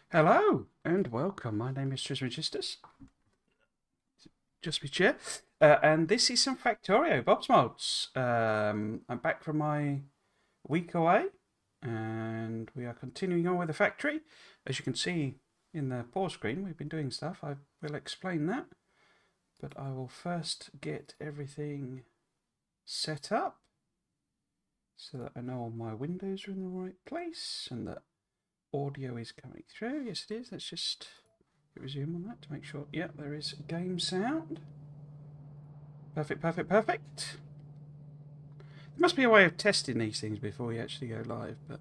Hello and welcome. My name is Trismegistus, just be cheer, and this is some Factorio Bob's Mods. I'm back from my week away, and we are continuing on with the factory. As you can see in the pause screen, we've been doing stuff. I will explain that, but I will first get everything set up so that I know all my windows are in the right place and that audio is coming through. Yes, it is. Let's just resume on that to make sure. Yeah, there is game sound. Perfect, perfect, perfect. There must be a way of testing these things before you actually go live, but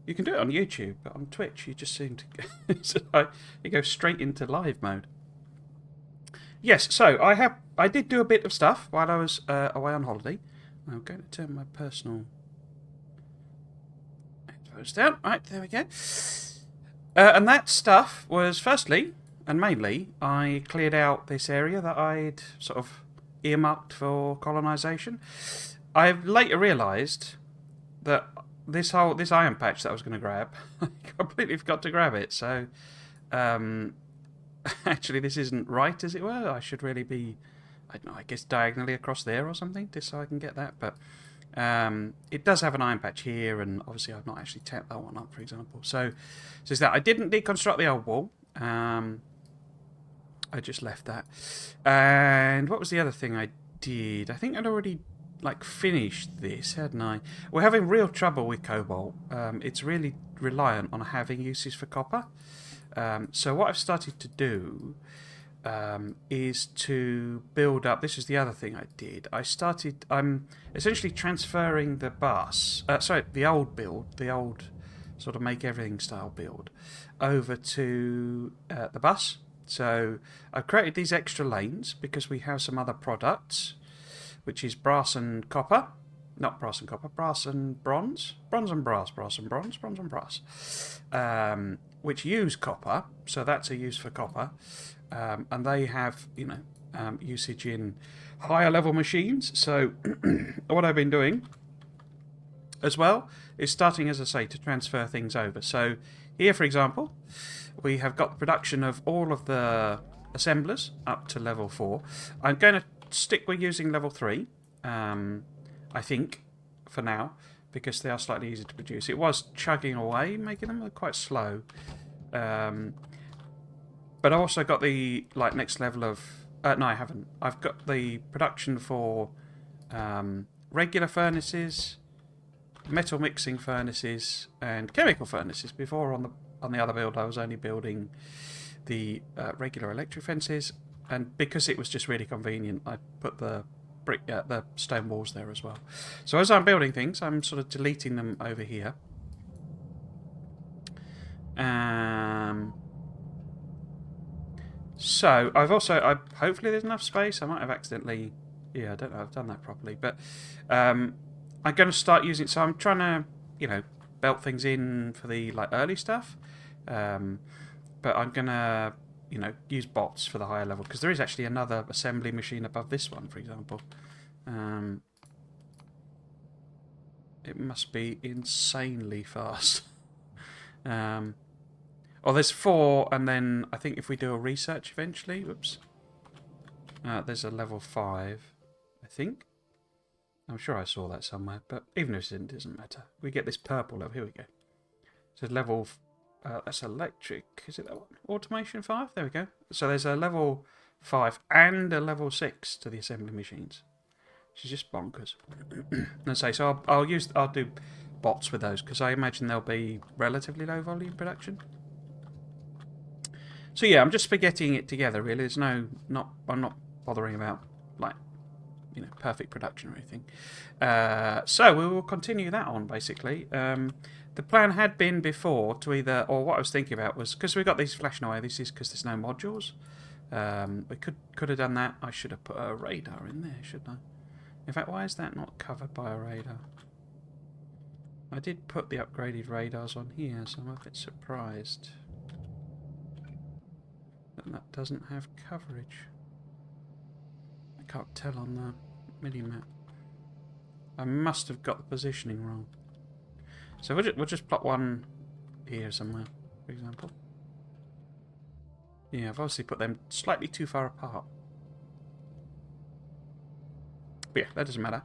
you can do it on YouTube, but on Twitch you just seem to you go straight into live mode. Yes, so I did do a bit of stuff while I was away on holiday. I'm going to turn my personal headphones down. Right, there we go. And that stuff was firstly and mainly I cleared out this area that I'd sort of earmarked for colonisation. I've later realised that this iron patch that I was going to grab, I completely forgot to grab it. So actually, this isn't right, as it were. I should really be, I don't know, I guess diagonally across there or something, just so I can get that. But it does have an iron patch here, and obviously I've not actually tapped that one up, for example. So it's that I didn't deconstruct the old wall. I just left that. And what was the other thing I did? I think I'd already finished this, hadn't I? We're having real trouble with cobalt. It's really reliant on having uses for copper. So what I've started to do is to build up. This is the other thing I did. I'm essentially transferring the the old build, the old sort of make everything style build, over to the bus. So I've created these extra lanes because we have some other products, which is brass and copper. Not brass and copper, brass and bronze. Bronze and brass, brass and bronze, bronze and brass. Which use copper, so that's a use for copper. And they have, usage in higher level machines. So what I've been doing as well is starting, as I say, to transfer things over. So here, for example, we have got the production of all of the assemblers up to level 4. I'm going to stick with using level 3, I think, for now, because they are slightly easier to produce. It was chugging away, making them quite slow. But I also got the next level of... no, I haven't. I've got the production for regular furnaces, metal mixing furnaces, and chemical furnaces. Before on the other build, I was only building the regular electric fences, and because it was just really convenient, I put the the stone walls there as well. So as I'm building things, I'm sort of deleting them over here. So I've also, hopefully there's enough space. I might have accidentally, yeah, I don't know, I've done that properly, but I'm going to start using. So I'm trying to, belt things in for the early stuff, but I'm going to, use bots for the higher level because there is actually another assembly machine above this one, for example. It must be insanely fast. Oh, there's 4, and then I think if we do a research eventually, whoops, there's a level 5, I think. I'm sure I saw that somewhere, but even if it doesn't matter. We get this purple level. Here we go. So level, that's electric. Is it that one? Automation 5. There we go. So there's a level 5 and a level 6 to the assembly machines. Which is just bonkers. And say so. I'll do bots with those because I imagine they'll be relatively low volume production. So yeah, I'm just spaghettiing it together. Really, there's I'm not bothering about perfect production or anything. So we will continue that on basically. The plan had been before to either, or what I was thinking about was because we've got these flashing away. This is because there's no modules. We could have done that. I should have put a radar in there, shouldn't I? In fact, why is that not covered by a radar? I did put the upgraded radars on here, so I'm a bit surprised that doesn't have coverage. I can't tell on the mini-map. I must have got the positioning wrong. So we'll just plot one here somewhere, for example. Yeah, I've obviously put them slightly too far apart. But yeah, that doesn't matter.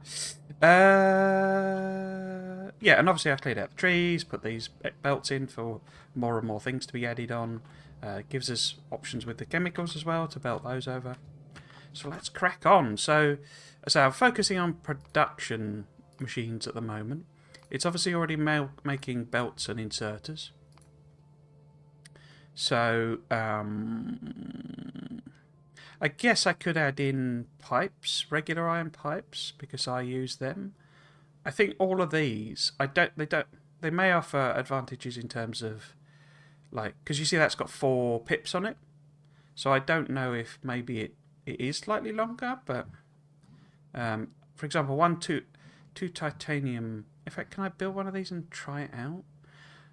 Yeah, and obviously I cleared out the trees, put these belts in for more and more things to be added on. Gives us options with the chemicals as well to belt those over. So let's crack on. So I'm focusing on production machines at the moment. It's obviously already making belts and inserters. So I guess I could add in pipes, regular iron pipes, because I use them. I think all of these, they may offer advantages in terms of, like, because you see that's got 4 pips on it. So I don't know if maybe it is slightly longer, but for example, two titanium. In fact, can I build one of these and try it out?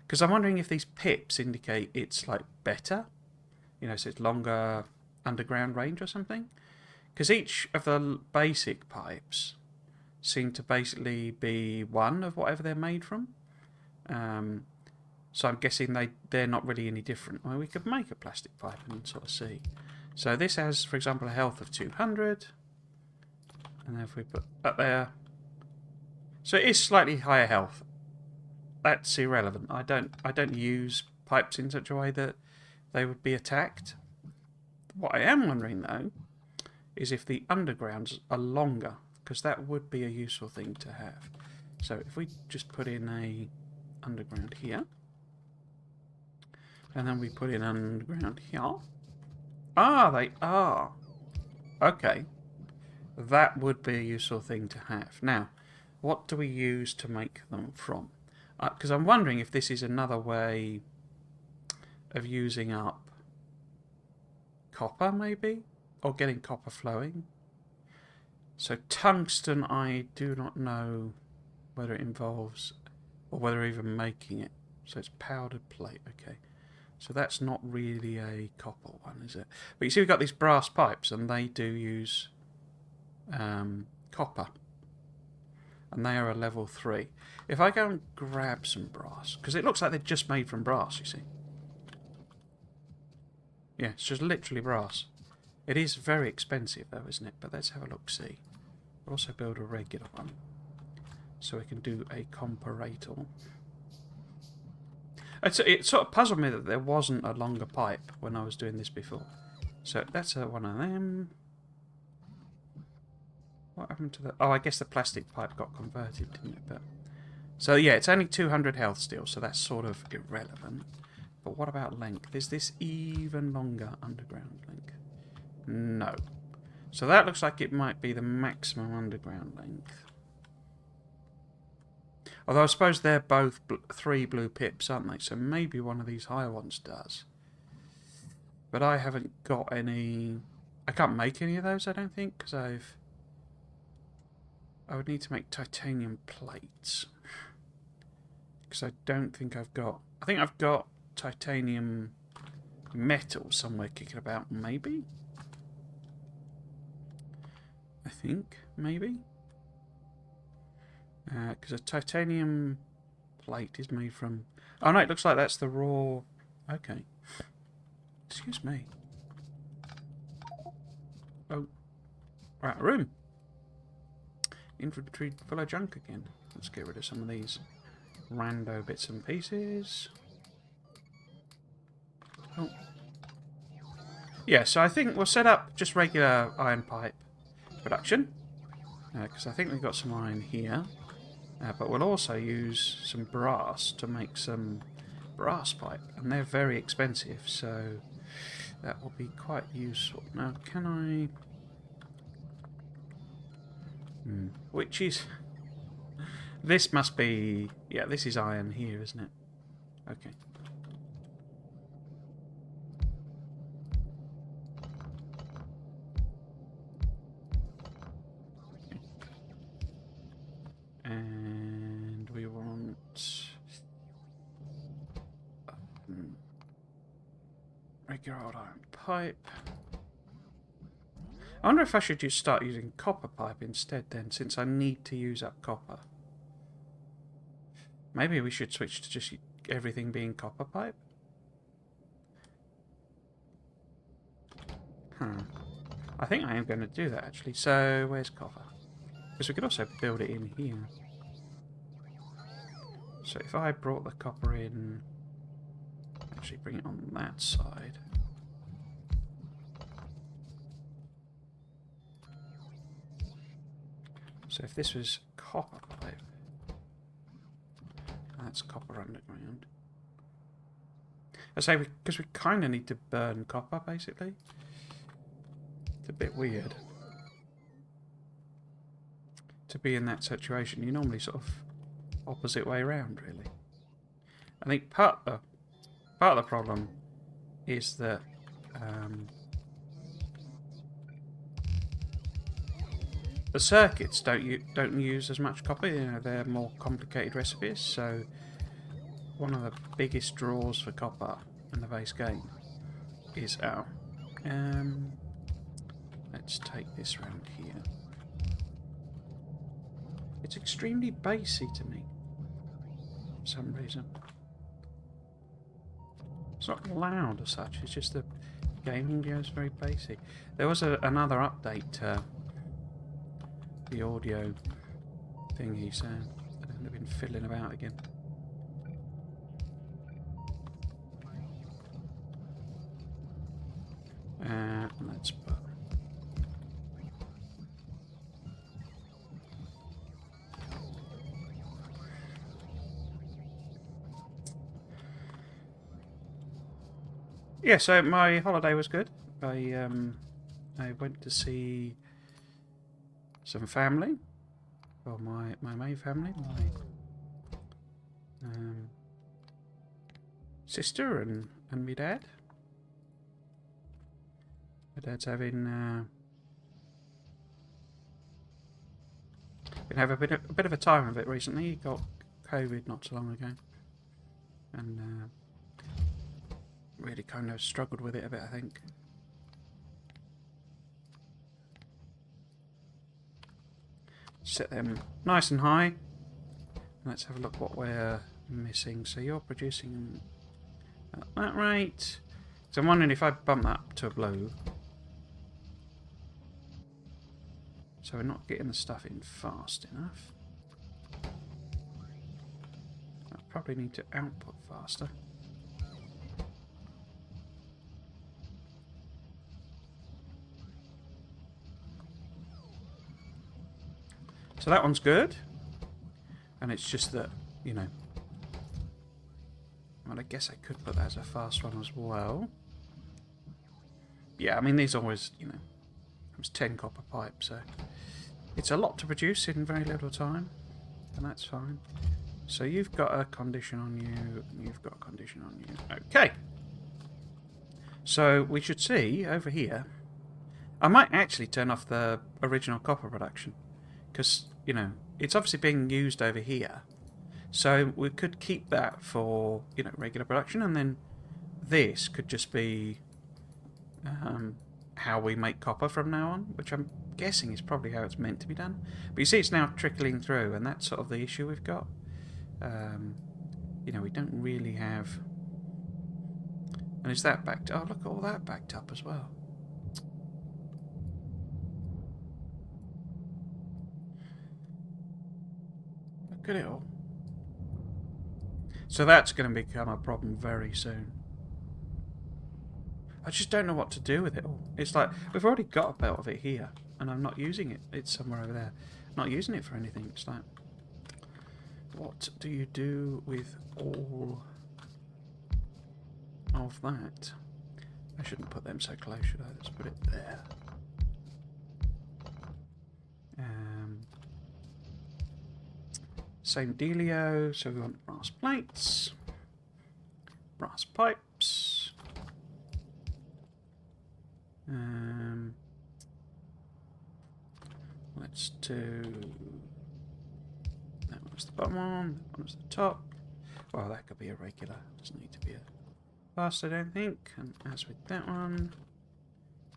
Because I'm wondering if these pips indicate it's like better, so it's longer underground range or something. Because each of the basic pipes seem to basically be one of whatever they're made from. So I'm guessing they're not really any different. Well, we could make a plastic pipe and sort of see. So this has, for example, a health of 200. And then if we put that there. So it is slightly higher health. That's irrelevant. I don't use pipes in such a way that they would be attacked. What I am wondering, though, is if the undergrounds are longer, because that would be a useful thing to have. So if we just put in a underground here, and then we put in underground here. Ah, they are. Okay. That would be a useful thing to have. Now, what do we use to make them from? Because I'm wondering if this is another way of using up copper, maybe? Or getting copper flowing. So tungsten, I do not know whether it involves, or whether even making it. So it's powdered plate, okay. So that's not really a copper one, is it? But you see we've got these brass pipes, and they do use copper. And they are a level 3. If I go and grab some brass, because it looks like they're just made from brass, you see. Yeah, it's just literally brass. It is very expensive though, isn't it? But let's have a look-see. We'll also build a regular one, so we can do a comparator. It sort of puzzled me that there wasn't a longer pipe when I was doing this before. So that's one of them. What happened to the... Oh, I guess the plastic pipe got converted, didn't it? But so yeah, it's only 200 health still, so that's sort of irrelevant. But what about length? Is this even longer underground length? No. So that looks like it might be the maximum underground length. Although I suppose they're both 3 blue pips, aren't they? So maybe one of these higher ones does. But I haven't got any... I can't make any of those, I don't think, because I would need to make titanium plates. Because I don't think I've got... I think I've got titanium metal somewhere kicking about, maybe? I think, maybe? Because a titanium plate is made from... Oh no, it looks like that's the raw... Okay. Excuse me. Oh. Right, room. Inventory full of junk again. Let's get rid of some of these rando bits and pieces. Oh. Yeah, so I think we'll set up just regular iron pipe production. Because I think we've got some iron here. But we'll also use some brass to make some brass pipe. And they're very expensive, so that will be quite useful. Now, can I... Which is... This must be... Yeah, this is iron here, isn't it? Okay. And we want... regular old iron pipe. I wonder if I should just start using copper pipe instead then, since I need to use up copper. Maybe we should switch to just everything being copper pipe. I think I am going to do that, actually. So, where's copper? Because we could also build it in here. So if I brought the copper in... Actually, bring it on that side. So if this was copper pipe... That's copper underground. I say, because we kind of need to burn copper, basically. It's a bit weird to be in that situation. You normally sort of opposite way around, really. I think part of the problem is that the circuits don't use as much copper. You know, they're more complicated recipes. So one of the biggest draws for copper in the base game is let's take this round here. It's extremely bassy to me for some reason. It's not loud as such, it's just the game audio is very bassy. There was another update to the audio thingy, so I've been fiddling about again. Let's put... Yeah, so my holiday was good. I went to see some family. Well, my main family, my sister and my dad. My dad's having been having a bit of a time of it recently. He got COVID not so long ago, and really kind of struggled with it a bit, I think. Set them nice and high. Let's have a look what we're missing. So you're producing at that rate. So I'm wondering if I bump that up to a blue. So we're not getting the stuff in fast enough. I probably need to output faster. So that one's good. And it's just that, you know... Well, I guess I could put that as a fast one as well. Yeah, I mean, these always, you know... It was 10 copper pipe, so... It's a lot to produce in very little time. And that's fine. So you've got a condition on you, and you've got a condition on you. Okay. So we should see, over here... I might actually turn off the original copper production. Because, you know, it's obviously being used over here. So we could keep that for, you know, regular production, and then this could just be how we make copper from now on, which I'm guessing is probably how it's meant to be done. But you see it's now trickling through, and that's sort of the issue we've got. You know, we don't really have... And is that backed up? Oh, look at all that backed up as well. Look at it all. So that's going to become a problem very soon. I just don't know what to do with it all. It's like, we've already got a belt of it here, and I'm not using it. It's somewhere over there. I'm not using it for anything. It's like, what do you do with all of that? I shouldn't put them so close, should I? Let's put it there. Same dealio, so we want brass plates, brass pipes, let's do, that one's the bottom one, that one's the top. Well, that could be a regular, doesn't need to be a fast, I don't think. And as with that one,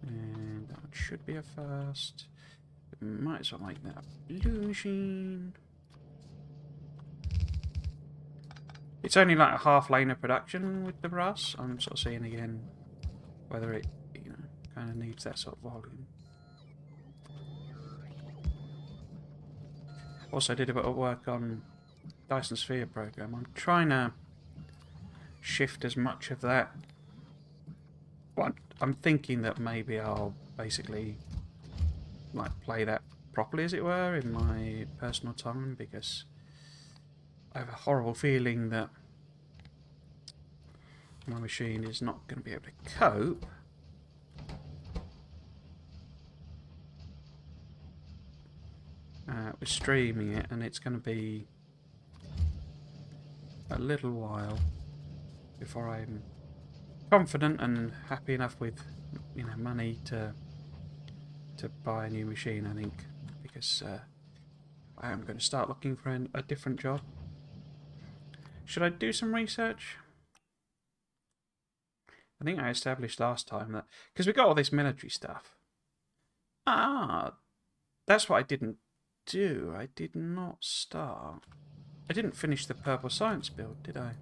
and that one should be a fast. We might as well make that a blue machine. It's only like a half lane of production with the brass. I'm sort of seeing again whether it, you know, kind of needs that sort of volume. Also, I did a bit of work on Dyson Sphere program. I'm trying to shift as much of that. Well, I'm thinking that maybe I'll basically like play that properly, as it were, in my personal time, because I have a horrible feeling that my machine is not going to be able to cope with streaming it, and it's going to be a little while before I'm confident and happy enough with, you know, money to buy a new machine, I think, because I am going to start looking for a different job. Should I do some research? I think I established last time that, because we got all this military stuff. Ah, that's what I didn't do. I did not start. I didn't finish the purple science build, did I?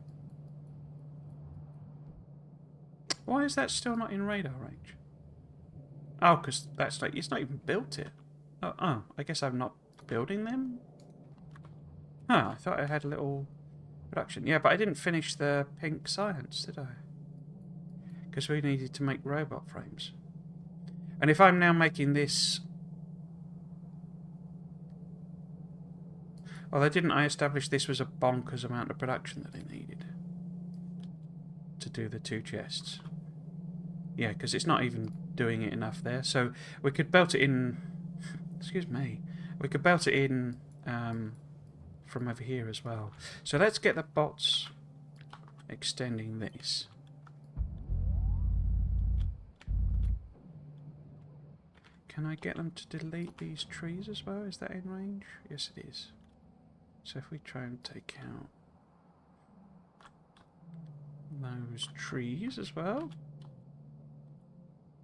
Why is that still not in radar range? Oh, because that's like, it's not even built it. Oh, I guess I'm not building them? Oh, I thought I had a little production. Yeah, but I didn't finish the pink science, did I? Because we needed to make robot frames. And if I'm now making this... Although didn't I establish this was a bonkers amount of production that I needed to do the 2 chests? Yeah, because it's not even doing it enough there. So we could belt it in... Excuse me. We could belt it in from over here as well. So let's get the bots extending this. Can I get them to delete these trees as well? Is that in range? Yes, it is. So if we try and take out those trees as well.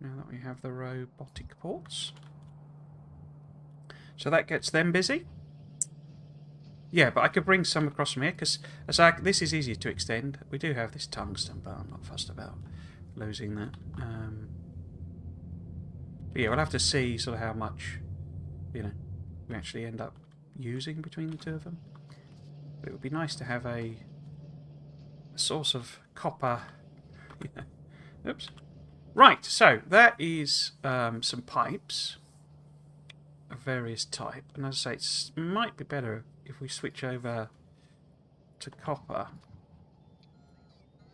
Now that we have the robotic ports. So that gets them busy. Yeah, but I could bring some across from here, because this is easier to extend. We do have this tungsten, but I'm not fussed about losing that. But yeah, we'll have to see sort of how much, you know, we actually end up using between the two of them. But it would be nice to have a source of copper. Yeah. Oops. Right, so that is some pipes of various type, and as I say, it might be better if we switch over to copper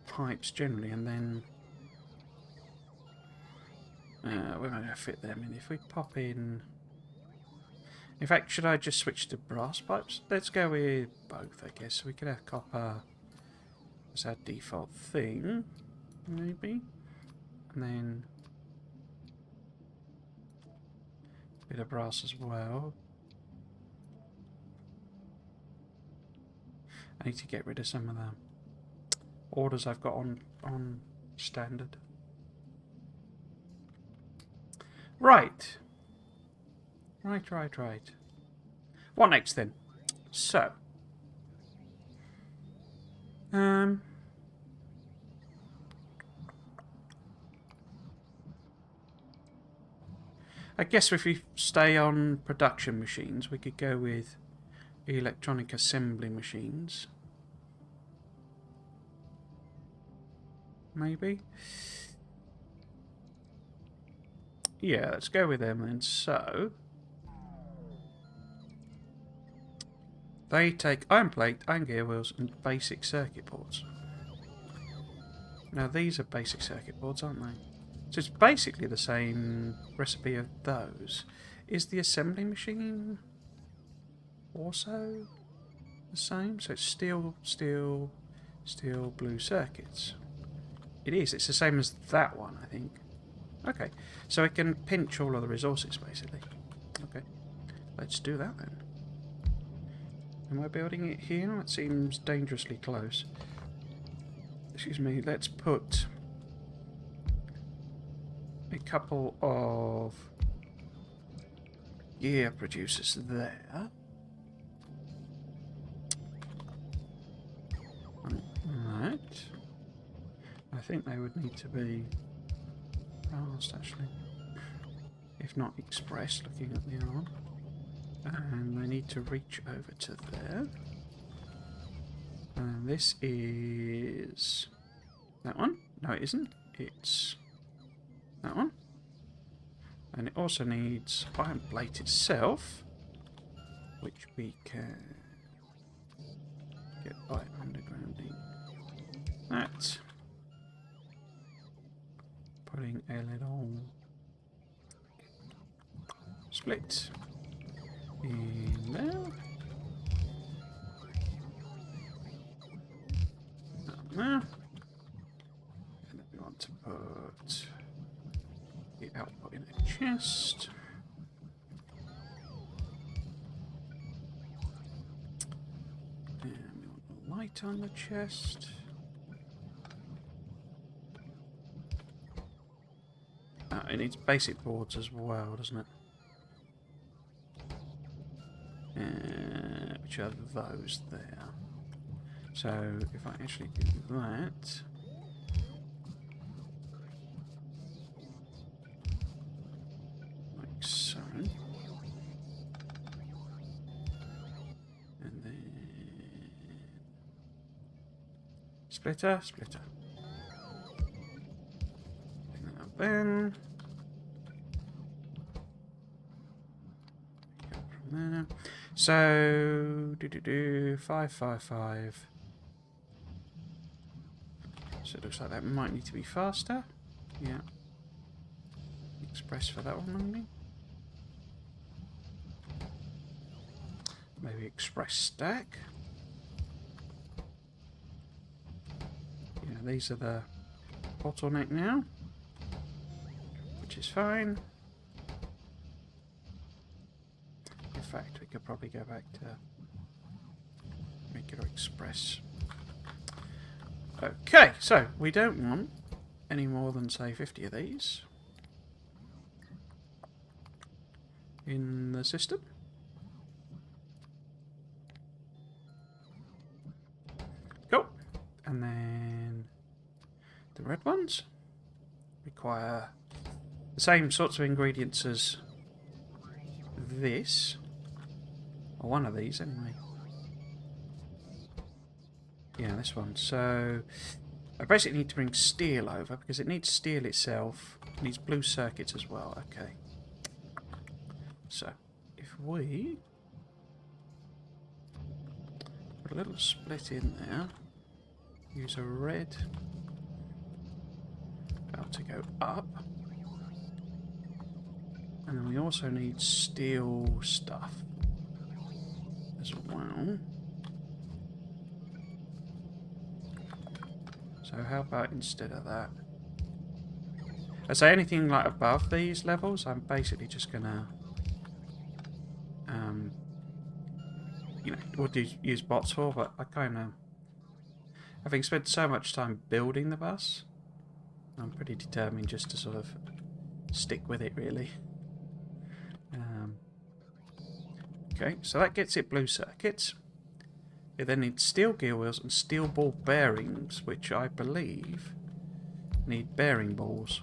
pipes generally, and then we're going to fit them in. If we pop in... In fact, should I just switch to brass pipes? Let's go with both, I guess. We could have copper as our default thing, maybe. And then a bit of brass as well. I need to get rid of some of the orders I've got on standard. Right. Right. What next then? So. I guess if we stay on production machines, we could go with electronic assembly machines. Maybe? Yeah, let's go with them then. So, they take iron plate, iron gear wheels, and basic circuit boards. Now, these are basic circuit boards, aren't they? So it's basically the same recipe of those. Is the assembly machine also the same? So it's steel, blue circuits. It is. It's the same as that one, I think. Okay. So it can pinch all of the resources, basically. Okay. Let's do that then. Am I building it here? It seems dangerously close. Excuse me. Let's put a couple of gear producers there. Right. I think they would need to be fast, actually. if not express, looking at the arm. And I need to reach over to there. And this is that one. No, it isn't. It's that one. And it also needs iron plate itself, which we can get by undergrounding that. Putting a little split in there. There. And then we want to put the output in a chest. And we want the light on the chest. It needs basic boards as well, doesn't it? Which are those there. So if I actually do that, like so, and then splitter, splitter. Bring that up then. Go from there. So 555. So it looks like that might need to be faster. Yeah. Express for that one, maybe. Maybe express stack. Yeah, these are the bottleneck now, which is fine. In fact, we could probably go back to regular express. Okay, so we don't want any more than, say, 50 of these in the system. Cool. And then the red ones require the same sorts of ingredients as this, or one of these anyway. Yeah, this one. So I basically need to bring steel over because it needs steel itself. It needs blue circuits as well. Okay. So if we put a little split in there, use a red belt to go up, and then we also need steel stuff as well. So how about instead of that? I say anything like above these levels, I'm basically just gonna, you know, what do use bots for? But I kind of, having spent so much time building the bus, I'm pretty determined just to sort of stick with it, really. Okay, so that gets it blue circuits. It then needs steel gear wheels and steel ball bearings, which I believe need bearing balls.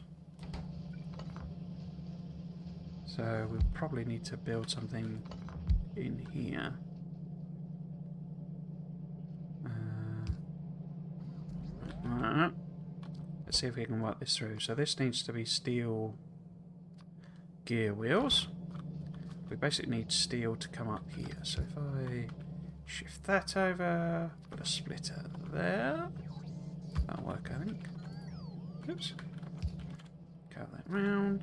So we'll probably need to build something in here. Let's see if we can work this through. So this needs to be steel gear wheels. We basically need steel to come up here. So if I shift that over, put a splitter there. That'll work, I think. Oops. Curve that round.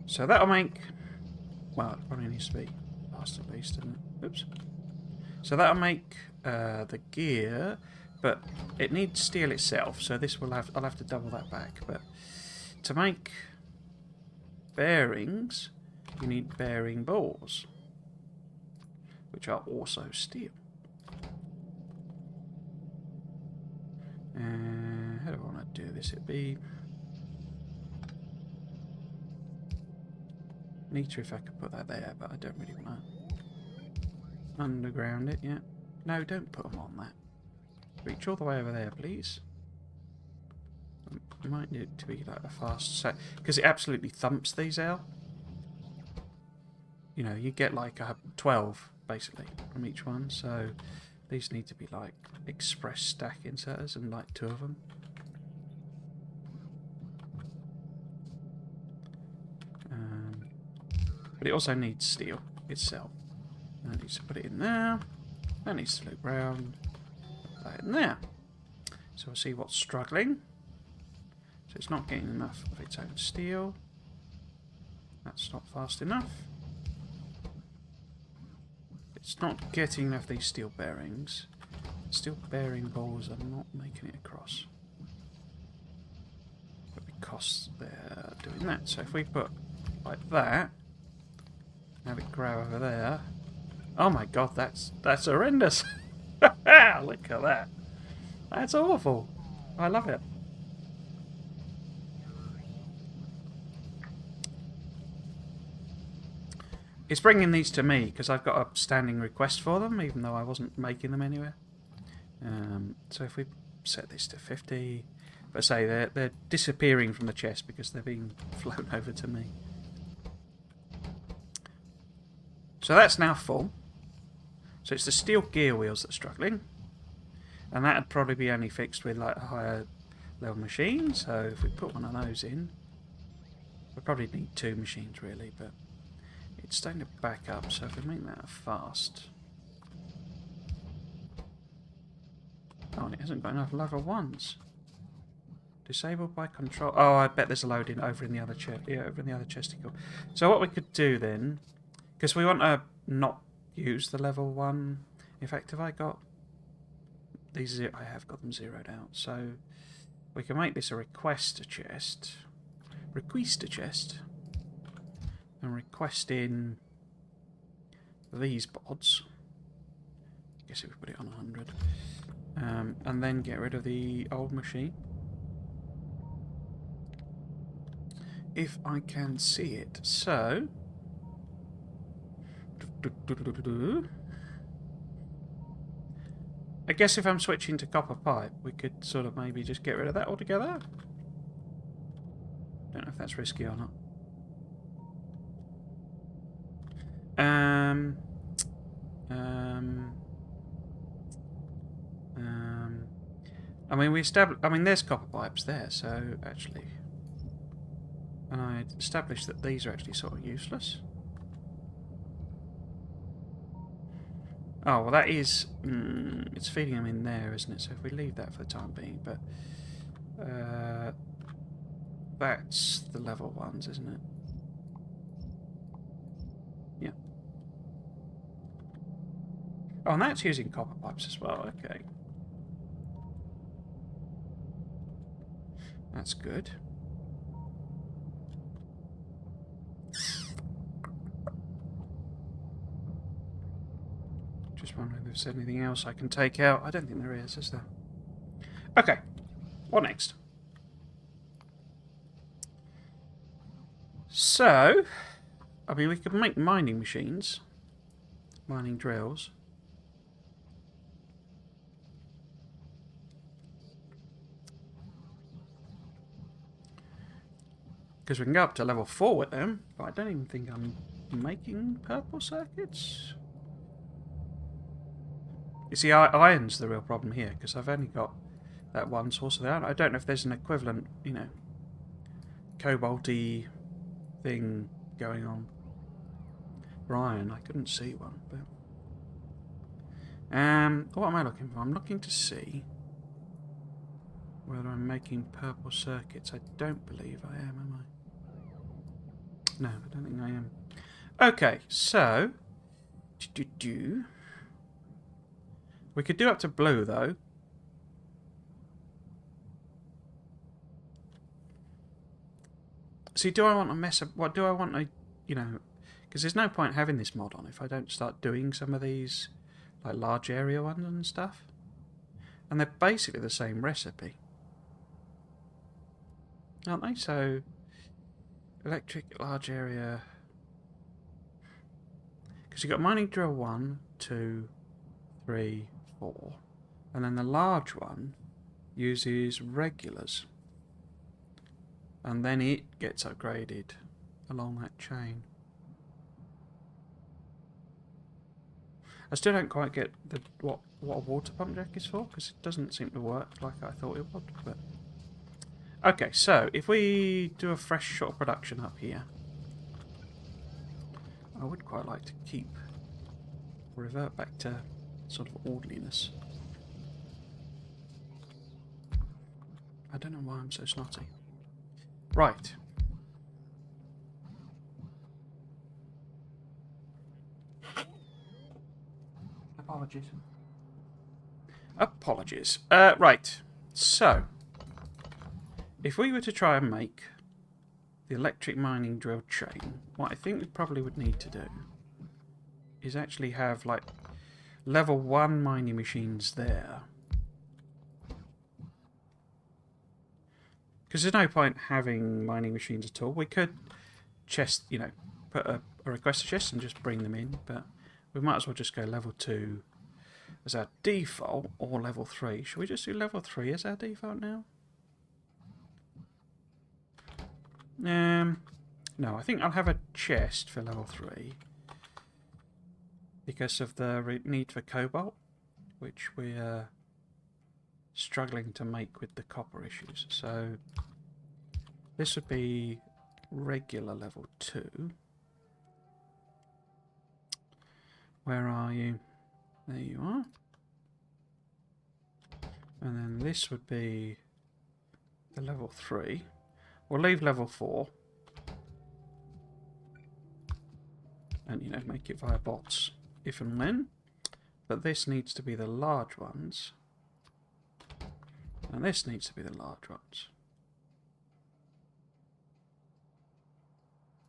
So that'll make, well, it probably needs to be fast at least, doesn't it? Oops. So that'll make the gear, but it needs steel itself. So this will I'll have to double that back. But to make bearings, you need bearing balls, which are also steel. How do I want to do this? It'd be neater if I could put that there, but I don't really want to underground it yet. No, don't put them on that. Reach all the way over there, please. It might need to be like a fast set, because it absolutely thumps these out. You know, you get like 12 basically from each one, so these need to be like express stack inserters and like 2 of them. But it also needs steel itself. That needs to put it in there. That needs to loop round. Put that in there. So we'll see what's struggling. So it's not getting enough of its own steel. That's not fast enough. It's not getting enough of these steel bearings. Steel bearing balls are not making it across. But because they're doing that. So if we put like that, have it grow over there. Oh my god, that's horrendous. Look at that. That's awful. I love it. It's bringing these to me because I've got a standing request for them, even though I wasn't making them anywhere. So if we set this to 50, but say they're disappearing from the chest because they're being flown over to me. So that's now full. So it's the steel gear wheels that are struggling. And that would probably be only fixed with like a higher level machine. So if we put one of those in, we probably need 2 machines really, but it's starting to back up. So if we make that fast. Oh, and it hasn't got enough level 1s. Disabled by control. Oh, I bet there's a load in over in the other chest. Yeah, over in the other chesticle. So what we could do then, because we want to not use the level 1. In fact, have I got these? I have got them zeroed out. So we can make this a request chest. Request a chest. And request in these bods. I guess if we put it on 100. And then get rid of the old machine. If I can see it. So I guess if I'm switching to copper pipe, we could sort of maybe just get rid of that altogether. Don't know if that's risky or not. I mean, I mean, there's copper pipes there, so actually, and I established that these are actually sort of useless. Oh well, that is. It's feeding them in there, isn't it? So if we leave that for the time being, but that's the level 1s, isn't it? Yeah. Oh, and that's using copper pipes as well. Okay. That's good. Just wondering if there's anything else I can take out. I don't think there is there? Okay. What next? So, I mean, we could make mining machines. Mining drills. Because we can go up to level 4 with them, but I don't even think I'm making purple circuits. You see, iron's the real problem here, because I've only got that one source of iron. I don't know if there's an equivalent, you know, cobalty thing going on for iron. I couldn't see one, but... what am I looking for? I'm looking to see whether I'm making purple circuits. I don't believe I am I? No, I don't think I am. Okay, so... We could do up to blue, though. See, do I want to mess up... What do I want to... You know... Because there's no point having this mod on if I don't start doing some of these, like, large area ones and stuff. And they're basically the same recipe. Aren't they? So... Electric, large area... Because you've got mining drill 1, 2, 3, 4. And then the large one uses regulars. and then it gets upgraded along that chain. I still don't quite get what a water pump jack is for, because it doesn't seem to work like I thought it would. But okay, so if we do a fresh shot of production up here, I would quite like to revert back to sort of orderliness. I don't know why I'm so snotty. Right. Apologies. Apologies. Right. So, if we were to try and make the electric mining drill chain, what I think we probably would need to do is actually have, like, level 1 mining machines there. Because there's no point having mining machines at all. We could chest, you know, put a requester chest and just bring them in, but we might as well just go level 2 as our default, or level 3. Should we just do level 3 as our default now? No, I think I'll have a chest for level 3 because of the need for cobalt, which we're struggling to make with the copper issues. So this would be regular level 2. Where are you? There you are. And then this would be the level 3. We'll leave level 4. And, you know, make it via bots if and when. But this needs to be the large ones. And this needs to be the large ones.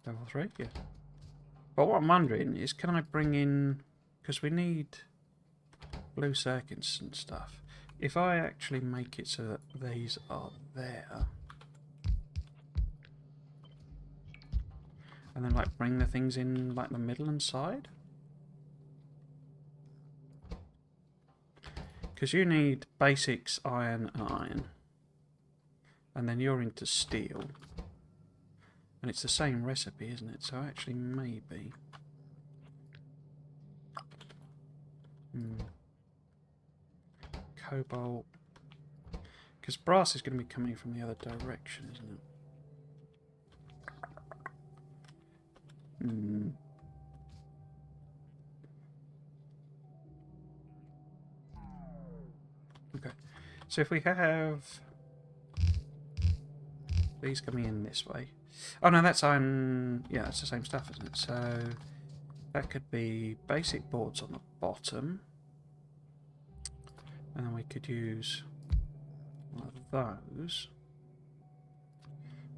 Level 3? Yeah. But what I'm wondering is, can I bring in... Because we need blue circuits and stuff. If I actually make it so that these are there... And then, like, bring the things in, like, the middle and side? Because you need basics, iron, and iron. And then you're into steel. And it's the same recipe, isn't it? So actually, maybe... Cobalt. Because brass is going to be coming from the other direction, isn't it? Okay, so if we have these coming in this way, oh no, that's iron. Yeah, that's the same stuff, isn't it? So that could be basic boards on the bottom, and then we could use one of those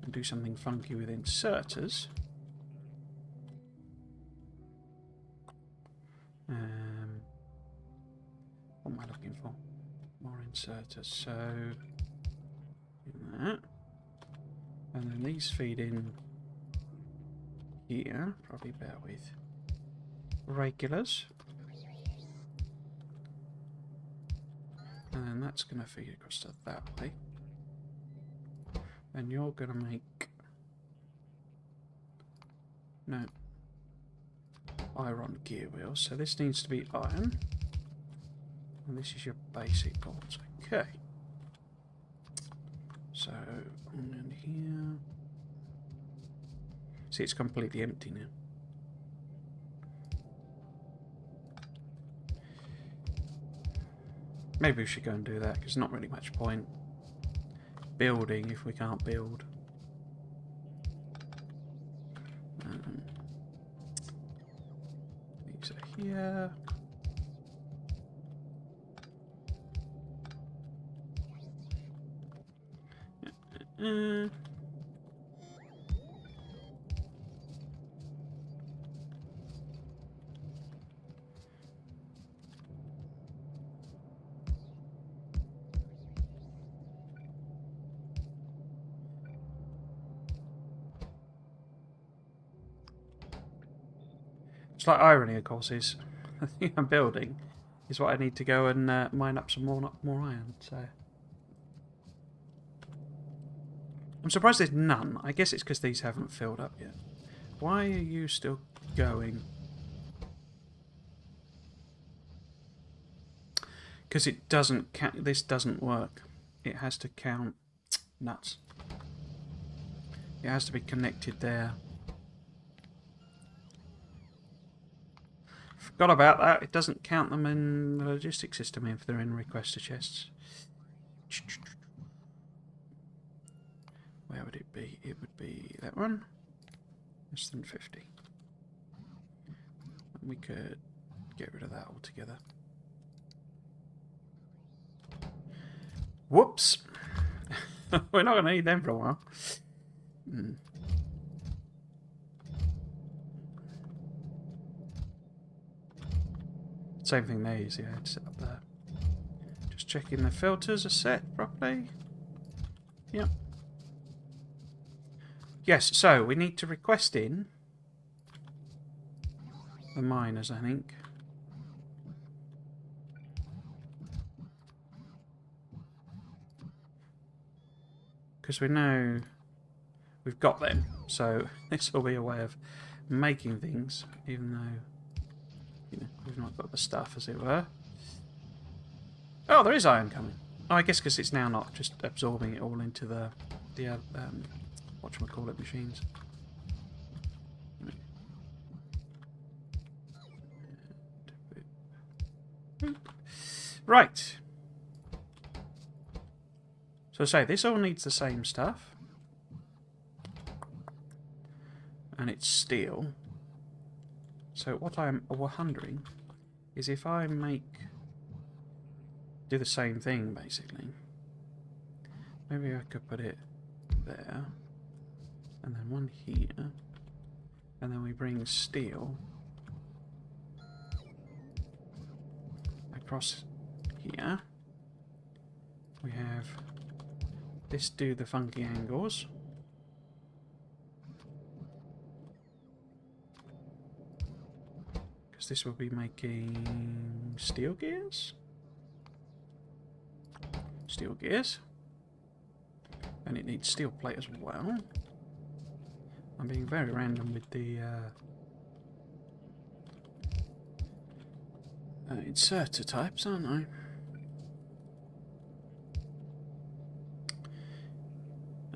and do something funky with inserters. What am I looking for? More inserters. So, that. And then these feed in here. Probably better with regulars. And then that's going to feed across to that way. And you're going to make... No. Iron gear wheels. So this needs to be iron. And this is your basic boards. Okay. So, on here... See, it's completely empty now. Maybe we should go and do that, because there's not really much point building if we can't build. These are here. It's like irony, of course, is the thing I'm building is what I need to go and mine up some more iron. So I'm surprised there's none. I guess it's because these haven't filled up yet. Why are you still going? Because it doesn't count. This doesn't work. It has to count. Nuts. It has to be connected there. Forgot about that. It doesn't count them in the logistics system if they're in requester chests. Where would it be? It would be that one. Less than 50. We could get rid of that altogether. Whoops! We're not going to need them for a while. Same thing there, you see, I had to set up there. Just checking the filters are set properly. Yep. Yes, so we need to request in the miners, I think. Because we know we've got them, so this will be a way of making things, even though, you know, we've not got the stuff, as it were. Oh, there is iron coming. Oh, I guess because it's now not just absorbing it all into the whatchamacallit machines. Right. So say this all needs the same stuff. And it's steel. So what I'm wondering is if I do the same thing basically. Maybe I could put it there. And then one here. And then we bring steel across here. We have this do the funky angles. Because this will be making steel gears. Steel gears. And it needs steel plate as well. I'm being very random with the inserter types, aren't I?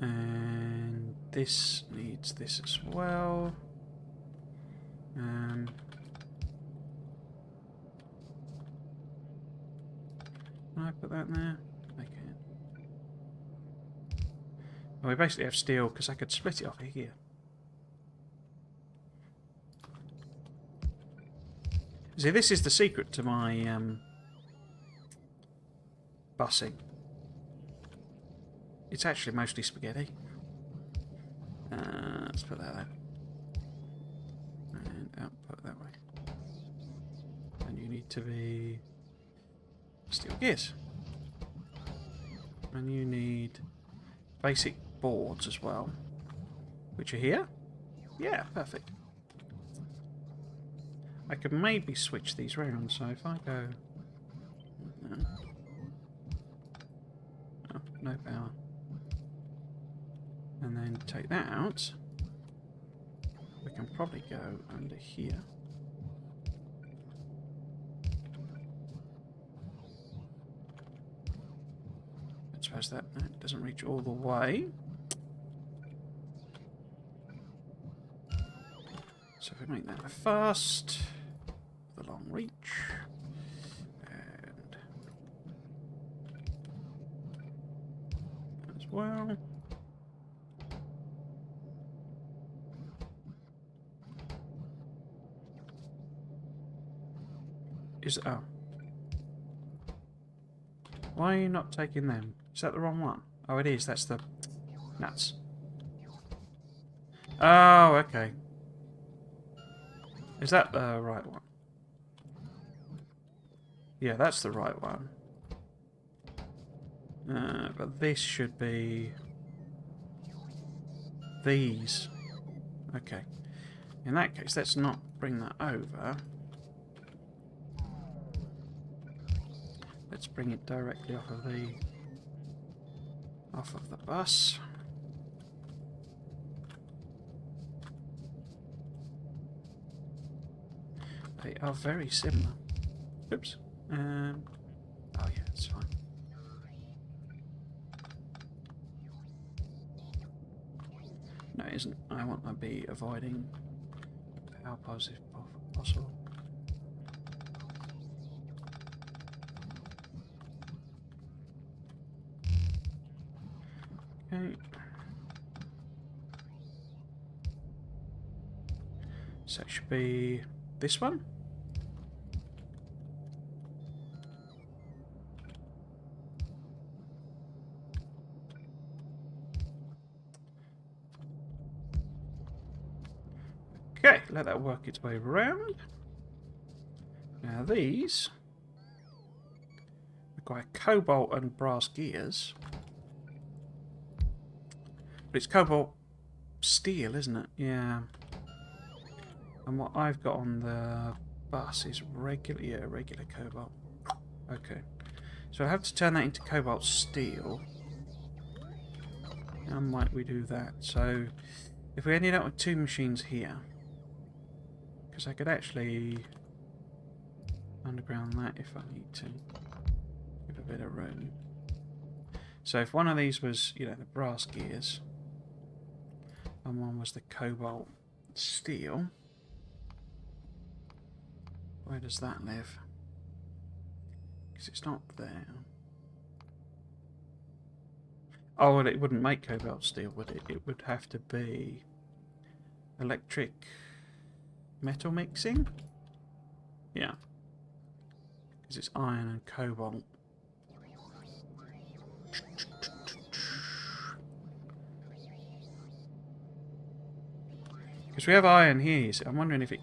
And this needs this as well. Can I put that in there? I can. Well, we basically have steel because I could split it off here. See, this is the secret to my bussing. It's actually mostly spaghetti. Let's put that there. And output that way. And you need to be steel gears. And you need basic boards as well. Which are here? Yeah, perfect. I could maybe switch these round, so if I go... No, oh, no power. And then take that out. We can probably go under here. I suppose that doesn't reach all the way. So if we make that fast, the long reach, and as well. Oh. Why are you not taking them? Is that the wrong one? Oh, it is. That's the nuts. Oh, okay. Is that the right one? Yeah, that's the right one. But this should be these. Okay. In that case, let's not bring that over. Let's bring it directly off of the bus. They are very similar. Oops. Oh yeah, it's fine. No, it isn't. I want to be avoiding power poles if possible. Okay. So it should be this one. Okay, let that work its way around. Now these require cobalt and brass gears. But it's cobalt steel, isn't it? Yeah. And what I've got on the bus is regular cobalt. Okay. So I have to turn that into cobalt steel. How might we do that? So if we ended up with two machines here, because I could actually underground that if I need to. Give a bit of room. So if one of these was, you know, the brass gears, and one was the cobalt steel, where does that live? Because it's not there. Oh, well, it wouldn't make cobalt steel, would it? It would have to be electric metal mixing? Yeah. Because it's iron and cobalt. Because we have iron here, so I'm wondering if we...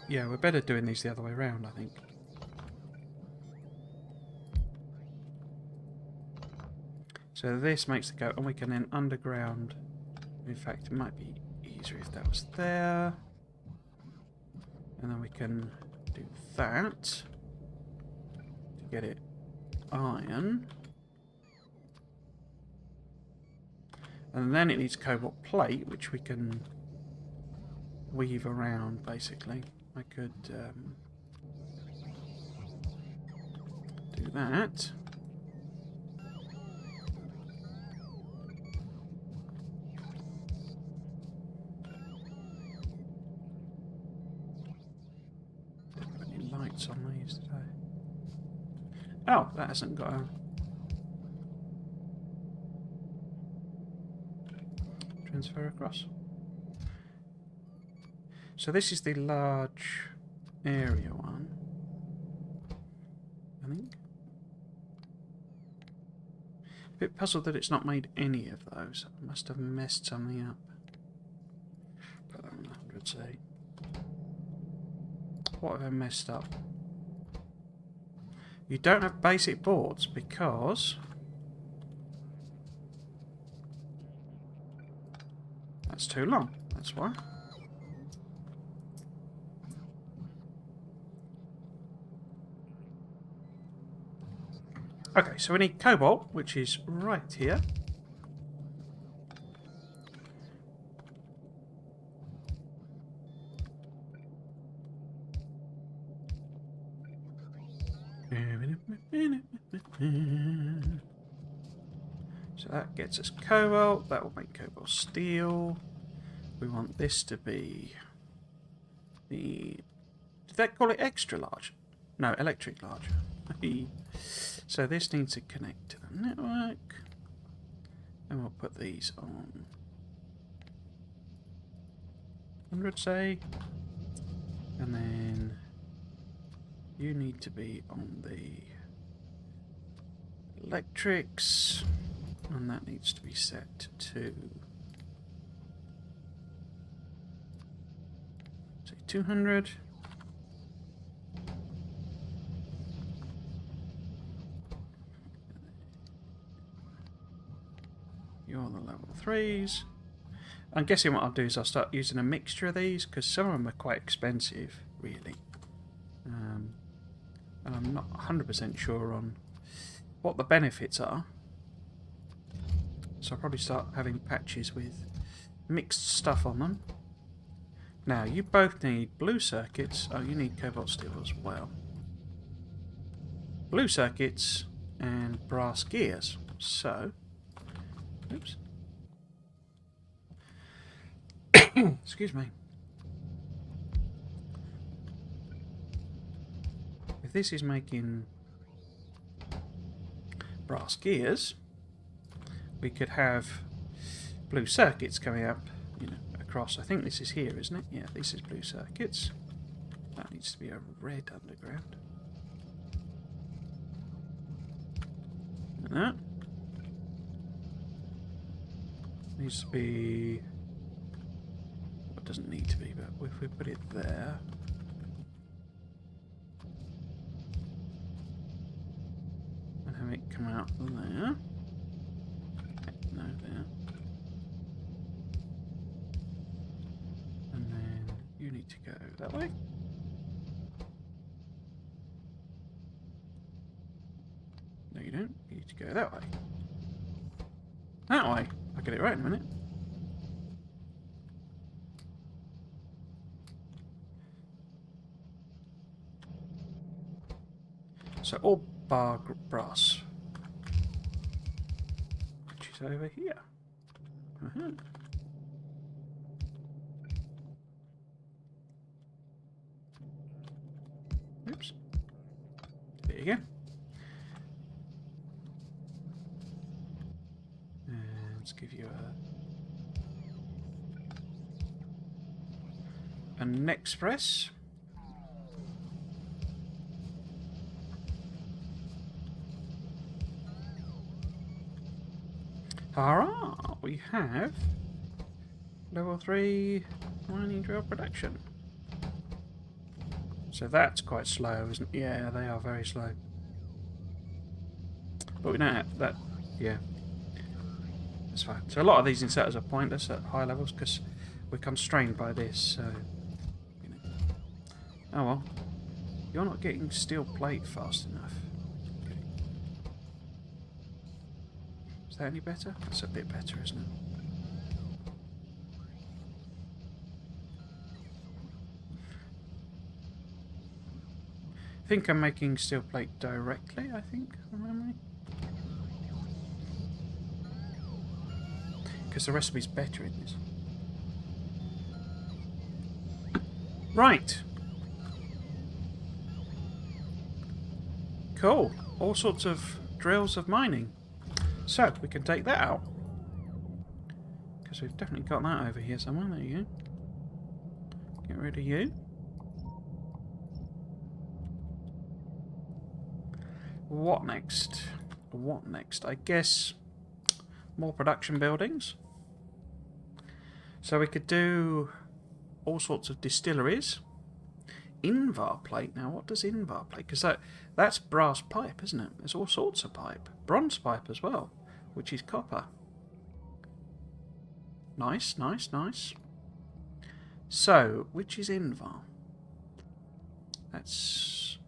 Yeah, we're better doing these the other way around, I think. So this makes the go, and we can then underground. In fact, it might be easier if that was there. And then we can do that to get it iron. And then it needs cobalt plate, which we can weave around, basically. I could do that. On these today. Oh, that hasn't got a transfer across. So this is the large area one, I think. A bit puzzled that it's not made any of those. I must have messed something up. Put that on 100C. What have I messed up? You don't have basic boards because that's too long. That's why. Okay, so we need cobalt, which is right here. So that gets us cobalt. That will make cobalt steel. We want this to be the... Did that call it extra large? No, electric large. So this needs to connect to the network. And we'll put these on 100, say. And then you need to be on the electrics. And that needs to be set to, say, 200. You're the level 3s. I'm guessing what I'll do is I'll start using a mixture of these, because some of them are quite expensive, really. And I'm not 100% sure on what the benefits are. So I'll probably start having patches with mixed stuff on them. Now, you both need blue circuits. Oh, you need cobalt steel as well. Blue circuits and brass gears. So, oops. Excuse me. If this is making brass gears, we could have blue circuits coming up, across. I think this is here, isn't it? Yeah, this is blue circuits. That needs to be a red underground. And that needs to be... well, it doesn't need to be, but if we put it there... and have it come out there... no, there. And then you need to go that way. No, you don't. You need to go that way. That way. I'll get it right in a minute. So all bar brass, which is over here. Oops. There you go. And let's give you an express. Hurrah! We have level 3 mining drill production. So that's quite slow, isn't it? Yeah, they are very slow. But we don't have that. Yeah, that's fine. So a lot of these inserters are pointless at high levels because we're constrained by this. So, oh well. You're not getting steel plate fast enough. Is that any better? That's a bit better, isn't it? I think I'm making steel plate directly, I think, from memory. Because the recipe's better in this. Right. Cool. All sorts of drills of mining. So, we can take that out. Because we've definitely got that over here somewhere. There you go. Get rid of you. What next? What next? I guess more production buildings. So we could do all sorts of distilleries. Invar plate. Now, what does Invar plate? Because that's brass pipe, isn't it? There's all sorts of pipe. Bronze pipe as well, which is copper. Nice, nice, nice. So, which is Invar? That's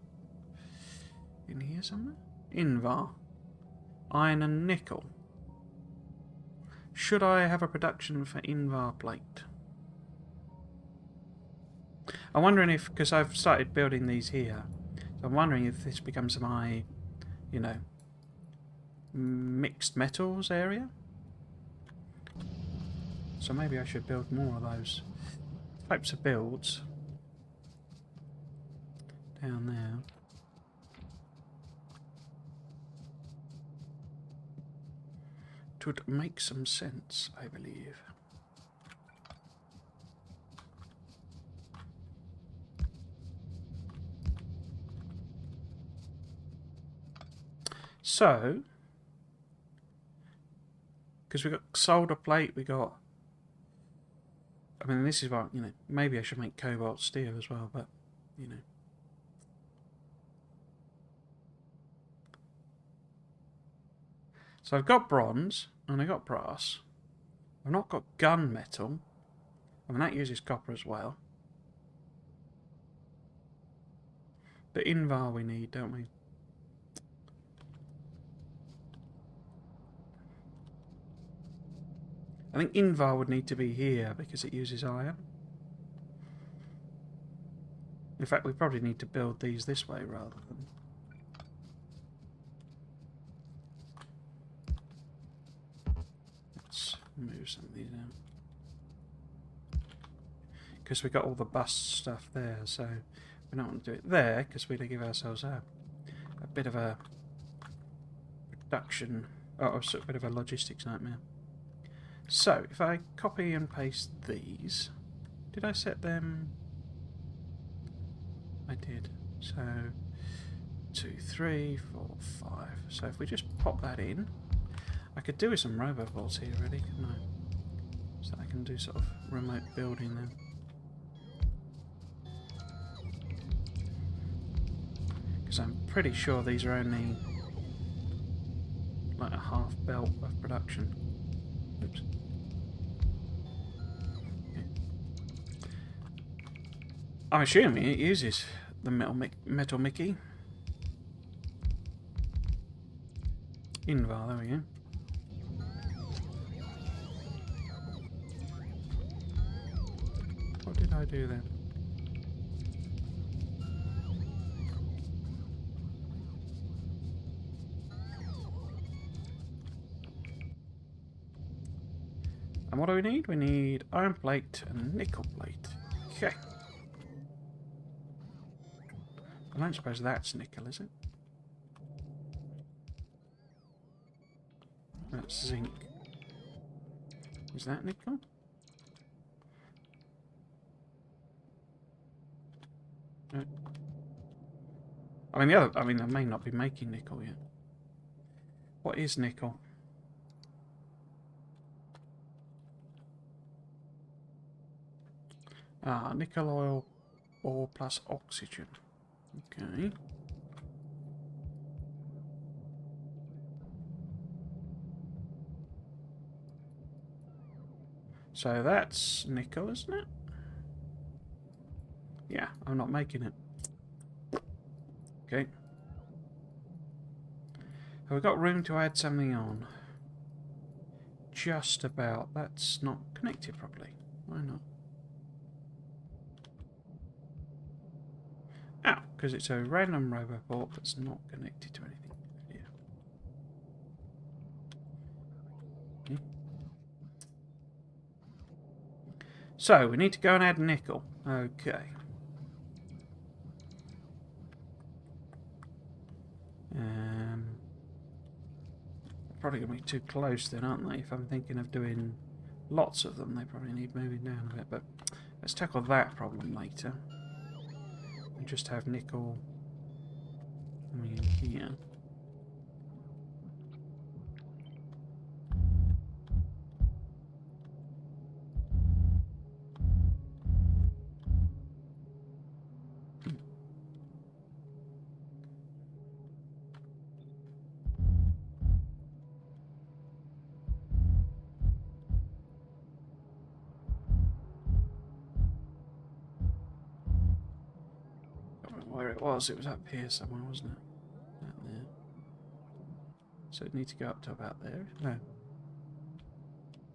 in here somewhere. Invar. Iron and nickel. Should I have a production for Invar plate? I'm wondering if, because I've started building these here, so I'm wondering if this becomes my, mixed metals area. So maybe I should build more of those types of builds down there. It would make some sense, I believe. So, because we've got solder plate, we got... I mean, this is what, maybe I should make cobalt steel as well, but, So I've got bronze, and I've got brass. I've not got gunmetal. I mean, that uses copper as well. But Invar we need, don't we? I think Invar would need to be here because it uses iron. In fact, we probably need to build these this way rather than... Let's move some of these out. Because we got all the bust stuff there, so we don't want to do it there because we're going to give ourselves a bit of a production, a bit of a logistics nightmare. So if I copy and paste these, did I set them? I did. So 2, 3, 4, 5. So if we just pop that in, I could do with some robots here, really, couldn't I? So I can do sort of remote building then. Because I'm pretty sure these are only like a half belt of production. Oops. Okay. I'm assuming it uses the metal Mickey. Invar, there we go. What did I do then? And what do we need? We need iron plate and nickel plate. Okay. I don't suppose that's nickel, is it? That's zinc. Is that nickel? No. I mean, I may not be making nickel yet. What is nickel? Ah, nickel oil ore plus oxygen. Okay. So that's nickel, isn't it? Yeah, I'm not making it. Okay. Have we got room to add something on? Just about. That's not connected properly. Why not? Oh, because it's a random roboport that's not connected to anything. Yeah. Okay. So, we need to go and add nickel. Okay. Probably going to be too close then, aren't they? If I'm thinking of doing lots of them, they probably need moving down a bit. But let's tackle that problem later. And just have nickel coming in here. Where it was up here somewhere, wasn't it? Out there. So it needs to go up to about there. No.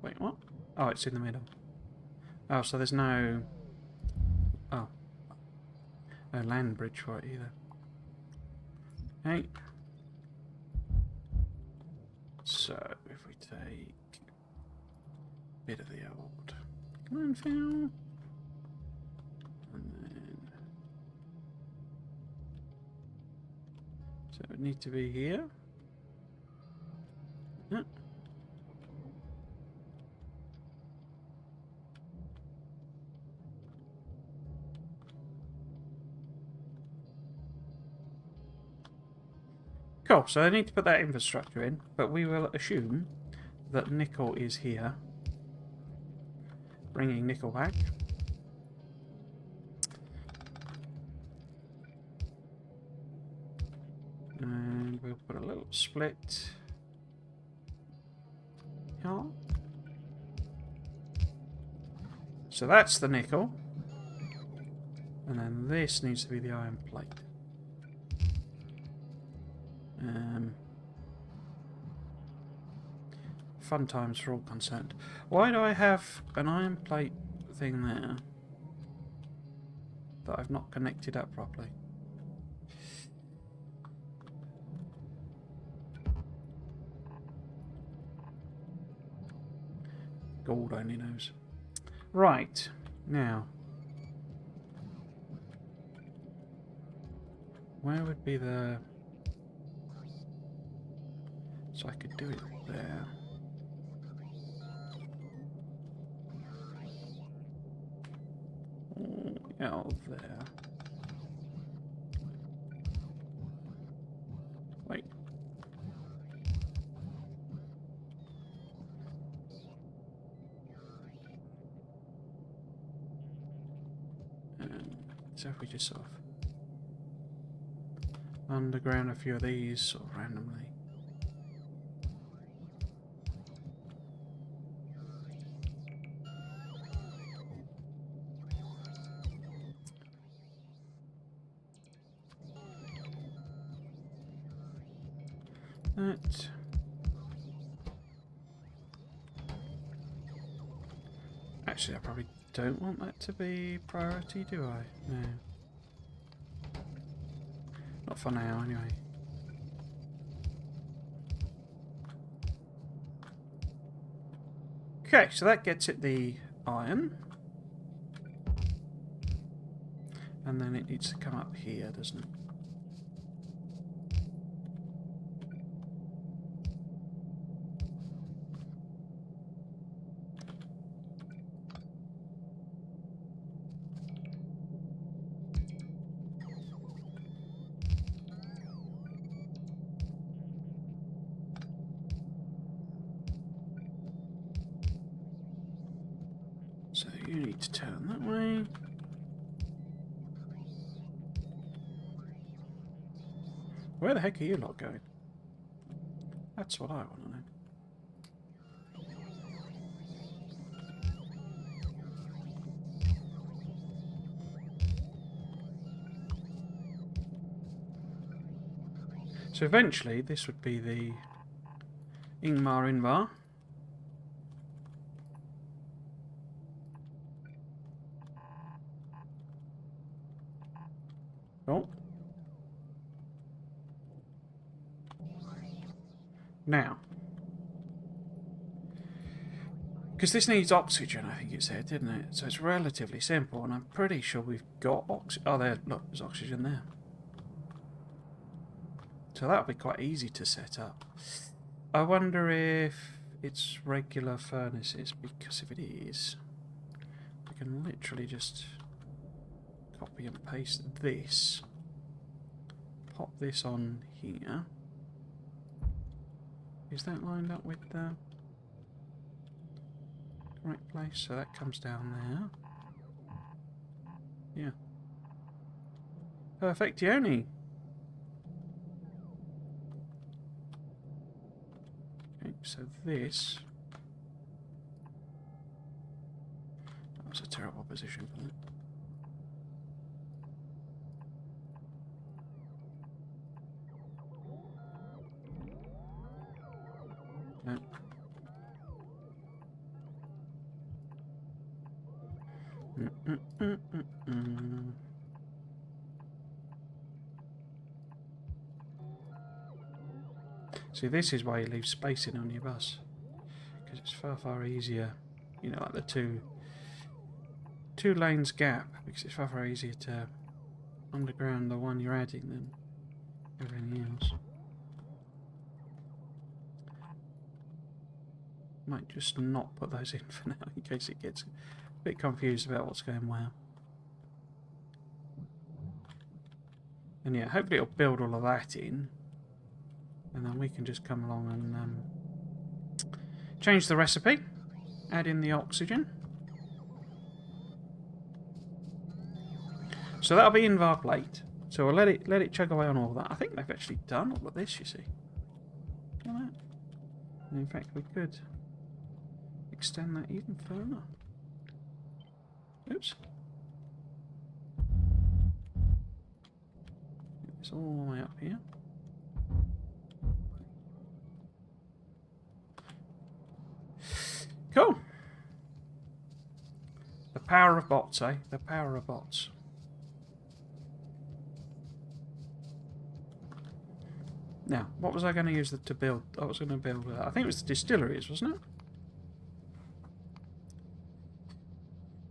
Wait, what? Oh, it's in the middle. Oh, so there's no... Oh. No land bridge for it either. Okay. So, if we take a bit of the old landfill, and then... So it would need to be here. Yeah. Cool, so I need to put that infrastructure in, but we will assume that nickel is here. Bringing nickel back. And we'll put a little split here. So that's the nickel. And then this needs to be the iron plate. Fun times for all concerned. Why do I have an iron plate thing there? that I've not connected up properly. God only knows. Right, now. Where would be the... So I could do it there. Out there. Wait. So if we just sort of underground a few of these sort of randomly. That. Actually, I probably don't want that to be priority, do I? No. Not for now, anyway. Okay, so that gets it the iron. And then it needs to come up here, doesn't it? So you need to turn that way. Where the heck are you lot going? That's what I want to know. So eventually this would be the Ingmar. Oh. Now. Because this needs oxygen, I think it said, didn't it? So it's relatively simple, and I'm pretty sure we've got oxygen. Oh, there, look, there's oxygen there. So that'll be quite easy to set up. I wonder if it's regular furnaces, because if it is, we can literally just copy and paste this. Pop this on here. Is that lined up with the correct place? So that comes down there. Yeah. Perfectione. Okay, so this... That was a terrible position for that. No. See, this is why you leave spacing on your bus, because it's far easier, you know, like the two lanes gap, because it's far easier to underground the one you're adding than everything else. Might just not put those in for now, in case it gets a bit confused about what's going where. And yeah, hopefully it'll build all of that in, and then we can just come along and change the recipe, add in the oxygen. So that'll be Invar plate. So we'll let it chug away on all of that. I think they've actually done all of this, you see. Look at that. And in fact, we could extend that even further. Oops. It's all the way up here. Cool. The power of bots, eh? The power of bots. Now, what was I going to use to build? I was going to build, I think it was the distilleries, wasn't it?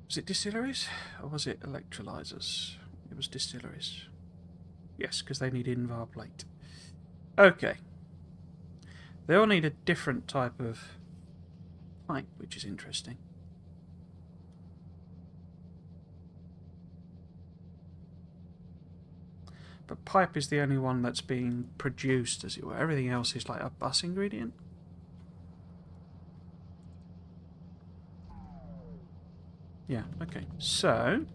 Was it distilleries? Or was it electrolyzers? It was distilleries. Yes, because they need invar plate. Okay. They all need a different type of pipe, which is interesting. But pipe is the only one that's being produced, as it were. Everything else is like a bus ingredient. Yeah, okay. So,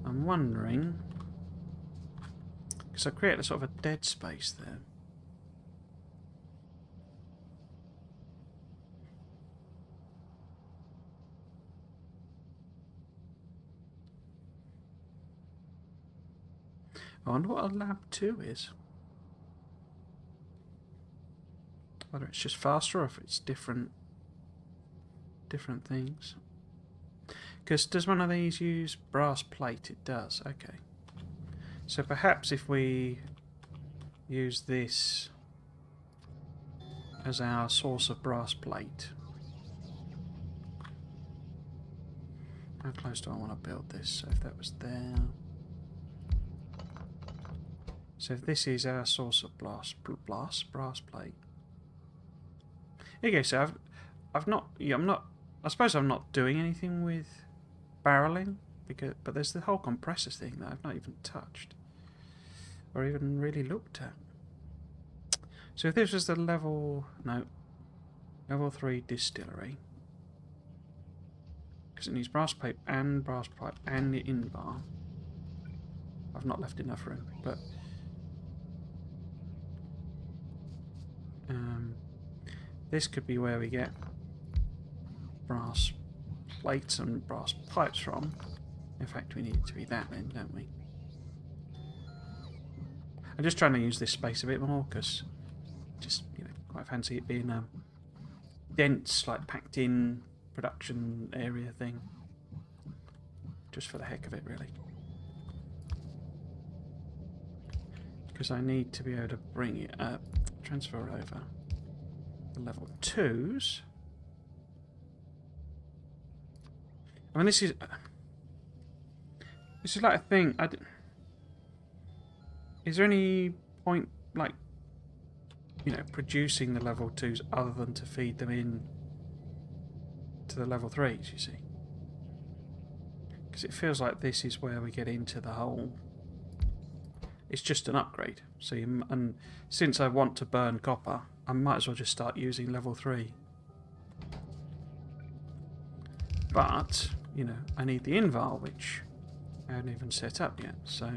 I'm wondering, because I created a sort of a dead space there. I wonder what a lab 2 is. Whether it's just faster or if it's different things. Because does one of these use brass plate? It does. Okay. So perhaps if we use this as our source of brass plate. How close do I want to build this? So if that was there. So if this is our source of brass plate. Okay, so I've not. Yeah, I'm not. I suppose I'm not doing anything with barreling but there's the whole compressors thing that I've not even touched or even really looked at. So if this was the level 3 distillery, because it needs brass pipe and the invar. I've not left enough room, but this could be where we get brass plates and brass pipes from. In fact, we need it to be that then, don't we? I'm just trying to use this space a bit more because just, quite fancy it being a dense, like packed in production area thing. Just for the heck of it, really. Because I need to be able to bring it up, transfer over the level 2s. I mean, this is like a thing. Is there any point, like, producing the level 2s other than to feed them in to the level 3s, you see? Because it feels like this is where we get into the whole... It's just an upgrade. So and since I want to burn copper, I might as well just start using level 3. But, I need the invar, which I haven't even set up yet, so...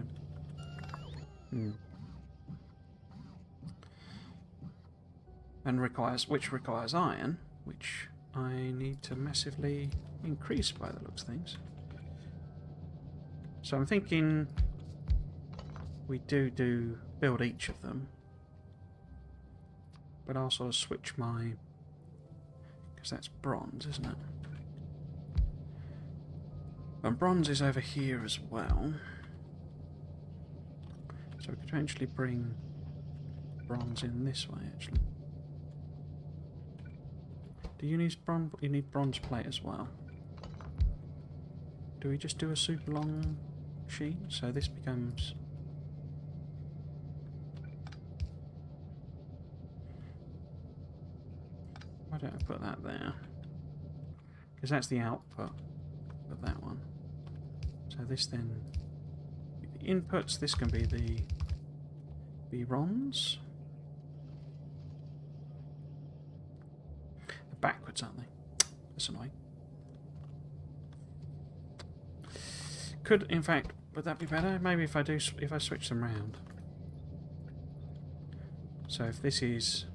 And which requires iron, which I need to massively increase by the looks of things. So I'm thinking we build each of them, but I'll sort of switch my, because that's bronze, isn't it? And bronze is over here as well. So we could eventually bring bronze in this way, actually. Do you need bronze? You need bronze plate as well. Do we just do a super long sheet? So this becomes... Why don't I put that there? Because that's the output of that one. So this then... The inputs, this can be the bronze. They're backwards, aren't they? That's annoying. Could, in fact, would that be better? Maybe if I switch them round. So if this is...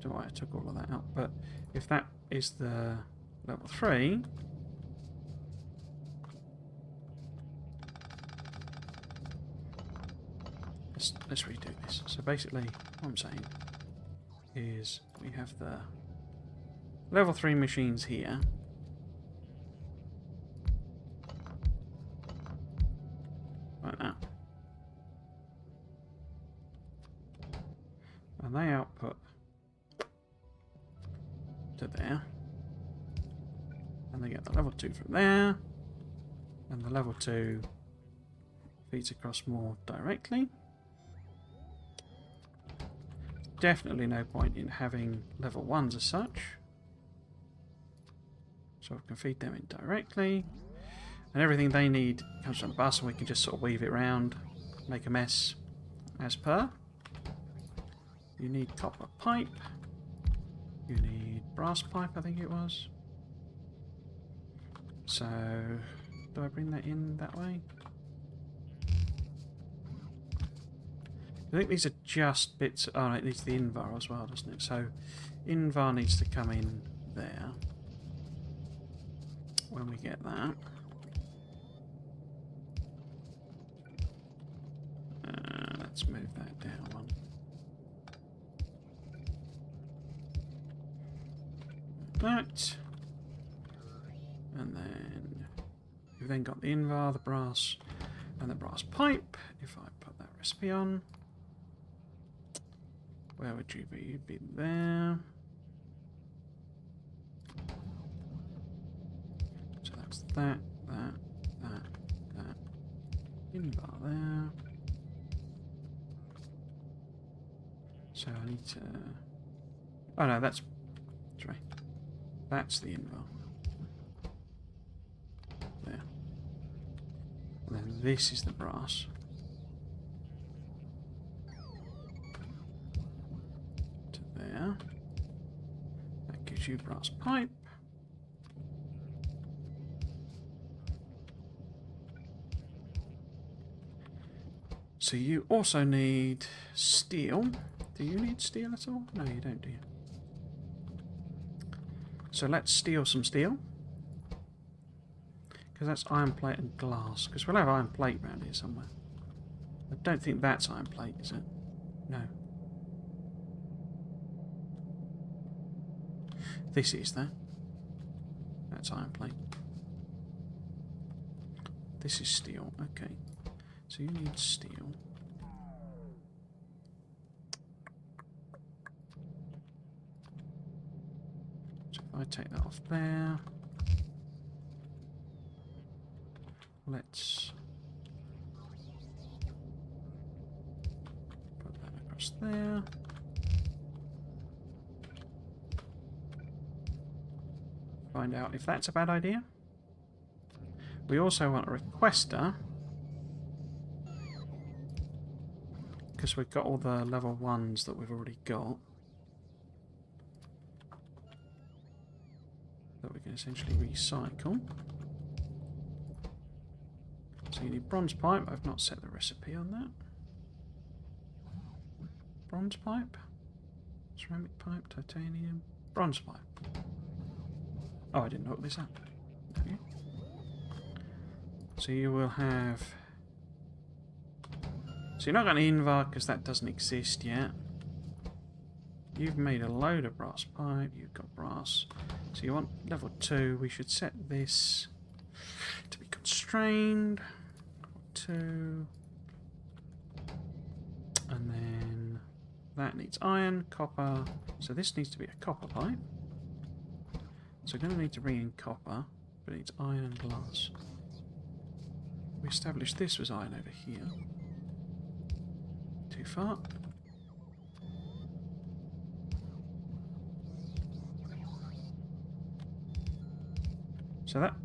I took all of that out, but if that is the level 3, let's redo this. So basically, what I'm saying is we have the level 3 machines here. And they output to there. And they get the level 2 from there. And the level 2 feeds across more directly. Definitely no point in having level 1s as such. So we can feed them in directly. And everything they need comes from the bus, and we can just sort of weave it around, make a mess as per. You need copper pipe. You need brass pipe, I think it was. So, do I bring that in that way? I think these are just bits. Oh, no, it needs the invar as well, doesn't it? So, invar needs to come in there. When we get that. Let's move that down one. That. And then we've then got the invar, the brass, and the brass pipe. If I put that recipe on. Where would you be? You'd be there. So that's that. Invar there. So I need to... Oh no, that's right. That's the invar. There. And then this is the brass. To there. That gives you brass pipe. So you also need steel. Do you need steel at all? No, you don't, do you? So let's steal some steel. Because that's iron plate and glass. Because we'll have iron plate around here somewhere. I don't think that's iron plate, is it? No. This is, though. That's iron plate. This is steel. Okay. So you need steel. So if I take that off there, let's put that across there. Find out if that's a bad idea. We also want a requester, because we've got all the level 1s that we've already got, that we can essentially recycle. So you need bronze pipe. I've not set the recipe on that. Bronze pipe, ceramic pipe, titanium, bronze pipe. Oh, I didn't hook this up. Okay. So you will have... So you're not going to invar because that doesn't exist yet. You've made a load of brass pipe. You've got brass. So you want level 2. We should set this to be constrained. Level 2. And then that needs iron, copper. So this needs to be a copper pipe. So we're going to need to bring in copper, but it needs iron and glass. We established this was iron over here. Too far. So that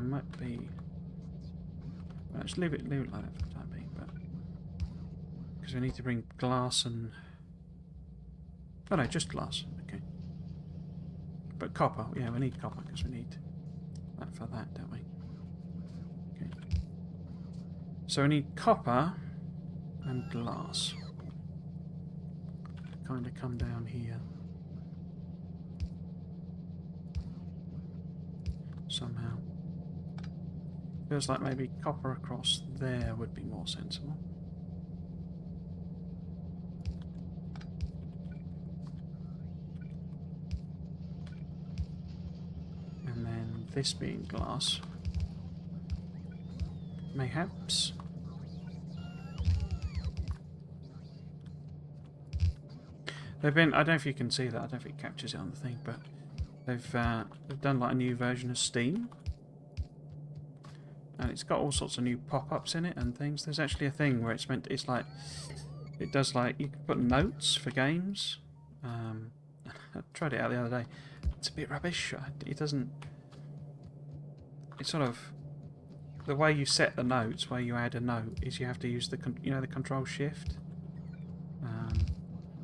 might be... Well, let's leave it like that for the time being, but... Because we need to bring glass and... Oh no, just glass. Okay. But copper, yeah, we need copper because we need that for that, don't we? Okay. So we need copper and glass. Kind of come down here. Somehow. Feels like maybe copper across there would be more sensible. And then this being glass. They've been. I don't know if you can see that. I don't know if it captures it on the thing, but they've done like a new version of Steam, and it's got all sorts of new pop-ups in it and things. There's actually a thing where it's meant. It's like it does like you can put notes for games. I tried it out the other day. It's a bit rubbish. It doesn't. It's sort of the way you set the notes, where you add a note, is you have to use the the Control Shift.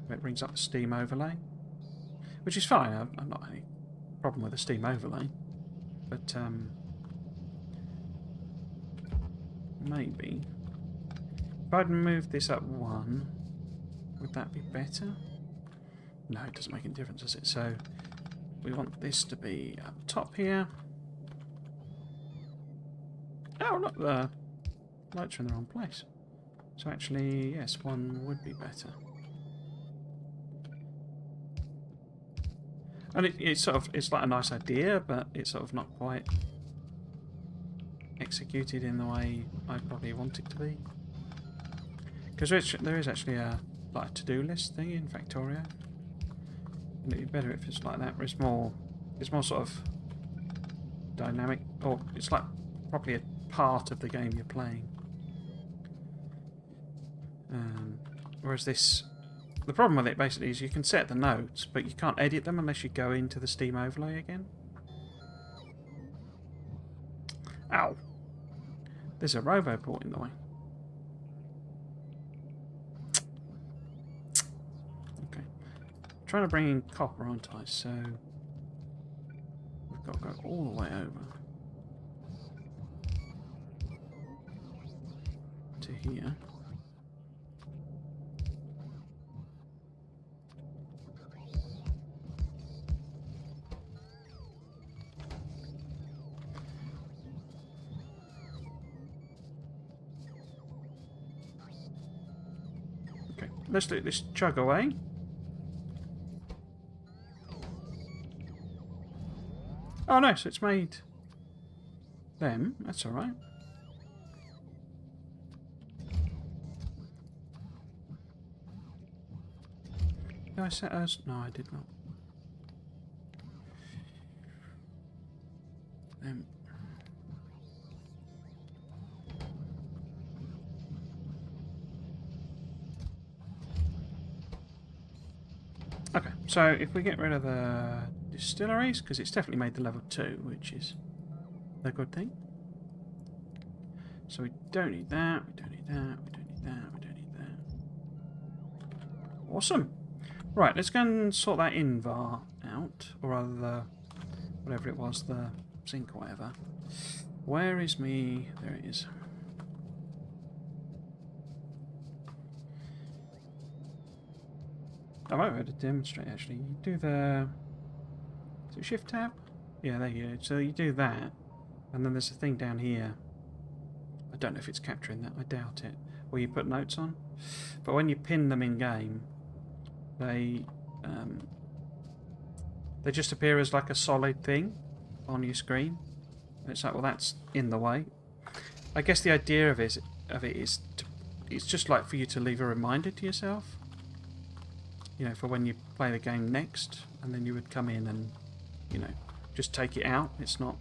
It brings up the Steam overlay, which is fine. I've not any problem with the Steam overlay, but maybe if I'd move this up one, would that be better? No, it doesn't make any difference, does it? So we want this to be up top here. Oh, look, the lights are in the wrong place. So actually, yes, one would be better. And it's like a nice idea, but it's sort of not quite executed in the way I probably want it to be. Because there is actually a to-do list thing in Factorio. And it'd be better if it's like that, where it's more sort of dynamic, or it's like probably a part of the game you're playing. Whereas this, the problem with it basically is you can set the notes, but you can't edit them unless you go into the Steam overlay again. Ow! There's a Roboport in the way. Okay. I'm trying to bring in copper, aren't I? So we've got to go all the way over to here. Let's let this chug away. Oh no, so it's made them. That's alright. Did I set us? No, I did not. Them. Okay, so if we get rid of the distilleries, because it's definitely made the level 2, which is a good thing. So we don't need that, we don't need that, we don't need that, we don't need that. Awesome. Right, let's go and sort that invar out, or rather the, whatever it was, the zinc or whatever. Where is me? There it is. I might be able to demonstrate actually. You do the... Is it Shift Tab? Yeah, there you go. So you do that, and then there's a thing down here. I don't know if it's capturing that, I doubt it. Where you put notes on. But when you pin them in game, they just appear as like a solid thing on your screen. And it's like, well, that's in the way. I guess the idea of it is it's just like for you to leave a reminder to yourself. You know, for when you play the game next, and then you would come in and, you know, just take it out. It's not,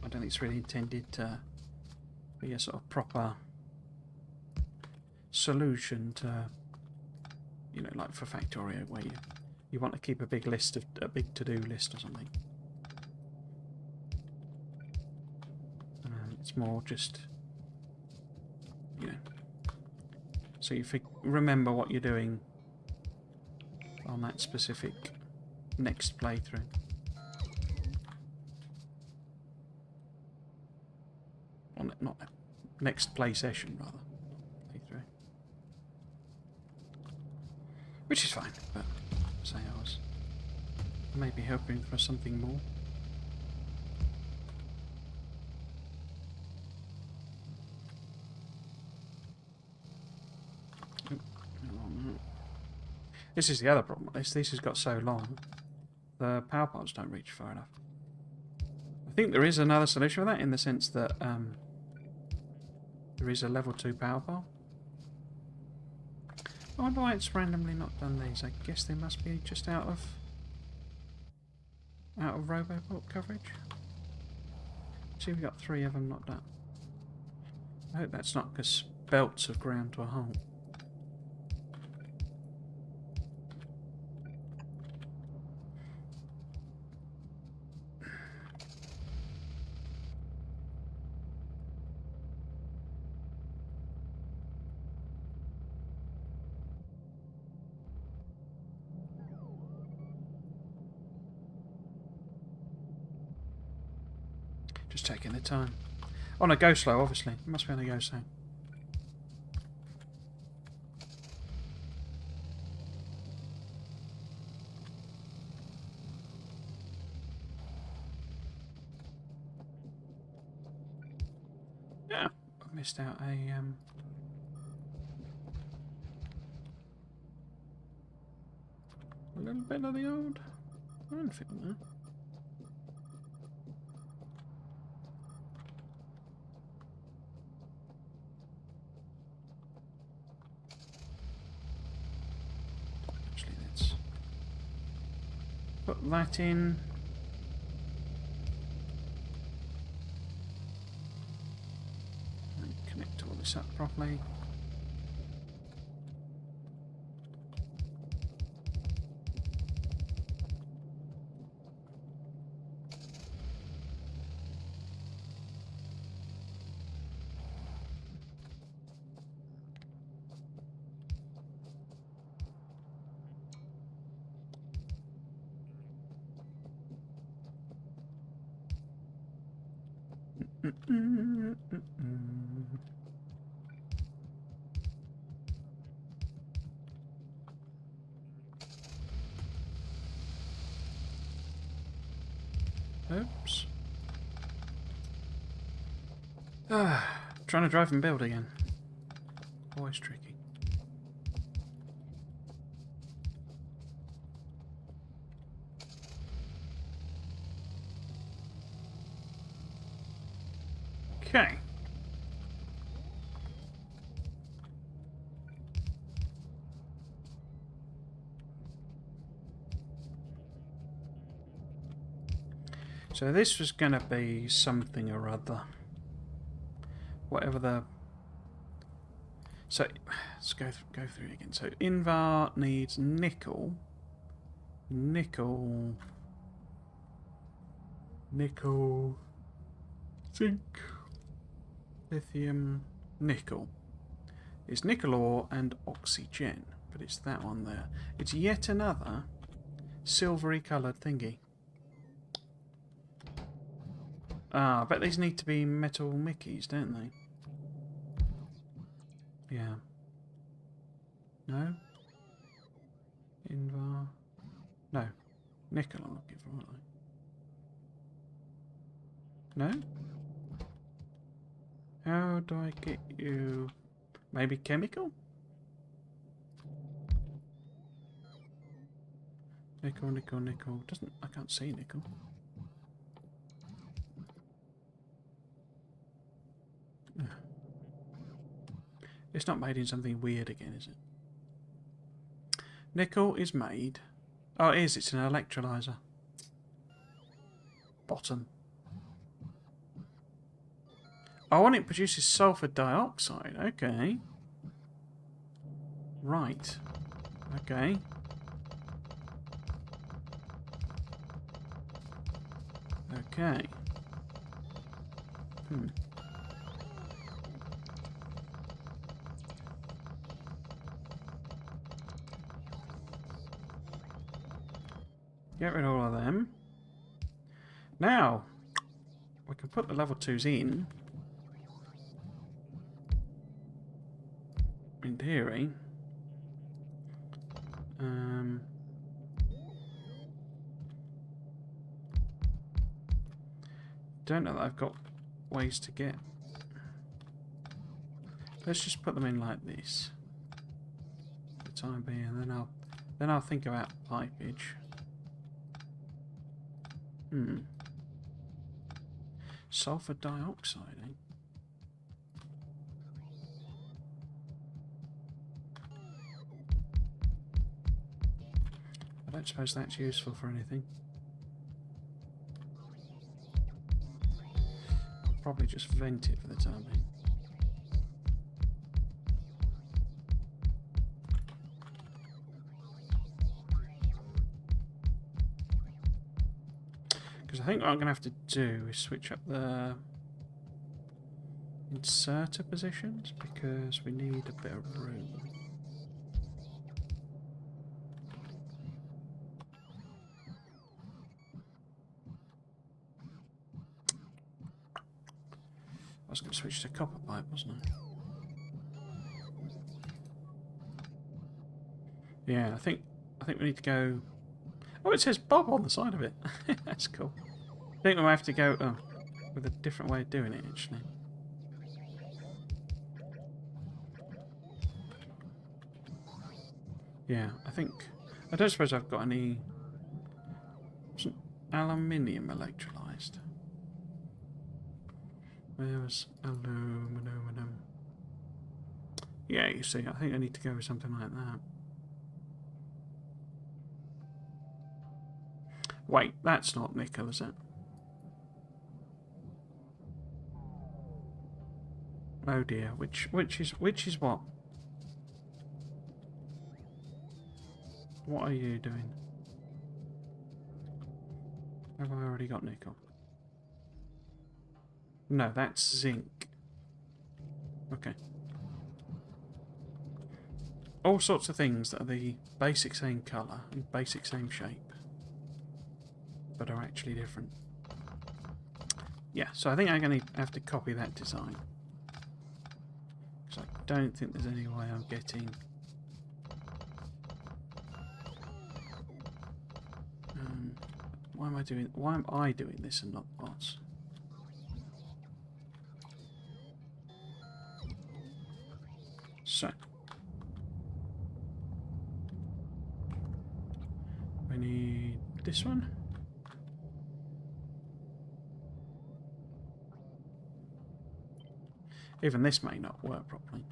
I don't think it's really intended to be a sort of proper solution to, you know, like for Factorio, where you want to keep a big list of, a big to-do list or something. It's more just, you know, so you remember what you're doing on that specific next playthrough. On not next play session, rather. Playthrough. Which is fine, but say I was maybe hoping for something more. This is the other problem. This has got so long, the power pods don't reach far enough. I think there is another solution for that, in the sense that there is a level 2 power pole. I wonder why it's randomly not done these. I guess they must be just out of Robobot coverage. See, we've got 3 of them not done. I hope that's not because belts have ground to a halt. Just taking the time. Oh no, go slow, obviously. It must be on a go slow. Yeah, I missed out a little bit of the old. I don't feel that. Actually, let's put that in. And connect all this up properly. Oops. Trying to drive and build again. Always tricky. Okay. So this was going to be something or other. Whatever the... So, let's go through it again. So, Invar needs nickel. Nickel. Nickel. Zinc. Lithium. Nickel. It's nickel ore and oxygen. But it's that one there. It's yet another silvery coloured thingy. Ah, I bet these need to be metal Mickeys, don't they? Yeah. No? Invar. No. Nickel I'm looking for, aren't I? No? How do I get you... Maybe chemical? Nickel, nickel, nickel. Doesn't... I can't see nickel. It's not made in something weird again, is it? Nickel is made... Oh, it is. It's an electrolyzer. Bottom. Oh, and it produces sulfur dioxide. Okay. Right. Okay. Okay. Get rid of all of them. Now, we can put the level 2s in theory. Don't know that I've got ways to get. Let's just put them in like this for the time being, and then I'll think about pipage. Sulfur dioxide, eh? I don't suppose that's useful for anything. I'll probably just vent it for the time being. Because I think what I'm going to have to do is switch up the inserter positions because we need a bit of room. I was going to switch to copper pipe, wasn't I? Yeah, I think we need to go. Oh, it says Bob on the side of it. That's cool. I think we might have to go with a different way of doing it, actually. Yeah, I don't suppose I've got any. Wasn't aluminium electrolyzed? Where was aluminum? Yeah, you see, I think I need to go with something like that. Wait, that's not nickel, is it? Oh dear, which is what? What are you doing? Have I already got nickel? No, that's zinc. Okay. All sorts of things that are the basic same colour and basic same shape, but are actually different. Yeah, so I think I'm going to have to copy that design. Because I don't think there's any way I'm getting... why am I doing this and not the bots? So we need this one. Even this may not work properly.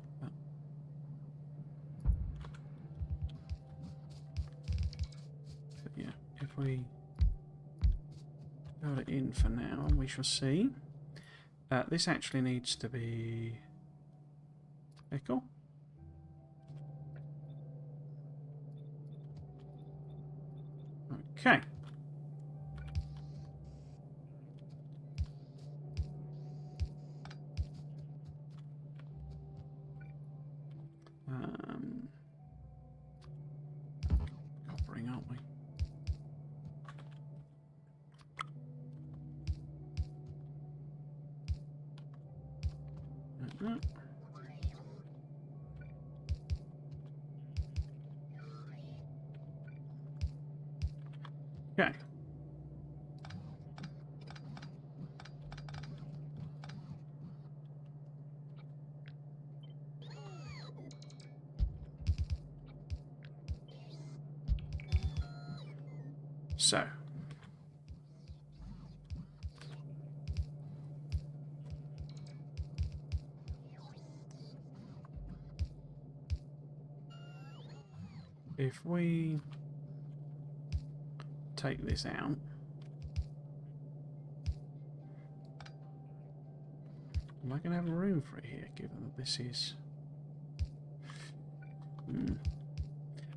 But yeah, if we build it in for now, we shall see. This actually needs to be nickel. Okay. Coppering, aren't we? Okay. So. If we take this out, am I going to have room for it here, given that this is...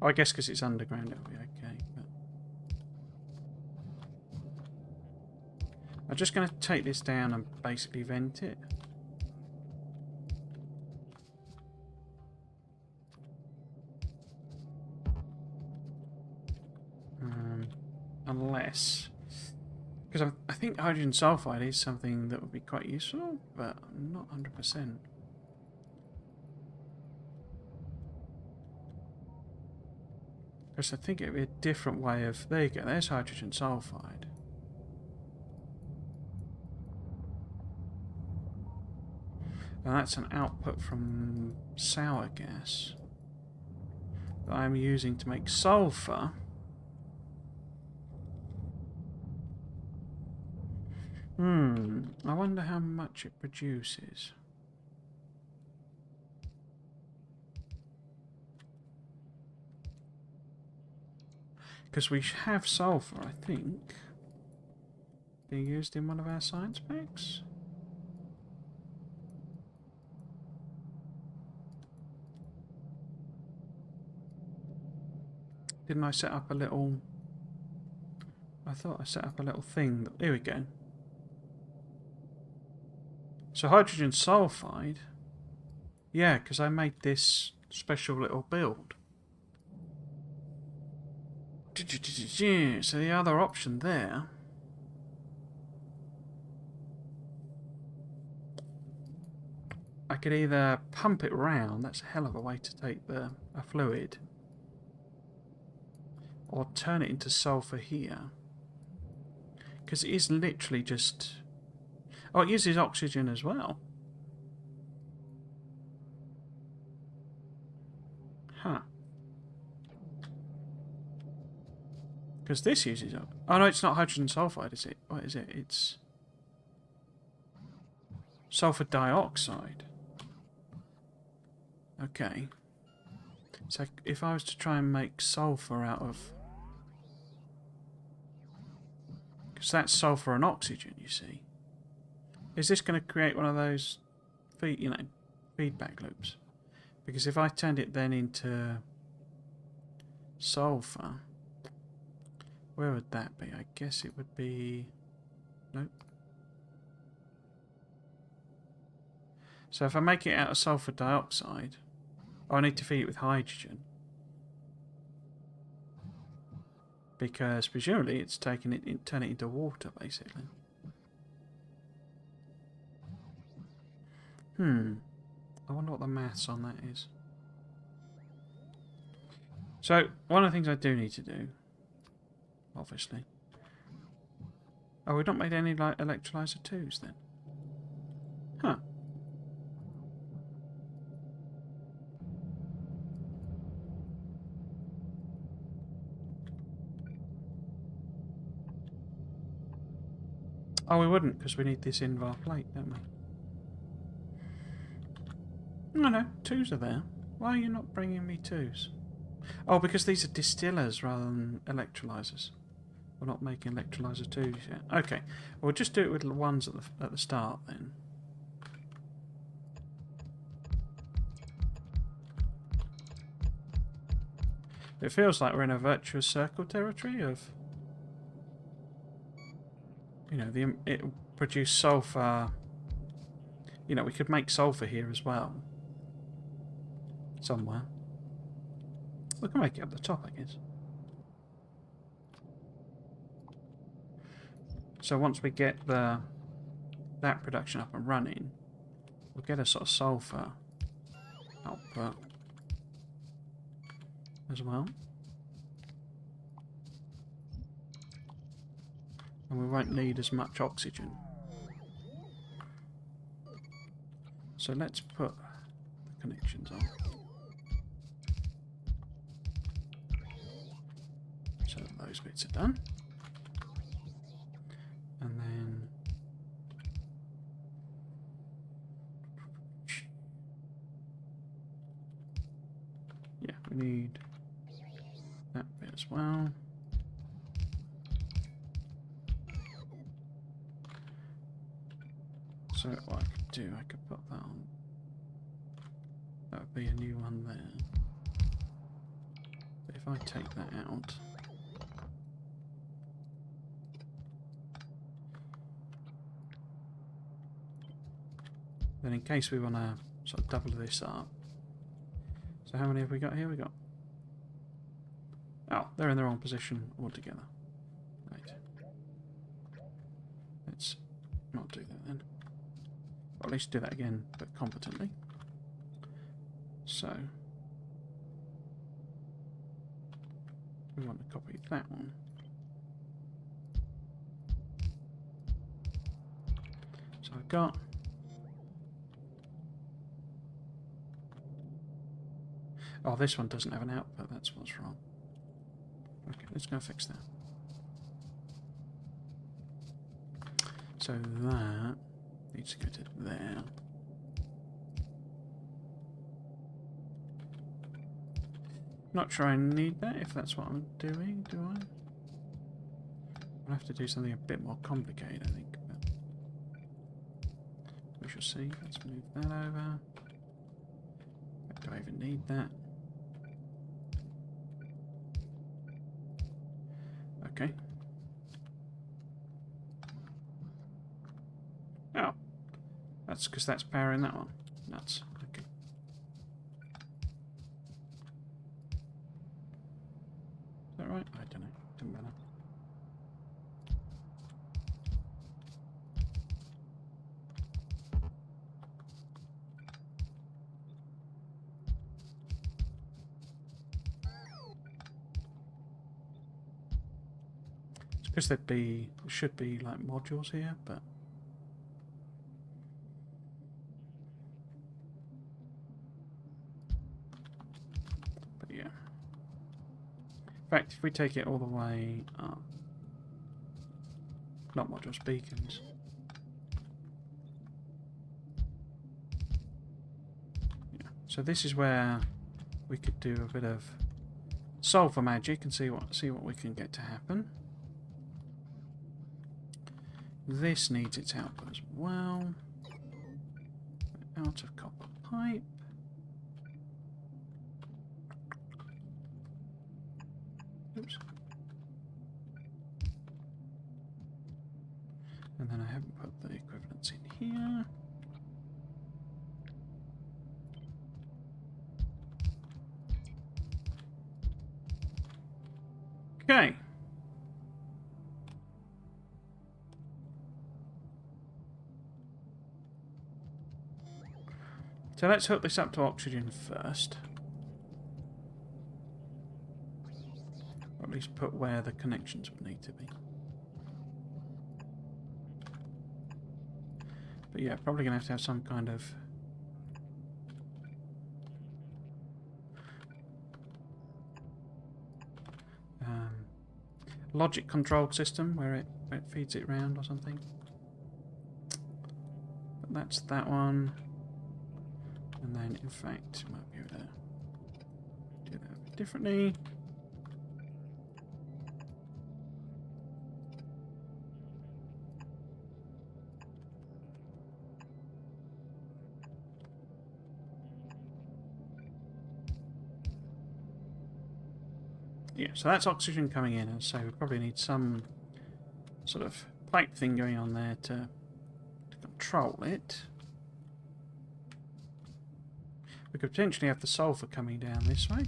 Oh, I guess because it's underground it'll be okay, but... I'm just going to take this down and basically vent it. Unless... Because I think hydrogen sulfide is something that would be quite useful, but I'm not 100%. Because I think it would be a different way of... There you go, there's hydrogen sulfide. And that's an output from sour gas that I'm using to make sulfur. I wonder how much it produces. Because we have sulfur, I think, being used in one of our science packs. Didn't I set up a little... I thought I set up a little thing. Here we go. So hydrogen sulfide. Yeah, because I made this special little build. So the other option there... I could either pump it round, that's a hell of a way to take a fluid, or turn it into sulfur here. Because it is literally just... Oh, it uses oxygen as well. Huh. Because this uses... Oh no, it's not hydrogen sulfide, is it? What is it? It's... sulfur dioxide. Okay. So if I was to try and make sulfur out of... Because that's sulfur and oxygen, you see. Is this going to create one of those feedback loops? Because if I turned it then into sulfur, where would that be? I guess it would be... Nope. So if I make it out of sulfur dioxide, I need to feed it with hydrogen. Because presumably it's taking it, turn it into water, basically. I wonder what the maths on that is. So, one of the things I do need to do, obviously... Oh, we've not made any like electrolyzer 2s then? Huh. Oh, we wouldn't, because we need this Invar plate, don't we? No, 2s are there. Why are you not bringing me 2s? Oh, because these are distillers rather than electrolyzers. We're not making electrolyzer 2s yet. Okay, we'll just do it with the ones at the start then. It feels like we're in a virtuous circle territory of... You know, it will produce sulfur. You know, we could make sulfur here as well. Somewhere. We can make it up the top, I guess. So once we get that production up and running, we'll get a sort of sulfur output as well. And we won't need as much oxygen. So let's put the connections on. So those bits are done. And then... yeah, we need that bit as well. So what I could do, I could put that on. That would be a new one there. But if I take that out, then in case we want to sort of double this up. So how many have we got here? We got... oh, they're in the wrong position altogether. Right. Let's not do that then. Or at least do that again, but competently. So we want to copy that one. So I've got... oh, this one doesn't have an output, that's what's wrong. Okay, let's go fix that. So that needs to go to there. Not sure I need that if that's what I'm doing, do I? I'll have to do something a bit more complicated, I think. But we shall see. Let's move that over. Do I even need that? Okay. Oh. That's because that's powering that one. Nuts. Okay. Is that right? I don't know. Doesn't matter. It's because there should be like modules here, but yeah. In fact, if we take it all the way up, not modules, beacons. Yeah. So this is where we could do a bit of solver magic and see what we can get to happen. This needs its output as well. Out of copper pipe. Oops. And then I haven't put the equivalents in here. Okay. So let's hook this up to oxygen first. Or at least put where the connections would need to be. But yeah, probably going to have some kind of logic control system where it feeds it round or something. But that's that one. And then, in fact, might be able to do that a bit differently. Yeah, so that's oxygen coming in, and so we probably need some sort of pipe thing going on there to control it. We could potentially have the sulfur coming down this way.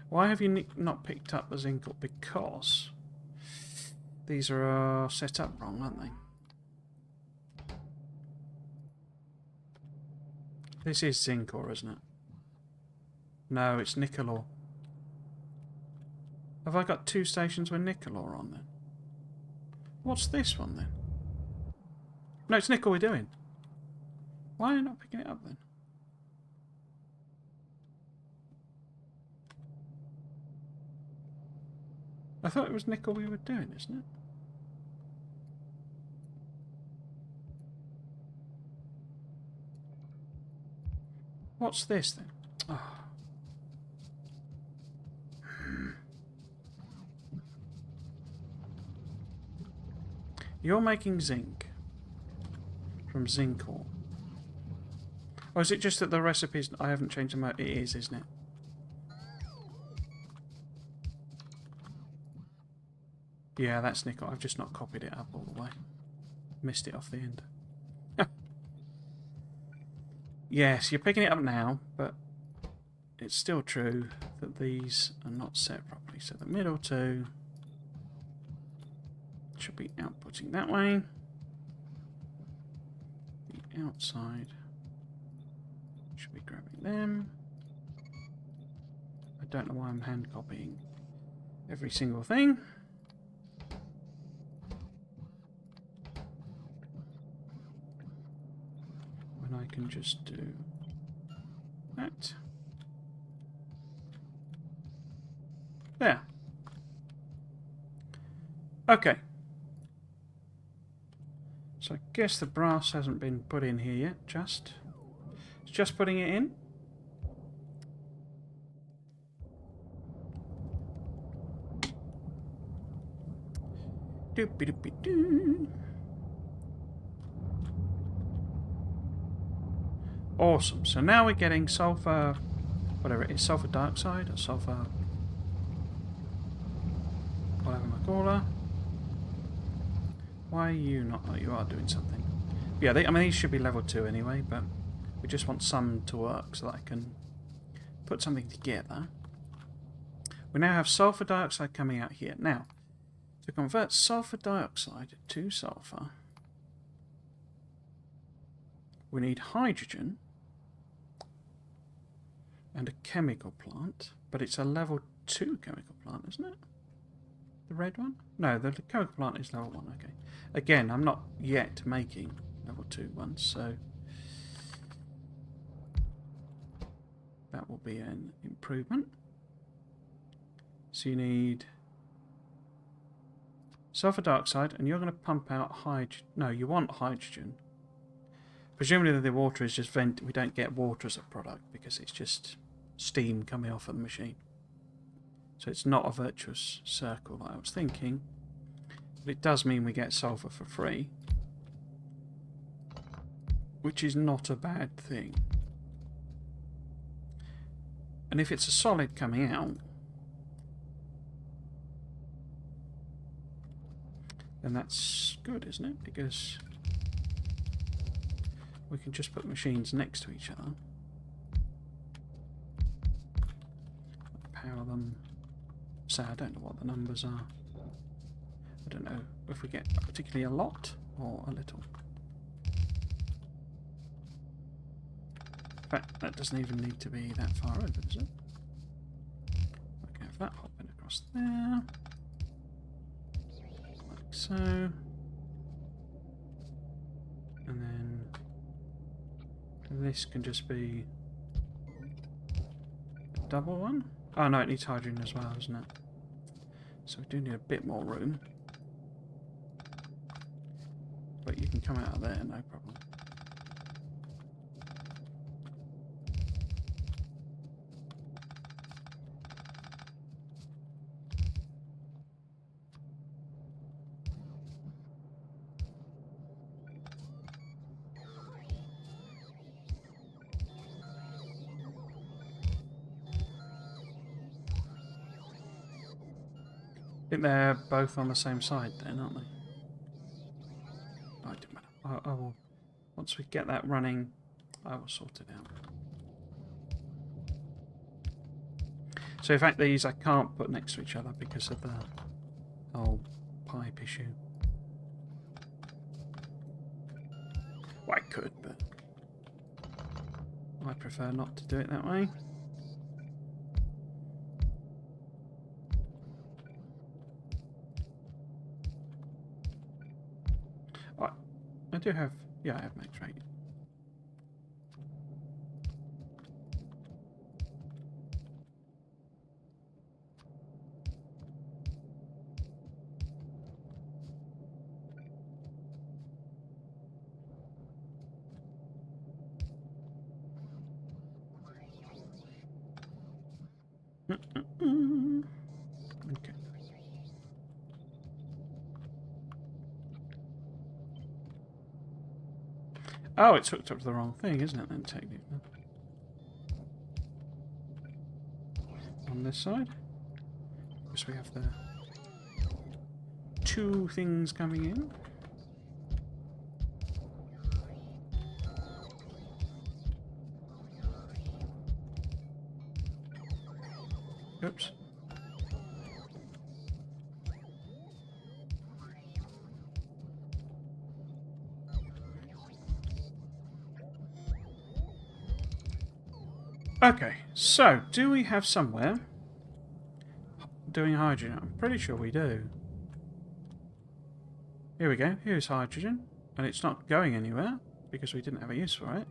Why have you not picked up the zinc? Because these are set up wrong, aren't they? This is zinc ore, isn't it? No, it's nickel ore. Have I got two stations with nickel ore on then? What's this one then? No, it's nickel we're doing. Why are you not picking it up then? I thought it was nickel we were doing, isn't it? What's this then? Oh. You're making zinc from zinc ore. Or is it just that the recipes... I haven't changed them out. It is, isn't it? Yeah, that's nickel. I've just not copied it up all the way. Missed it off the end. Yes, you're picking it up now, but it's still true that these are not set properly. So the middle two should be outputting that way. The outside should be grabbing them. I don't know why I'm hand copying every single thing. When I can just do that. There. So So I guess the brass hasn't been put in here yet. It's just putting it in. Doopy-doopy-doo. Awesome. So now we're getting sulfur, whatever it is, sulfur dioxide or sulfur, whatever I call her. Why are you not? Oh, you are doing something. Yeah, I mean, these should be level 2 anyway, but we just want some to work so that I can put something together. We now have sulfur dioxide coming out here. Now, to convert sulfur dioxide to sulfur, we need hydrogen and a chemical plant, but it's a level 2 chemical plant, isn't it? The red one? No, the chemical plant is level 1, okay. Again, I'm not yet making level 2 ones, so that will be an improvement. So you need sulfur dioxide, and you're going to pump out hydrogen. No, you want hydrogen. Presumably the water is just vent. We don't get water as a product because it's just steam coming off of the machine. So it's not a virtuous circle like I was thinking. But it does mean we get sulfur for free, which is not a bad thing. And if it's a solid coming out, then that's good, isn't it? Because we can just put machines next to each other. Power them. So I don't know what the numbers are. I don't know if we get particularly a lot or a little. In fact, that doesn't even need to be that far over, does it? We can have that hopping across there. Like so. And then this can just be a double one. Oh no, it needs hydrogen as well, doesn't it? So we do need a bit more room. But you can come out of there, no problem. I think they're both on the same side then, aren't they? Oh, it didn't matter. I will, once we get that running, I will sort it out. So in fact these I can't put next to each other because of the whole pipe issue. Well, I could, but I prefer not to do it that way. I do have, yeah, I have max rate. Okay. Oh, it's hooked up to the wrong thing, isn't it, then, technically? On this side? Because we have the two things coming in. Oops. Okay, so do we have somewhere doing hydrogen? I'm pretty sure we do. Here we go, here's hydrogen, and it's not going anywhere because we didn't have a use for it.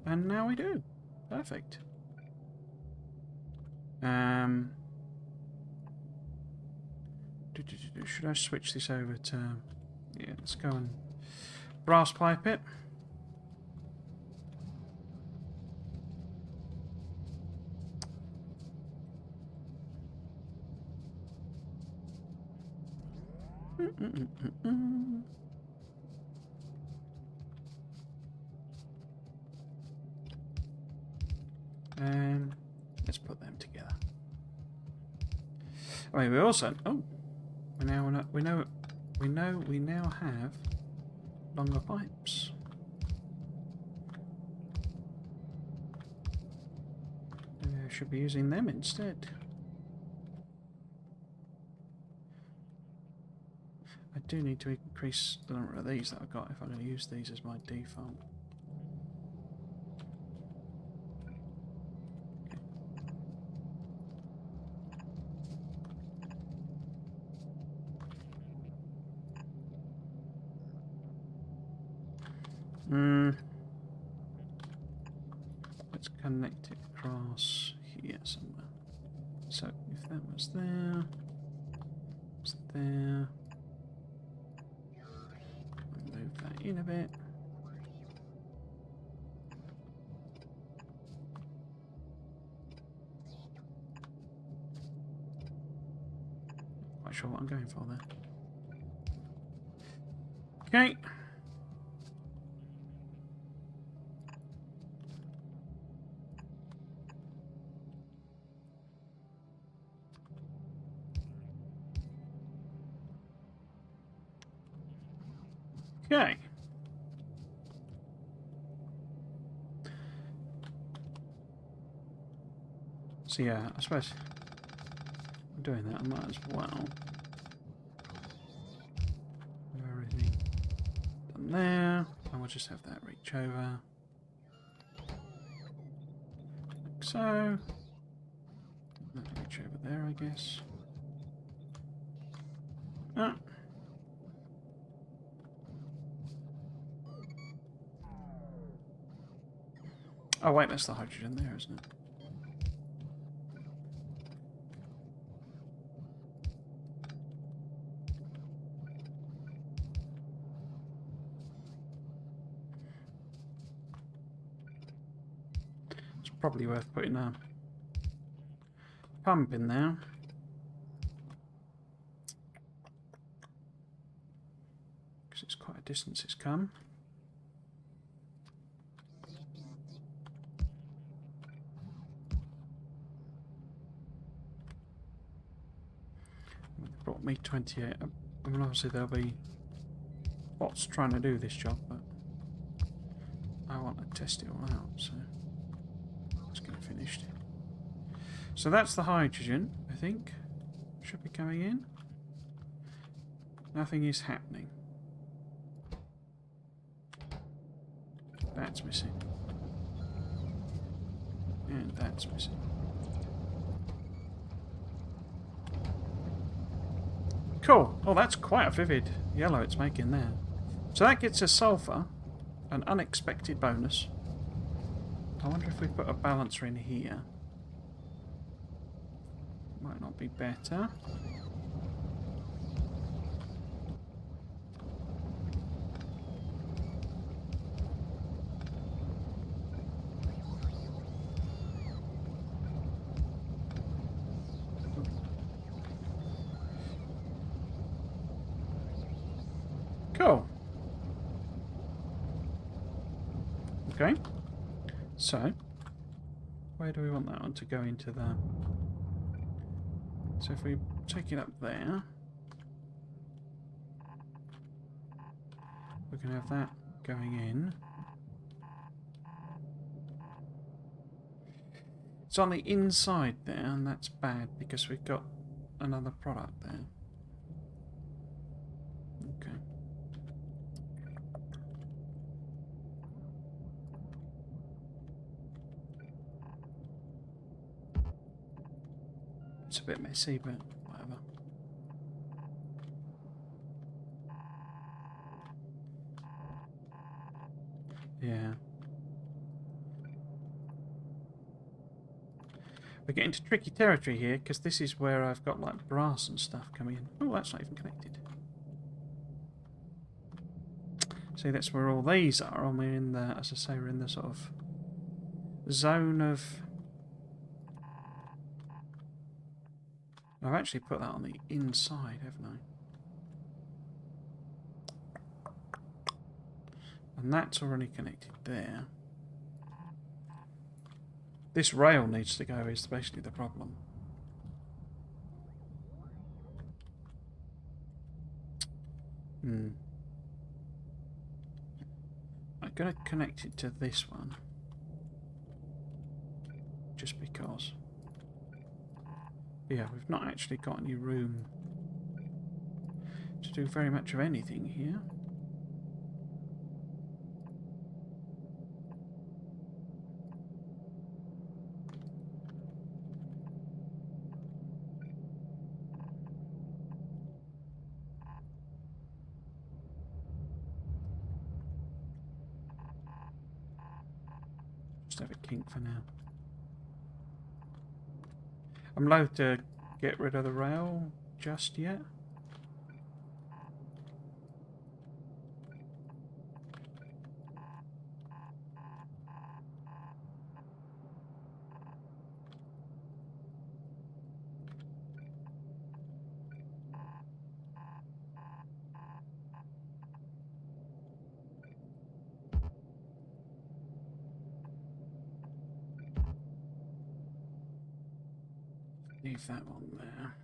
And now we do. Perfect. Should I switch this over to... Yeah, let's go and brass pipe it. And let's put them together. I mean, we also we now have longer pipes. Maybe I should be using them instead. I do need to increase the number of these that I've got if I'm going to use these as my default. Let's connect it across here somewhere. So if that was there, it's there. Move that in a bit. Quite sure what I'm going for there. Okay. Okay. So yeah, I suppose I'm doing that. I might as well. Everything done there, and we'll just have that reach over, like so. That reach over there, I guess. Ah. Oh wait, that's the hydrogen there, isn't it? It's probably worth putting a pump in there. Because it's quite a distance it's come. Brought me 28. I mean, obviously there'll be bots trying to do this job, but I want to test it all out, so let's get it finished. So that's the hydrogen, I think. Should be coming in. Nothing is happening. That's missing. And that's missing. Cool. Oh, that's quite a vivid yellow it's making there. So that gets us sulfur, an unexpected bonus. I wonder if we put a balancer in here. Might not be better. Cool. Okay. So, where do we want that one to go into the... So if we take it up there, we can have that going in. It's on the inside there, and that's bad because we've got another product there. Okay. It's a bit messy, but whatever. Yeah. We're getting to tricky territory here, because this is where I've got like brass and stuff coming in. Oh, that's not even connected. See, that's where all these are, and we're in the, as I say, we're in the sort of zone of... I've actually put that on the inside, haven't I? And that's already connected there. This rail needs to go is basically the problem. I'm going to connect it to this one. Just because. Yeah, we've not actually got any room to do very much of anything here. Just have a kink for now. I'm loath to get rid of the rail just yet. Leave that one there.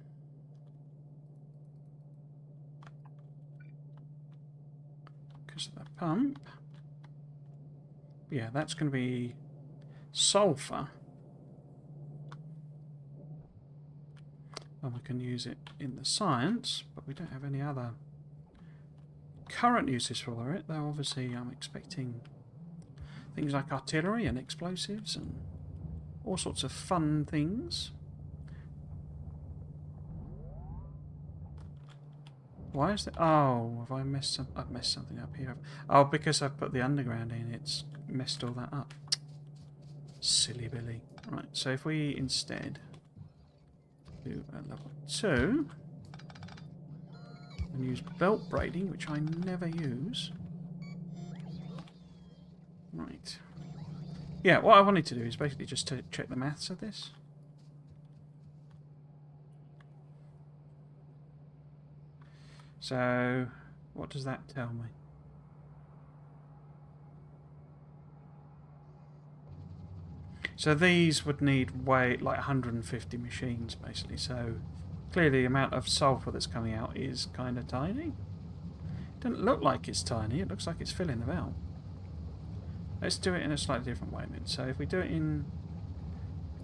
Because of the pump. Yeah, that's going to be sulfur. And we can use it in the science, but we don't have any other current uses for it. Though obviously I'm expecting things like artillery and explosives and all sorts of fun things. Why is that? Oh, have I messed some? I've messed something up here. Oh, because I've put the underground in, it's messed all that up. Silly Billy. Right, so if we instead do a level 2 and use belt braiding, which I never use. Right. Yeah, what I wanted to do is basically just to check the maths of this. So, what does that tell me? So these would need like 150 machines, basically. So, clearly the amount of sulfur that's coming out is kind of tiny. Doesn't look like it's tiny. It looks like it's filling the belt. Let's do it in a slightly different way then. So if we do it in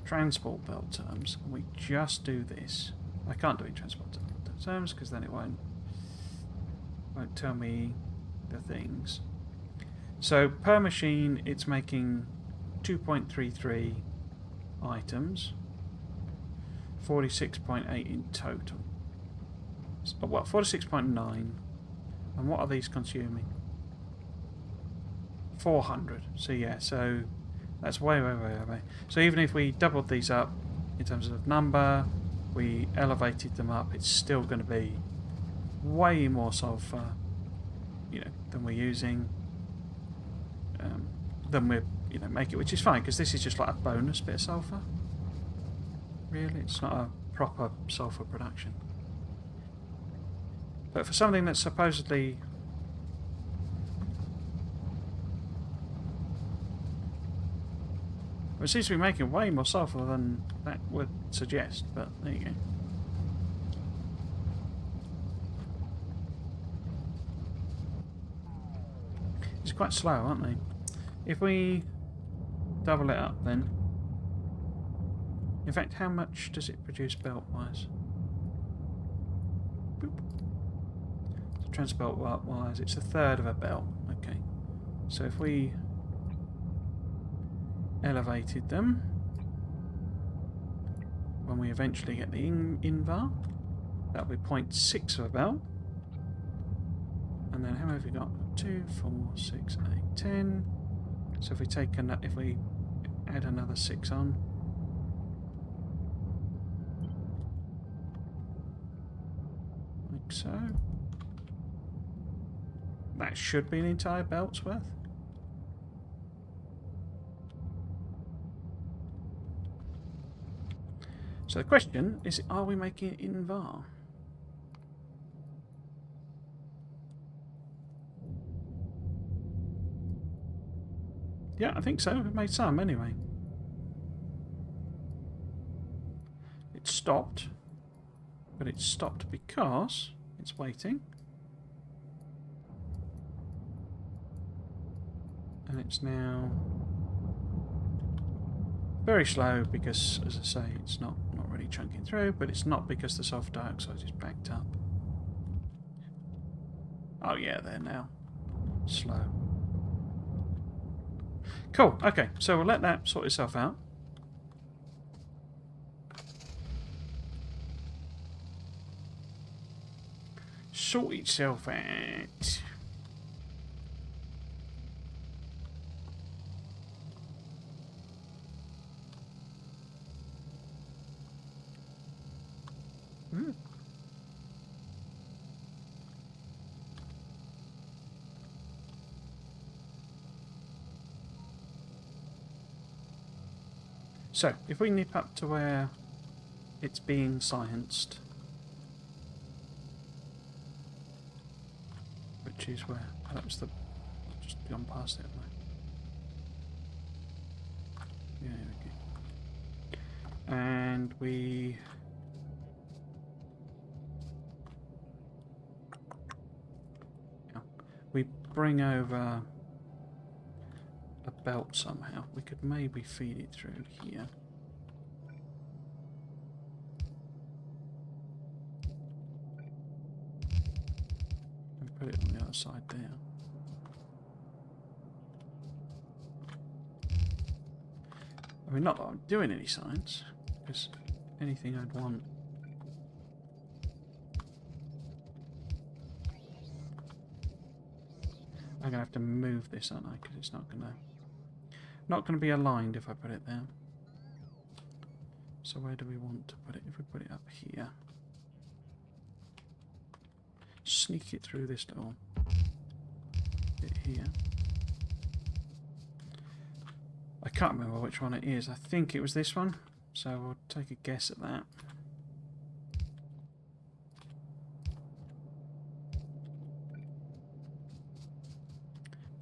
transport belt terms, and we just do this. I can't do it in transport terms because then it won't tell me the things. So per machine it's making 2.33 items, 46.8 in total. So, well, 46.9. And what are these consuming? 400. So yeah, so that's way. So even if we doubled these up in terms of number, we elevated them up, it's still going to be way more sulfur, than we're using, than we're make it, which is fine because this is just like a bonus bit of sulfur. Really, it's not a proper sulfur production. But for something that's supposedly it seems to be making way more sulfur than that would suggest, but there you go. It's quite slow, aren't they? If we double it up then... In fact, how much does it produce belt-wise? Boop. So transport belt-wise, it's a third of a belt. Okay. So if we elevated them, when we eventually get the invar, that'll be 0.6 of a belt. And then how many have we got? 2, 4, 6, 8, 10. So if we take if we add another 6 on, like so, That should be an entire belt's worth. So the question is, are we making it in VAR? Yeah, I think so. We've made some anyway. It stopped, but it stopped because it's waiting. And it's now very slow because, as I say, it's not really chunking through, but it's not because the sulfur dioxide is backed up. Oh yeah, there now. Slow. Cool, okay, so we'll let that sort itself out. Sort itself out. So, if we nip up to where it's being scienced, which is where? Oh, that was the... just gone past it, haven't I? Yeah, okay. And we... yeah, we bring over a belt somehow. We could maybe feed it through here. And put it on the other side there. I mean, not that I'm doing any science, because anything I'd want... I'm going to have to move this, aren't I? Because it's not going to be aligned if I put it there. So where do we want to put it? If we put it up here. Sneak it through this little bit here. I can't remember which one it is. I think it was this one. So we'll take a guess at that.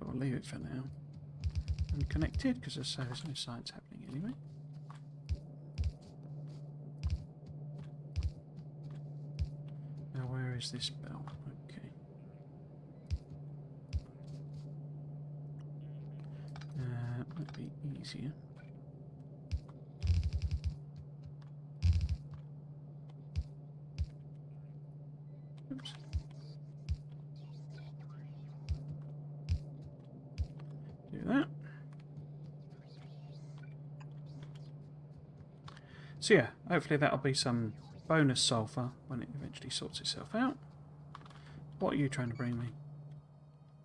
But we'll leave it for now. And connected, because there's no science happening anyway. Now where is this bell? Okay. Might be easier. Oops. Do that. So yeah, hopefully that'll be some bonus sulfur when it eventually sorts itself out. What are you trying to bring me?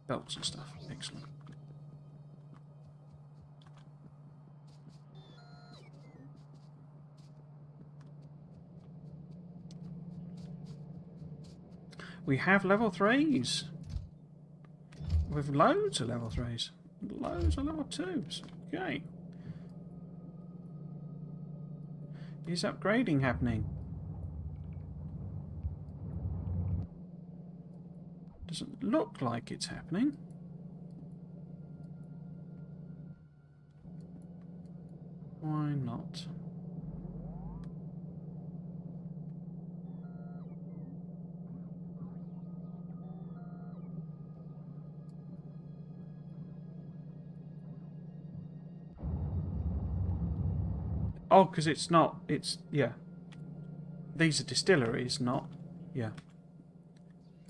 Belts and stuff. Excellent. We have level 3s. With loads of level 3s. Loads of level 2s. Okay. Is upgrading happening? Doesn't look like it's happening. Why not? Oh, because it's not. It's, yeah. These are distilleries, not, yeah,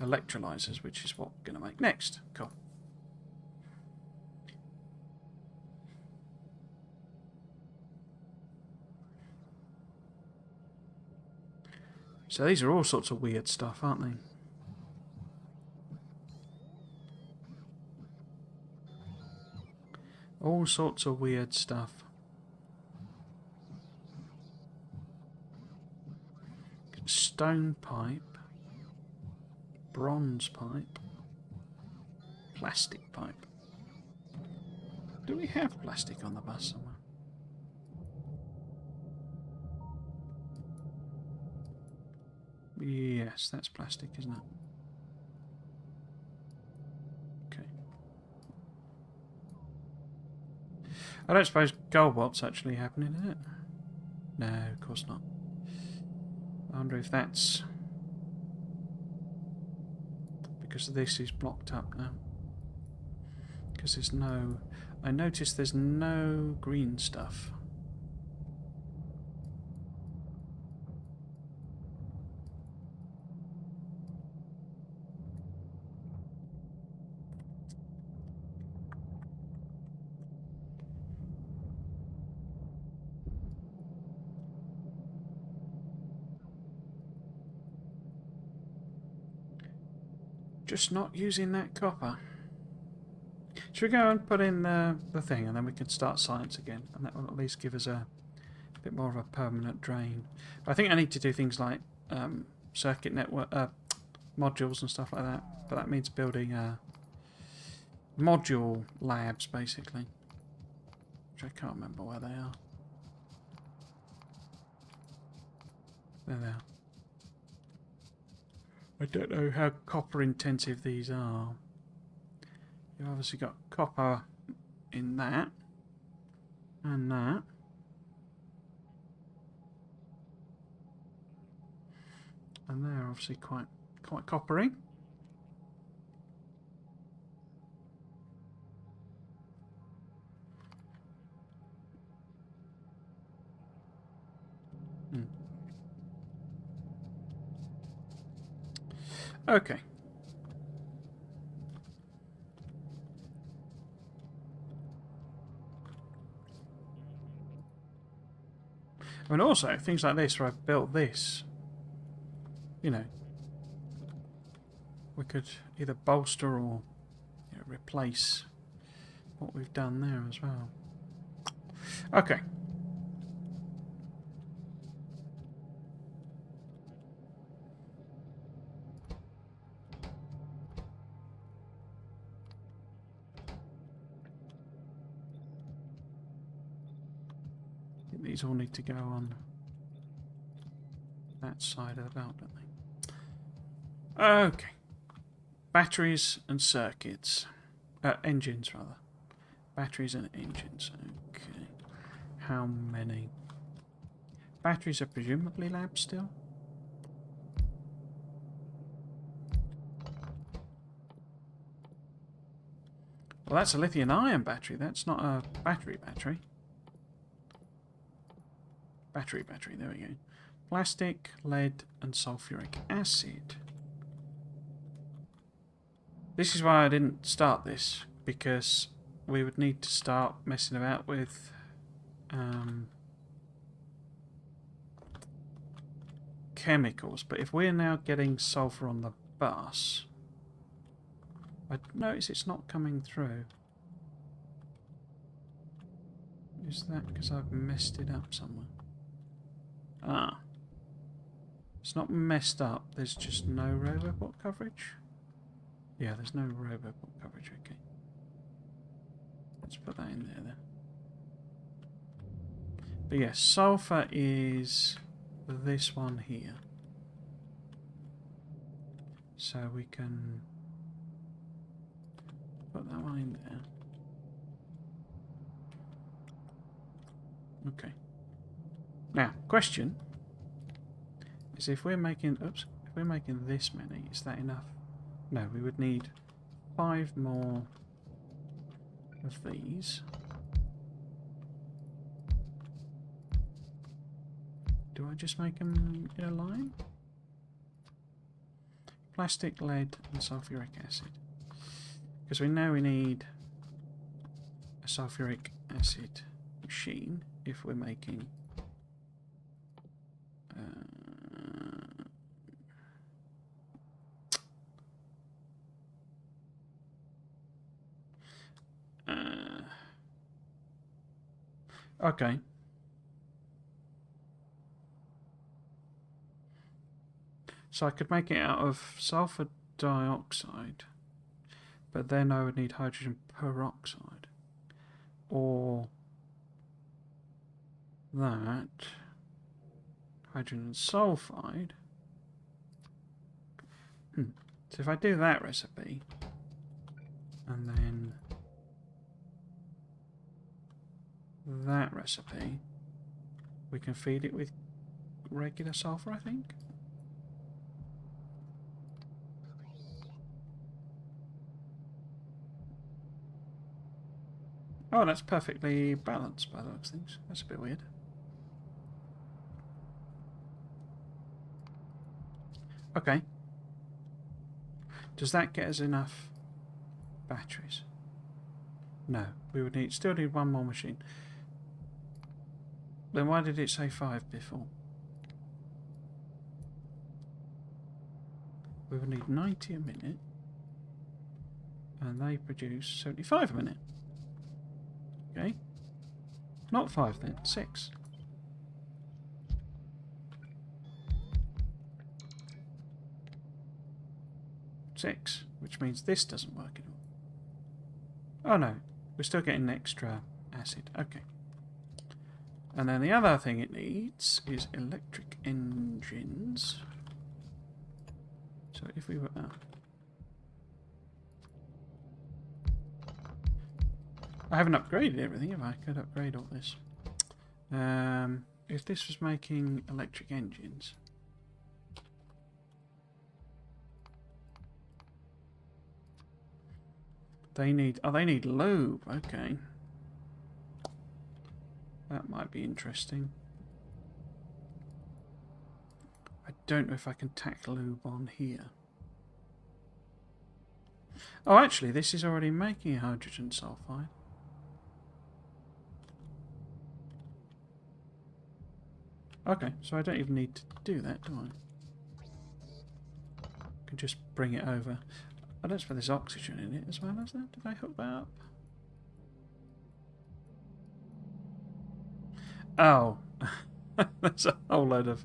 electrolyzers, which is what we're going to make next. Cool. So these are all sorts of weird stuff, aren't they? All sorts of weird stuff. Stone pipe. Bronze pipe. plastic pipe. Do we have plastic on the bus somewhere? Yes, that's plastic, isn't it? Okay. I don't suppose Goldbolt's actually happening, is it? No, of course not. I wonder if that's because this is blocked up now. Because there's no... I noticed there's no green stuff. Just not using that copper. Should we go and put in the thing and then we can start science again? And that will at least give us a bit more of a permanent drain. But I think I need to do things like circuit network modules and stuff like that. But that means building module labs, basically. Which I can't remember where they are. There they are. I don't know how copper intensive these are. You've obviously got copper in that and that. And they're obviously quite coppery. Okay. I mean, also, things like this, where I've built this, you know, we could either bolster or replace what we've done there as well. Okay. These all need to go on that side of the belt, don't they? Okay. Batteries and circuits. Engines, rather. Batteries and engines. Okay. How many? Batteries are presumably labs still? Well, that's a lithium-ion battery. That's not a battery. Battery, there we go. Plastic, lead, and sulfuric acid. This is why I didn't start this, because we would need to start messing about with chemicals. But if we're now getting sulfur on the bus, I notice it's not coming through. Is that because I've messed it up somewhere? Ah. It's not messed up, there's just no robot coverage? Yeah, there's no robot coverage, okay. Let's put that in there then. But yes, sulfur is this one here. So we can put that one in there. Okay. Now, question is if we're making this many, is that enough? No, we would need 5 more of these. Do I just make them in a line? Plastic, lead, and sulfuric acid. Because we know we need a sulfuric acid machine if we're making okay. So I could make it out of sulfur dioxide, But then I would need hydrogen peroxide. Or that. Hydrogen sulfide. So if I do that recipe, and then that recipe, we can feed it with regular sulfur, I think. Oh, that's perfectly balanced by the looks of things. That's a bit weird. Okay. Does that get us enough batteries? No. We would still need one more machine. Then why did it say 5 before? We would need 90 a minute. And they produce 75 a minute. Okay. Not 5 then, 6. Six, which means this doesn't work at all. Oh no, we're still getting extra acid. Okay. And then the other thing it needs is electric engines. So if we were... I haven't upgraded everything, if I could upgrade all this. If this was making electric engines... They need lube, okay. That might be interesting. I don't know if I can tack lube on here. Oh, actually, this is already making hydrogen sulfide. Okay, so I don't even need to do that, do I? I can just bring it over. I don't suppose there's oxygen in it as well as that. Did I hook that up? Oh. There's a whole load of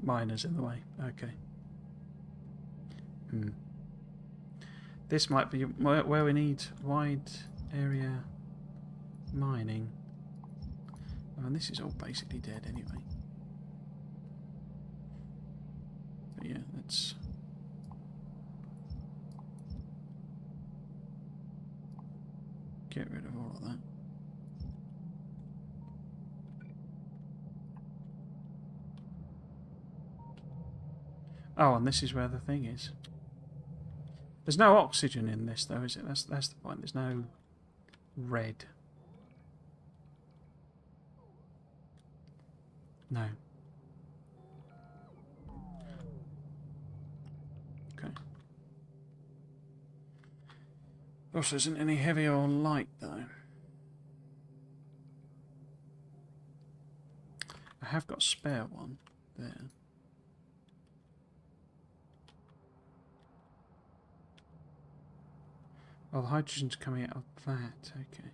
miners in the way. Okay. This might be where we need wide area mining. And this is all basically dead anyway. But yeah, let's... get rid of all of that. Oh, and this is where the thing is. There's no oxygen in this, though, is it? That's the point. There's no red. No. Okay. Also, isn't any heavy or light, though. I have got a spare one there. Oh, the hydrogen's coming out of that. Okay.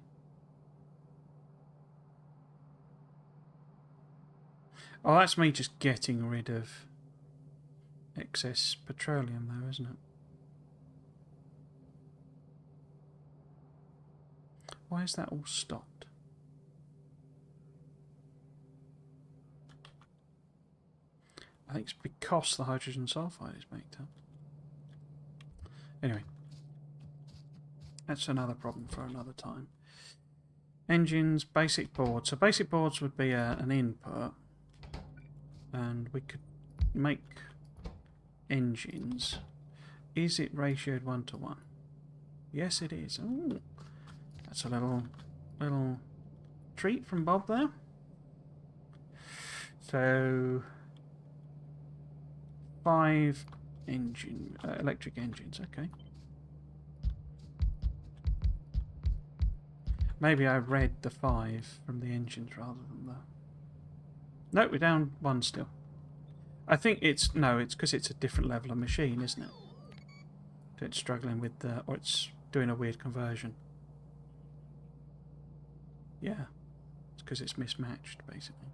Oh, that's me just getting rid of excess petroleum, though, isn't it? Why is that all stopped? I think it's because the hydrogen sulfide is baked up. Anyway. That's another problem for another time. Engines, basic boards. So basic boards would be an input. And we could make engines. Is it ratioed 1:1? Yes, it is. Ooh, that's a little treat from Bob there. So 5 electric engines. Okay. Maybe I read the 5 from the engines rather than the... No, we're down 1 still. I think it's... No, it's because it's a different level of machine, isn't it? So it's struggling with the... Or it's doing a weird conversion. Yeah. It's because it's mismatched, basically.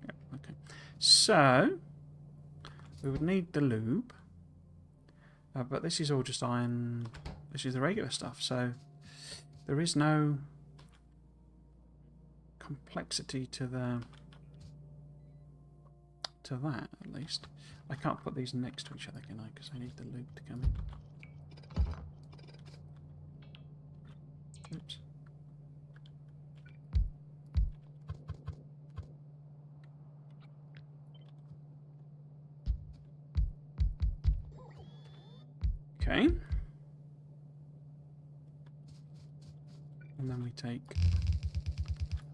Yeah, okay. So, we would need the lube. But this is all just iron. This is the regular stuff, so there is no complexity to that, at least. I can't put these next to each other, can I? Because I need the loop to come in. Oops. Okay. And then we take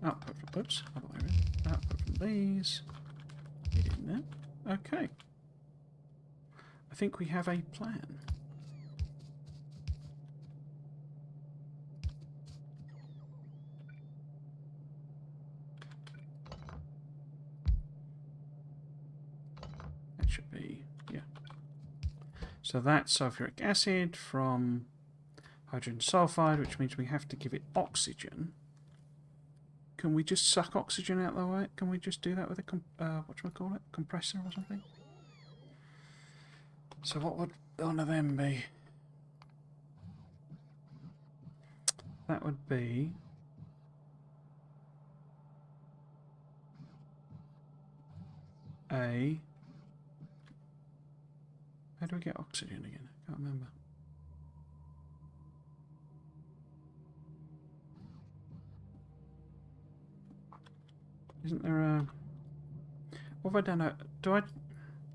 output from, oops, other way around. Output from these. Get in there. Okay. I think we have a plan. That should be, yeah. So that's sulfuric acid from hydrogen sulfide, which means we have to give it oxygen. Can we just suck oxygen out the way? Can we just do that with a whatchamacallit? Compressor or something? So what would one of them be? That would be a... How do we get oxygen again? I can't remember. Isn't there a... What have I done? Do I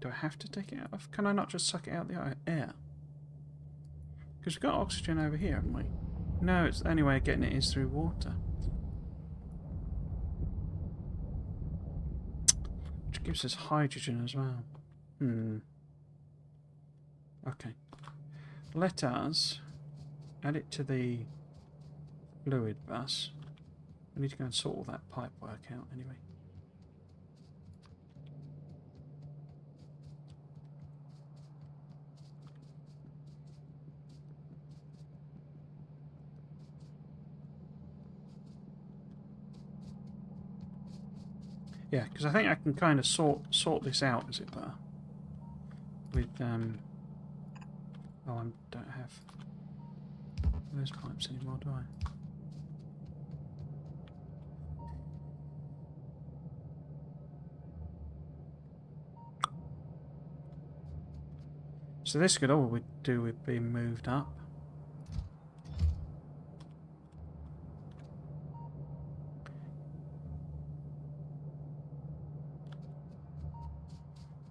have to take it out of... Can I not just suck it out the air? Because we've got oxygen over here, haven't we? No, it's the only way of getting it is through water. Which gives us hydrogen as well. Okay. Let us add it to the fluid bus. We need to go and sort all that pipe work out anyway. Yeah, because I think I can kind of sort this out, as it were. With oh, I don't have those pipes anymore, do I? So this could all we do with being moved up.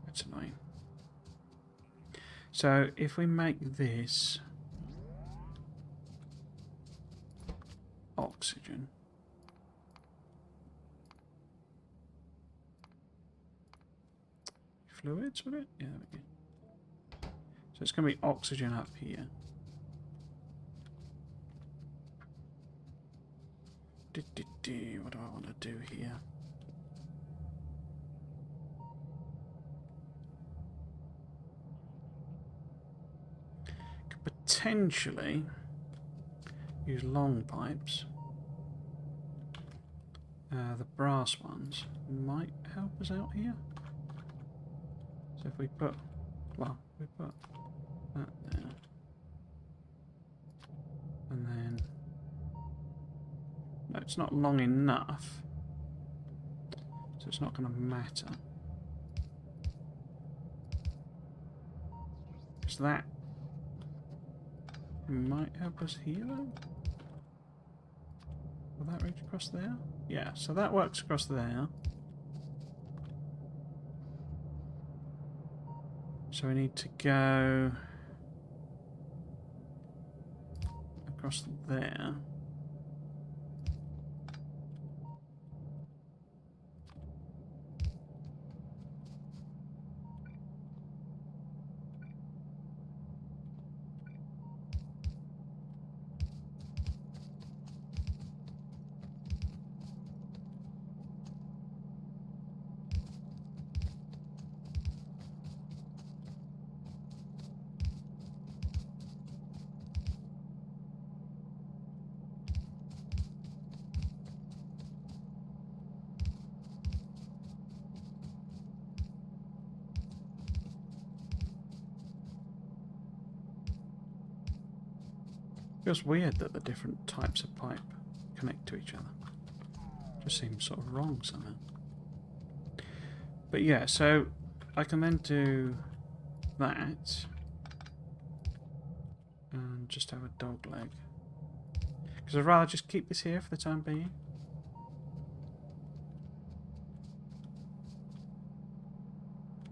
That's annoying. So if we make this oxygen, fluids, would it? Yeah, there we go. So it's going to be oxygen up here. What do I want to do here? Could potentially use long pipes. The brass ones might help us out here. So if we put, well, we put that there, and then, no, it's not long enough, so it's not going to matter. So that might help us here though. Will that reach across there? Yeah, so that works across there. So we need to go across there. Feels weird that the different types of pipe connect to each other. Just seems sort of wrong somehow. But yeah, so I can then do that and just have a dog leg. Because I'd rather just keep this here for the time being.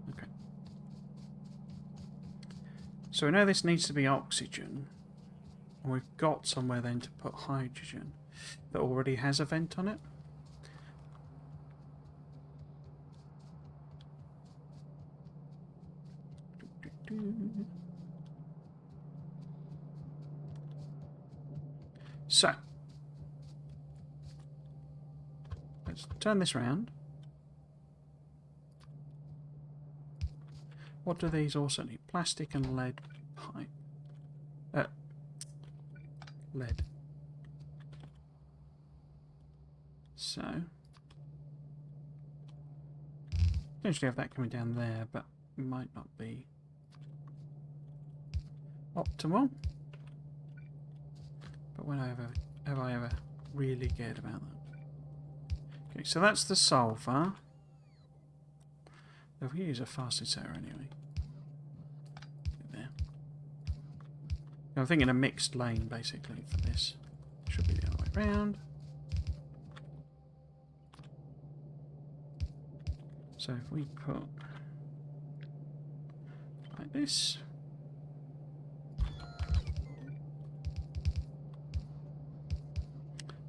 Okay. So we know this needs to be oxygen. And we've got somewhere then to put hydrogen that already has a vent on it. So, let's turn this round. What do these also need? Plastic and lead pipe. Lead. So, potentially have that coming down there, but it might not be optimal. But when have I ever really cared about that? Okay, so that's the sulfur. If we use a fast inserter anyway. There. I'm thinking a mixed lane basically for this. Should be the other way around. So if we put like this.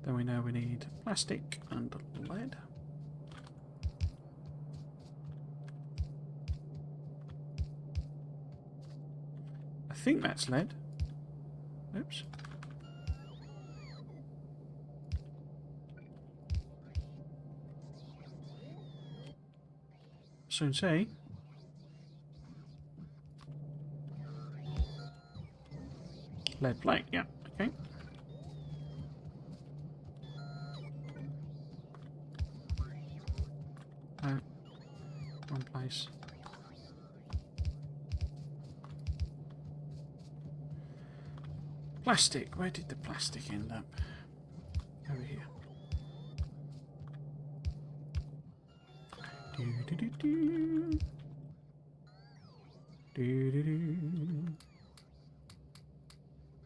Then we know we need plastic and lead. I think that's lead. Oops. Soon see. Lead plate, yeah, okay. Oh, wrong place. Plastic, where did the plastic end up? Over here. Do-do-do-do. Do-do-do.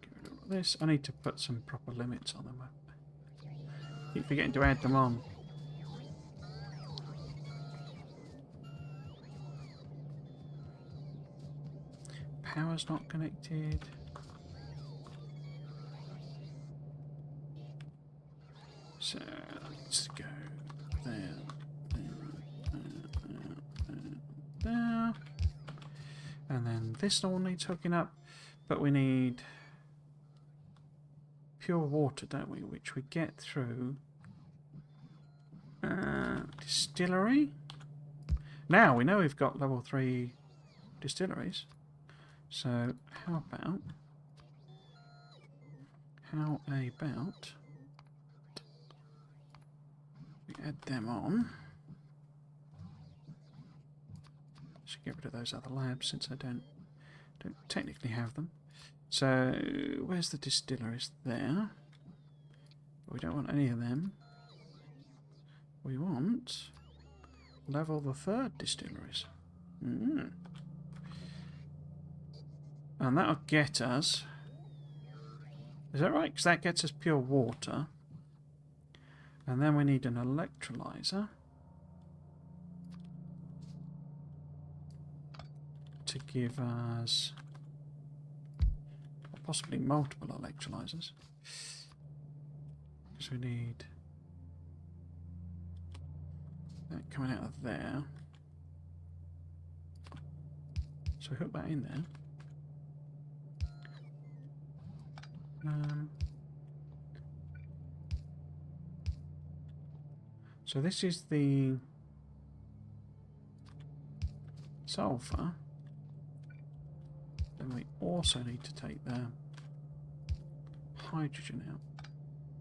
Get rid of all this. I need to put some proper limits on them. Keep forgetting to add them on. Power's not connected. So let's go there, there. And then this all needs hooking up, but we need pure water, don't we? Which we get through distillery. Now we know we've got level 3 distilleries. So how about we add them on. Should get rid of those other labs since I don't technically have them. So where's the distilleries? There. We don't want any of them. We want level the 3rd distilleries. And that'll get us... Is that right? Because that gets us pure water. And then we need an electrolyzer to give us possibly multiple electrolyzers. Because we need that coming out of there. So we hook that in there. So this is the sulfur. Then we also need to take the hydrogen out.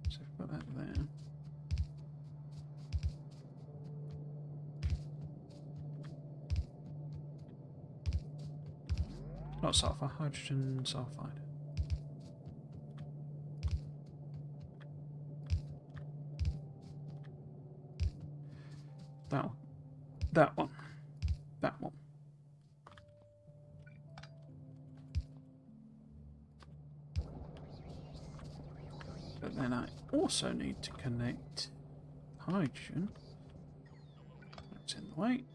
So put that there. Not sulfur, hydrogen sulfide. That one. That one. That one. But then I also need to connect hydrogen. That's in the way.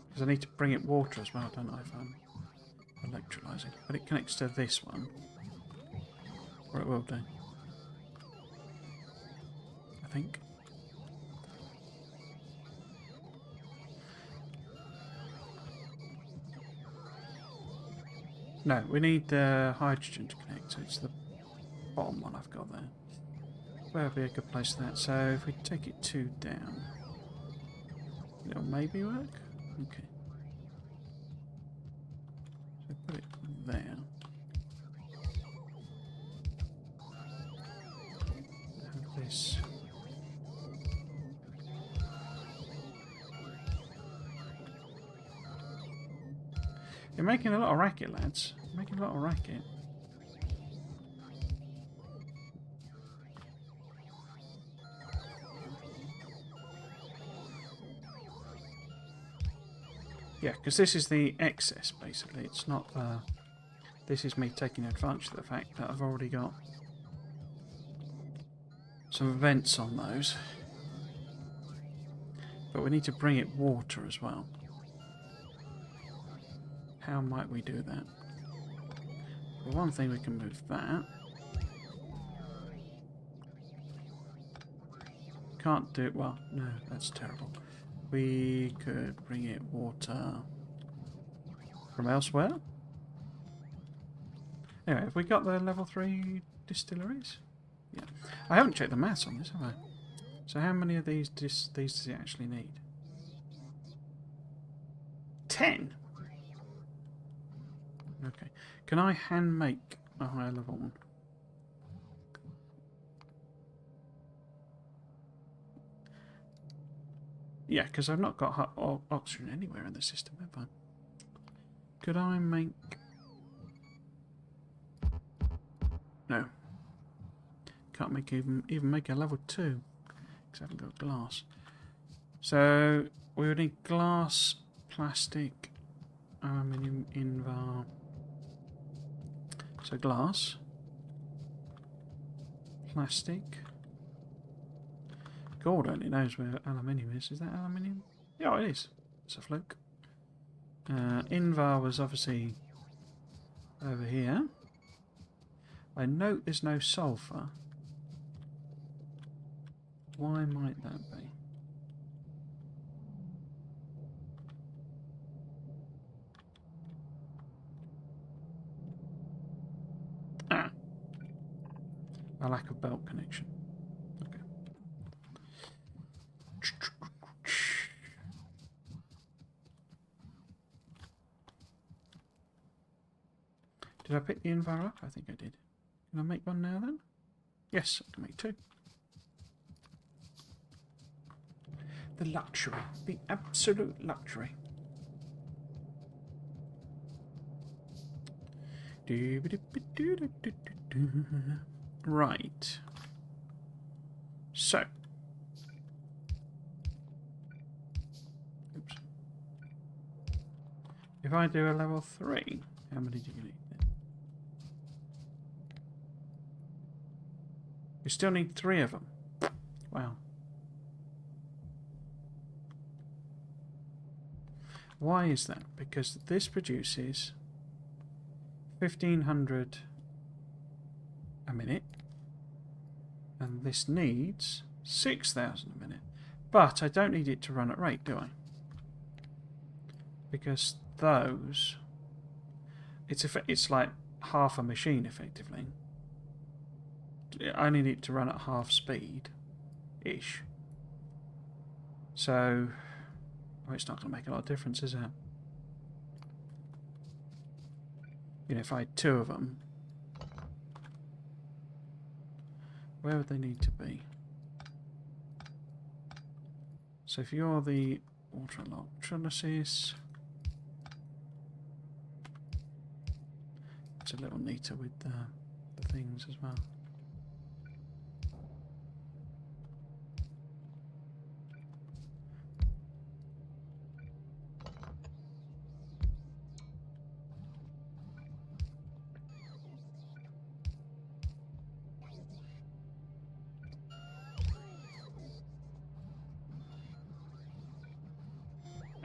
Because I need to bring it water as well, don't I, if I'm electrolyzing. But it connects to this one. Or it will do. I think. No, we need the hydrogen to connect, so it's the bottom one I've got there. Where would be a good place for that? So if we take it 2 down, it'll maybe work? Okay. So put it there. Have this. You're making a lot of racket, lads. You're making a lot of racket. Yeah, because this is the excess, basically. It's not this is me taking advantage of the fact that I've already got some vents on those. But we need to bring it water as well. How might we do that? Well, one thing, we can move that. Can't do it. Well, no, that's terrible. We could bring it water from elsewhere. Anyway, have we got the level 3 distilleries? Yeah. I haven't checked the maths on this, have I? So how many of these does it actually need? 10? Okay. Can I hand make a higher level one? Yeah, because I've not got oxygen anywhere in the system, have I? Could I make... No. Can't make even make a level 2. Because I haven't got glass. So we would need glass, plastic, aluminium, invar. So glass, plastic. God only knows where aluminium is. Is that aluminium? Yeah, it is. It's a fluke. Invar was obviously over here. I note there's no sulfur. Why might that be? Ah! A lack of belt connection. Okay. Did I pick the Invar up? I think I did. Can I make one now then? Yes, I can make 2. The luxury. The absolute luxury. Right. So. Oops. If I do a level 3, how many do you need then? You still need 3 of them. Wow. Why is that? Because this produces 1,500 a minute, and this needs 6,000 a minute. But I don't need it to run at rate, do I? Because those, it's like half a machine effectively. I need it to run at half speed-ish. So, well, it's not going to make a lot of difference, is it? You know, if I had 2 of them, where would they need to be? So if you're the water electrolysis, it's a little neater with the things as well.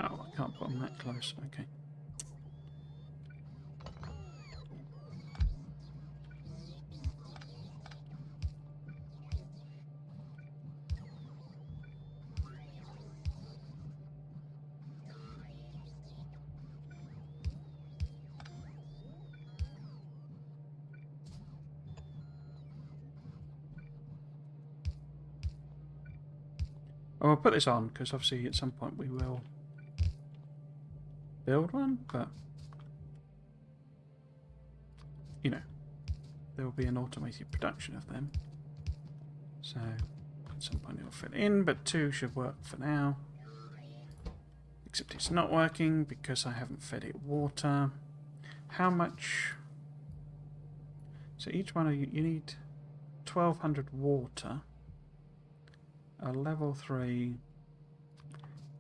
Oh, I can't put them that close. Okay. Oh, I'll put this on because obviously at some point we will build one, but you know, there will be an automated production of them. So at some point it'll fit in, but 2 should work for now. Except it's not working because I haven't fed it water. How much? So each one of you need 1200 water. A level 3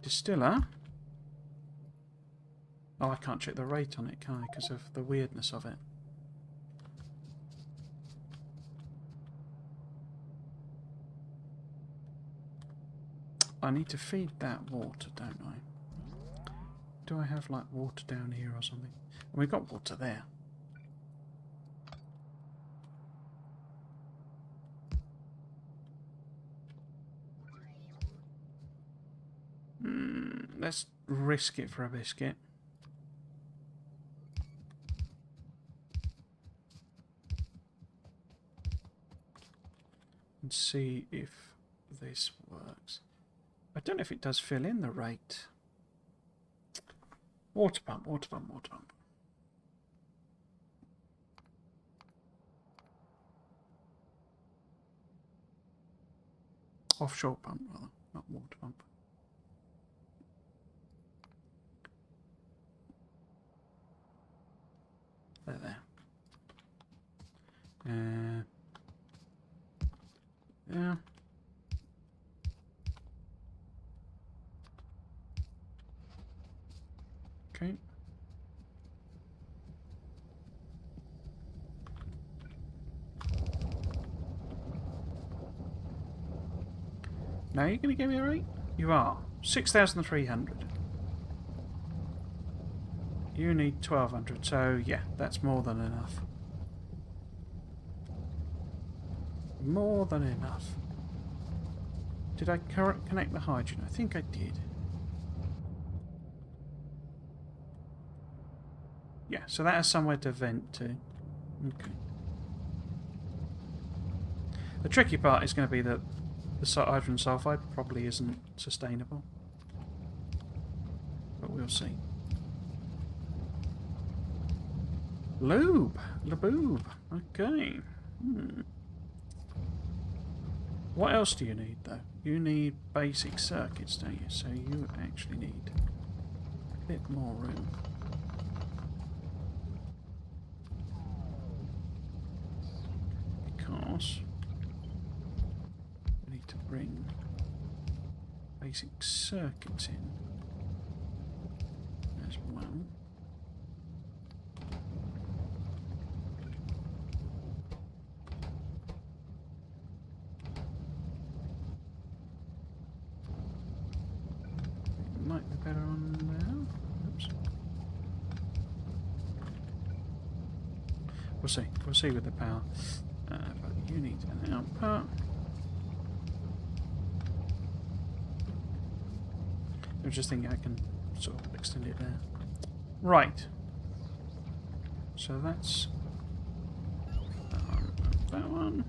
distiller. Oh, I can't check the rate on it, can I? Because of the weirdness of it. I need to feed that water, don't I? Do I have like water down here or something? We've got water there. Let's risk it for a biscuit. And see if this works. I don't know if it does fill in the rate. Water pump, water pump, water pump. Offshore pump, rather, not water pump. There. Yeah. Okay. Now you're going to give me a rate? You are. 6,300. You need 1,200, so yeah, that's more than enough. More than enough. Did I connect the hydrogen? I think I did. Yeah, so that has somewhere to vent to. Okay. The tricky part is going to be that the hydrogen sulfide probably isn't sustainable. But we'll see. Lube. Laboob. Okay. What else do you need, though? You need basic circuits, don't you? So you actually need a bit more room. Because we need to bring basic circuits in as well. Might be better on there. Oops. We'll see. We'll see with the power. But you need an output. I was just thinking I can sort of extend it there. Right. So that's that one.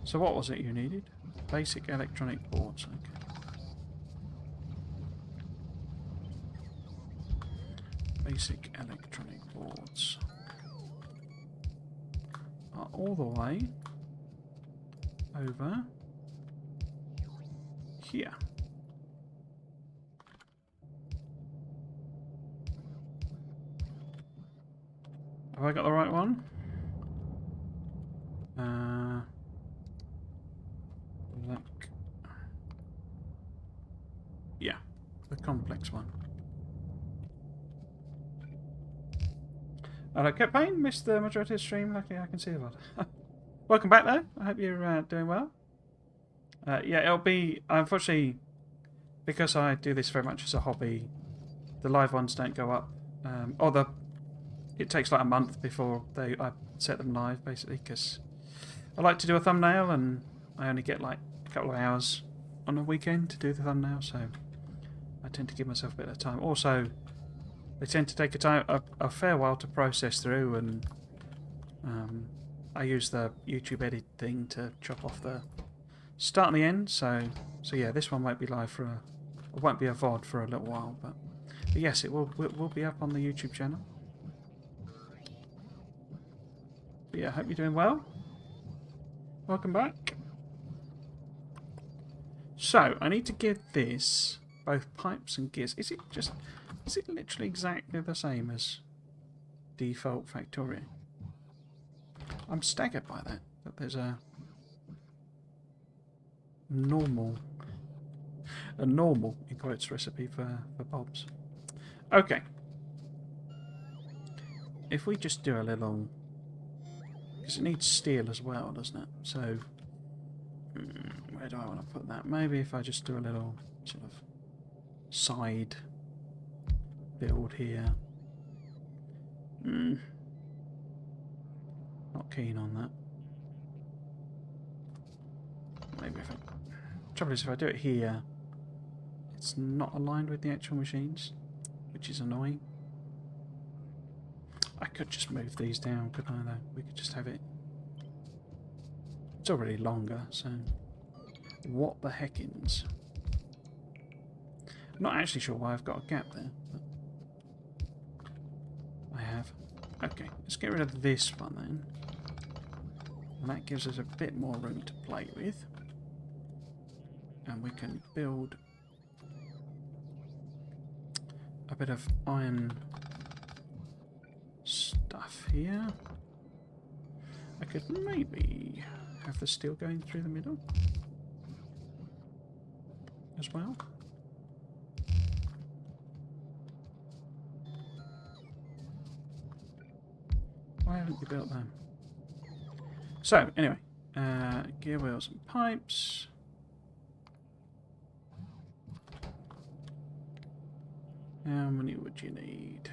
So what was it you needed? Basic electronic boards. Okay. Basic electronic boards are all the way over here. Have I got the right one? Look. Yeah, the complex one. Hello, Cat Payne. Missed the majority of the stream. Luckily, I can see the VOD. Welcome back, though. I hope you're doing well. Yeah, it'll be... Unfortunately, because I do this very much as a hobby, the live ones don't go up. It takes like a month before I set them live, basically, because I like to do a thumbnail, and I only get like a couple of hours on a weekend to do the thumbnail, so I tend to give myself a bit of time. Also, they tend to take a fair while to process through, and I use the YouTube edit thing to chop off the start and the end. So yeah, this one won't be live it won't be a VOD for a little while, but yes, it will be up on the YouTube channel. But yeah, hope you're doing well. Welcome back. So I need to give this both pipes and gears. Is it literally exactly the same as default Factorio? I'm staggered by that there's a normal in quotes recipe for Bob's. Okay. If we just do a little, because it needs steel as well, doesn't it? So where do I want to put that? Maybe if I just do a little sort of side build here. Not keen on that. Maybe if trouble is, if I do it here, it's not aligned with the actual machines, which is annoying. I could just move these down, couldn't I, though? We could just have it... It's already longer, so... What the heckins? I'm not actually sure why I've got a gap there, but... I have. Okay, let's get rid of this one then. And that gives us a bit more room to play with. And we can build a bit of iron stuff here. I could maybe have the steel going through the middle as well. Why haven't you built them? So, anyway, gear wheels and pipes. How many would you need?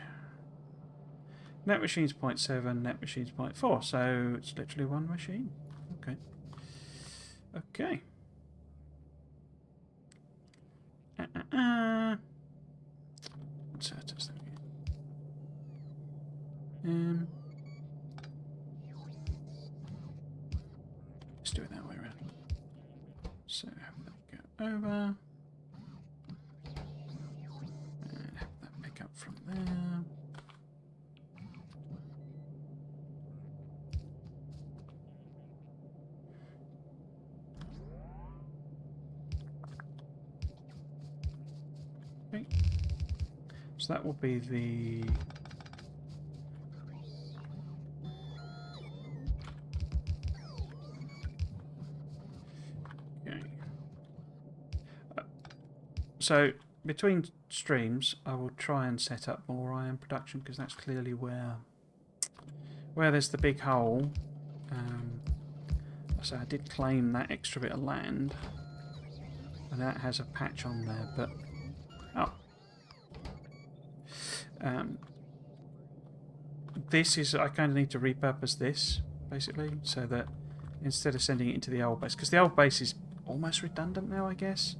Net machines 0.7, net machines 0.4, so it's literally one machine. Okay. Okay. What's that? Let's do it that way around. So have that go over. And have that pick up from there. Okay. So that will be the... So, between streams, I will try and set up more iron production, because that's clearly where there's the big hole. So I did claim that extra bit of land, and that has a patch on there, but... Oh. This is... I kind of need to repurpose this, basically, so that instead of sending it into the old base, because the old base is almost redundant now, I guess.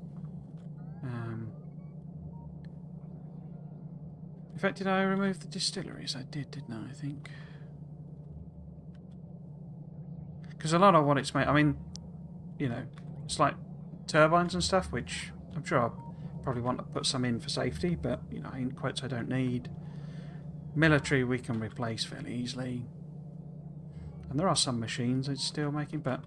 In fact, did I remove the distilleries? I did, didn't I think? Because a lot of what it's made... I mean, you know, it's like turbines and stuff, which I'm sure I'll probably want to put some in for safety, but, you know, in quotes I don't need. Military we can replace fairly easily. And there are some machines it's still making, but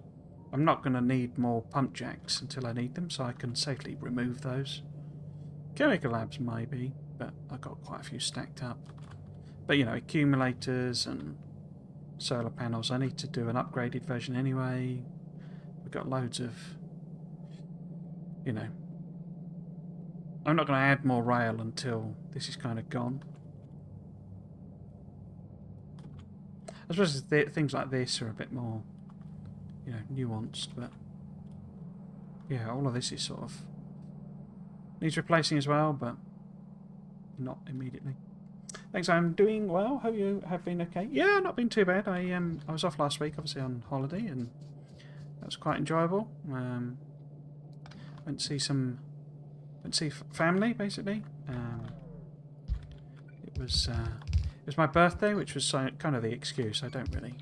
I'm not going to need more pump jacks until I need them, so I can safely remove those. Chemical labs maybe, but I've got quite a few stacked up. But, you know, accumulators and solar panels, I need to do an upgraded version anyway. We've got loads of, you know... I'm not going to add more rail until this is kind of gone. I suppose things like this are a bit more, you know, nuanced, but yeah, all of this is sort of needs replacing as well, but not immediately. Thanks, I'm doing well. Hope you have been okay. Yeah, not been too bad. I was off last week, obviously on holiday, and that was quite enjoyable. Went to see family basically. It was my birthday, which was kind of the excuse. I don't really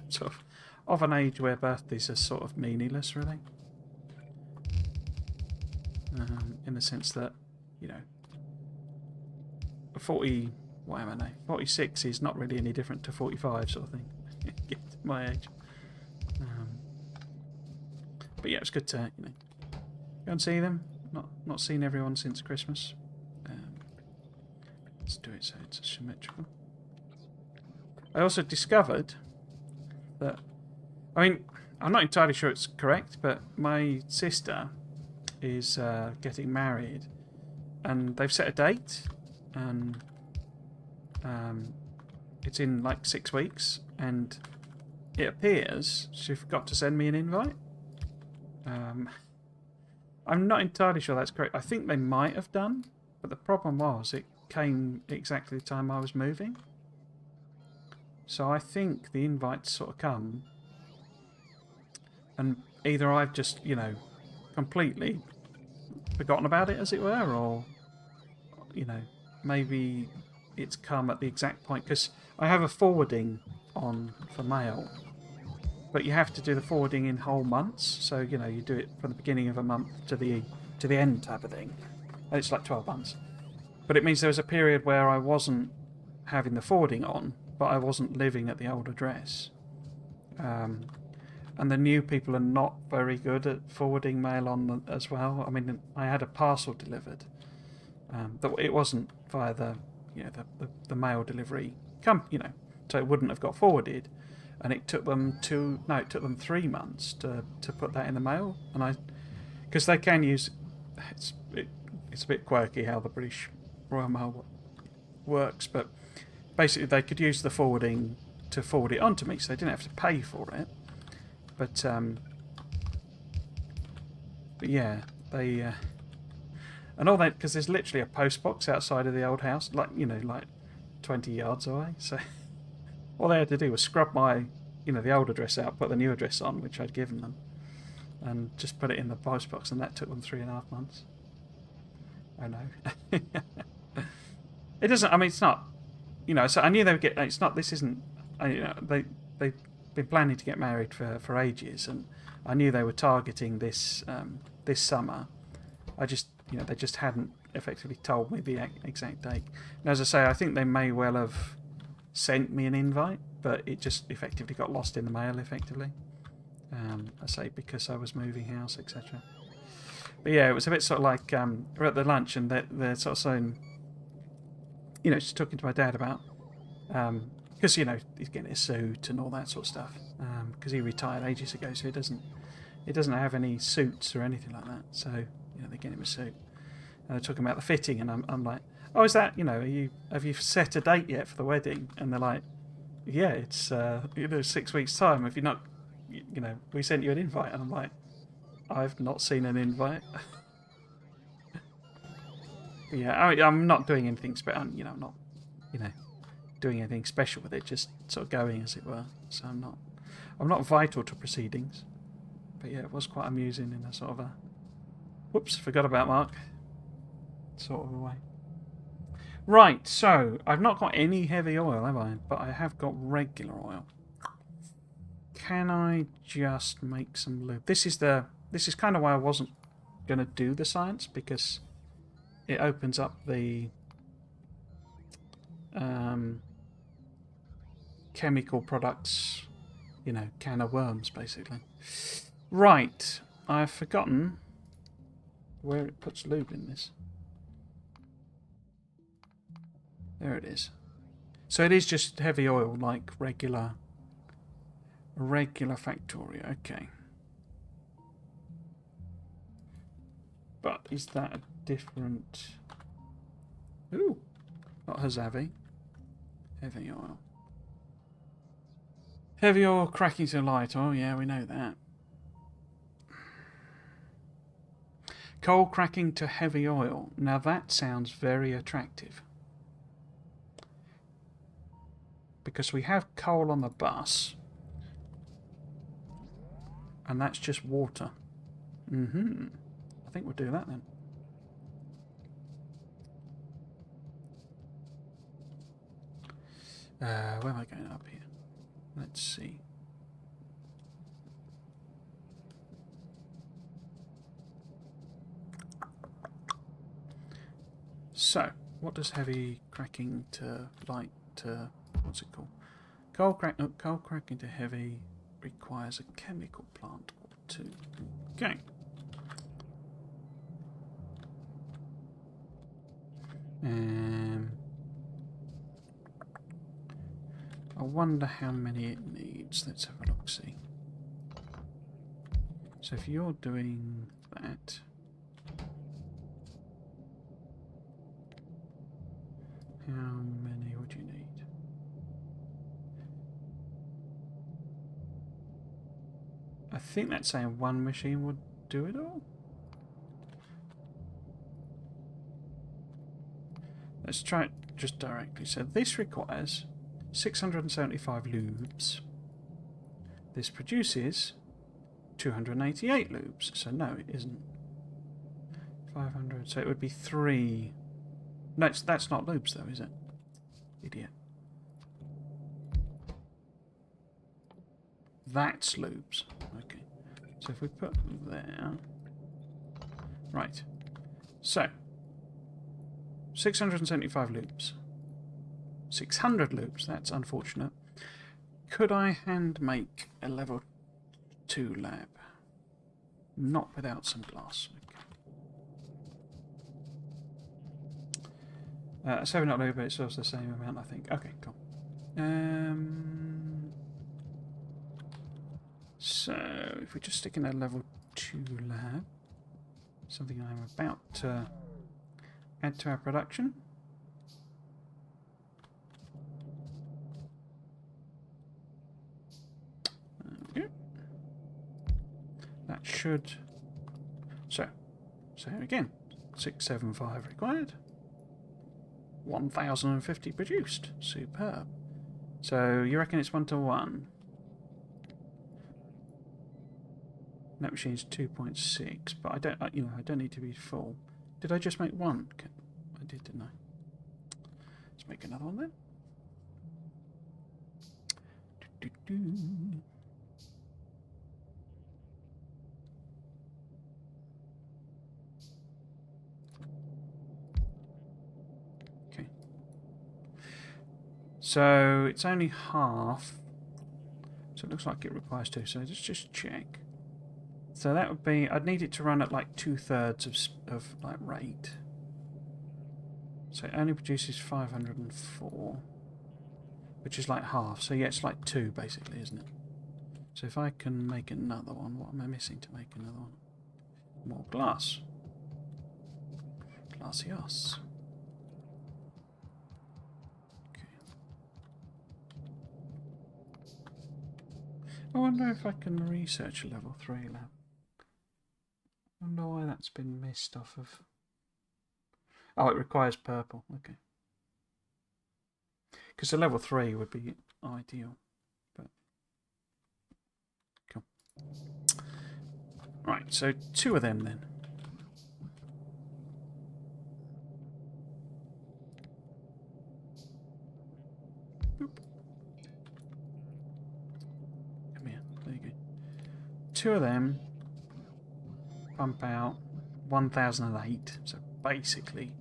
sort of an age where birthdays are sort of meaningless, really. In the sense that, you know, 46 is not really any different to 45 sort of thing. My age. But yeah, it's good to, you know, go and see them. Not seen everyone since Christmas. Let's do it so it's symmetrical. I also discovered that, I mean, I'm not entirely sure it's correct, but my sister is getting married, and they've set a date, and it's in like 6 weeks, and it appears she forgot to send me an invite. I'm not entirely sure that's correct. I think they might have done, but the problem was it came exactly the time I was moving. So I think the invites sort of come, and either I've just, you know, completely forgotten about it, as it were, or, you know, maybe it's come at the exact point, because I have a forwarding on for mail, but you have to do the forwarding in whole months, so, you know, you do it from the beginning of a month to the end type of thing, and it's like 12 months. But it means there was a period where I wasn't having the forwarding on, but I wasn't living at the old address. And the new people are not very good at forwarding mail on as well. I mean, I had a parcel delivered. It wasn't via the, you know, the mail delivery you know, so it wouldn't have got forwarded. And it took them 3 months to put that in the mail. And because they can use, it's a bit quirky how the British Royal Mail works, but basically they could use the forwarding to forward it onto me, so they didn't have to pay for it. But yeah, they and all that, because there's literally a post box outside of the old house, like, you know, like 20 yards away. So all they had to do was scrub my, you know, the old address out, put the new address on, which I'd given them, and just put it in the post box, and that took them 3.5 months. I know. It doesn't. I mean, it's not. You know, so I knew they would get. It's not. This isn't. You know, they've been planning to get married for ages, and I knew they were targeting this this summer. I just, you know, they just hadn't effectively told me the exact date. And as I say, I think they may well have sent me an invite, but it just effectively got lost in the mail. Effectively, I say, because I was moving house, etc. But yeah, it was a bit sort of like we're at the lunch, and they're sort of saying, you know, just talking to my dad about, because, you know, he's getting a suit and all that sort of stuff, because he retired ages ago, so he doesn't have any suits or anything like that. So, you know, they get him a suit. And they're talking about the fitting, and I'm like, oh, is that, you know, have you set a date yet for the wedding? And they're like, yeah, it's 6 weeks time. If you're not, you know, we sent you an invite, and I'm like, I've not seen an invite. Yeah, I'm not doing anything special. You know, I'm not, you know, doing anything special with it. Just sort of going, as it were. So I'm not vital to proceedings. But yeah, it was quite amusing in a sort of a, whoops, forgot about Mark, sort of a way. Right, so I've not got any heavy oil, have I? But I have got regular oil. Can I just make some lube? This is kind of why I wasn't going to do the science, because it opens up the chemical products, you know, can of worms, basically. Right. I've forgotten where it puts lube in this. There it is. So it is just heavy oil, like regular Factorio. Okay. But is that a different... Ooh. Not Hazavi. Heavy oil. Heavy oil cracking to light oil. Yeah, we know that. Coal cracking to heavy oil. Now that sounds very attractive. Because we have coal on the bus. And that's just water. I think we'll do that then. Where am I going up here? Let's see. So, what does heavy cracking to light to... What's it called? Coal cracking to heavy requires a chemical plant or two. Okay. I wonder how many it needs. Let's have a look, see. So if you're doing that... How many would you need? I think that's saying one machine would do it all. Let's try it just directly. So this requires 675 lubes. This produces 288 lubes. So no, it isn't. 500. So it would be 3. No, that's not lubes though, is it? Idiot. That's lubes. Okay. So if we put there... Right. So 675 loops. 600 loops, that's unfortunate. Could I hand make a level 2 lab? Not without some glass. Okay. 7 not loop, but it's also the same amount, I think. Okay, cool. So, if we just stick in a level 2 lab, something I'm about to add to our production. Okay. That should... So again, 675 required. 1050 produced. Superb. So, you reckon it's 1 to 1? That machine's 2.6, but I don't, I don't need to be full. Did I just make one? I did, didn't I? Let's make another one then. Okay. So it's only half. So it looks like it requires 2. So let's just check. So that would be, I'd need it to run at like 2/3 of like rate. So it only produces 504, which is like half. So yeah, it's like 2 basically, isn't it? So if I can make another one, what am I missing to make another one? More glass. Glacios. Okay. I wonder if I can research a level 3 lab. I wonder why that's been missed off of... Oh, it requires purple. Okay. Because a level 3 would be ideal. But cool. Right, so 2 of them then. Boop. Come here. There you go. 2 of them. Pump out 1008. So basically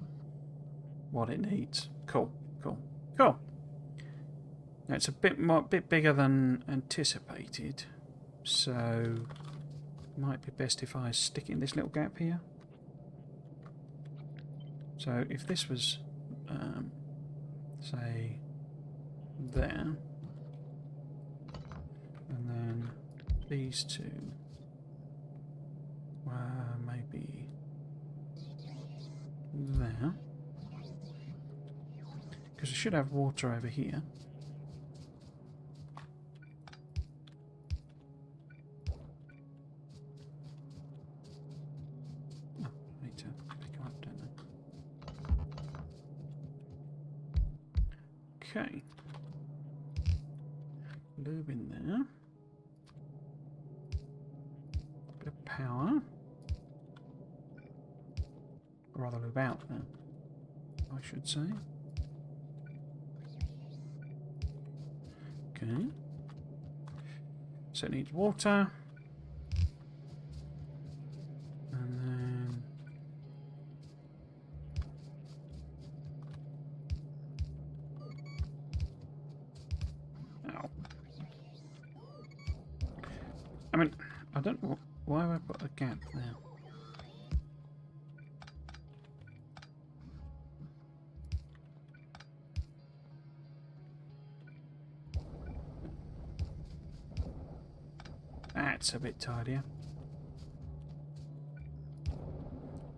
what it needs. Cool, cool, cool. Now it's a bit bigger than anticipated. So Might be best if I stick it in this little gap here. So if this was, say, there, and then these two, maybe there, because I should have water over here. Oh, I need to pick them up, don't I? Okay. Lube in there. Bit of power. Or rather lube out there, I should say. Okay. So it needs water. And then ow. I mean, I don't know why have I put a gap there. That's a bit tidier.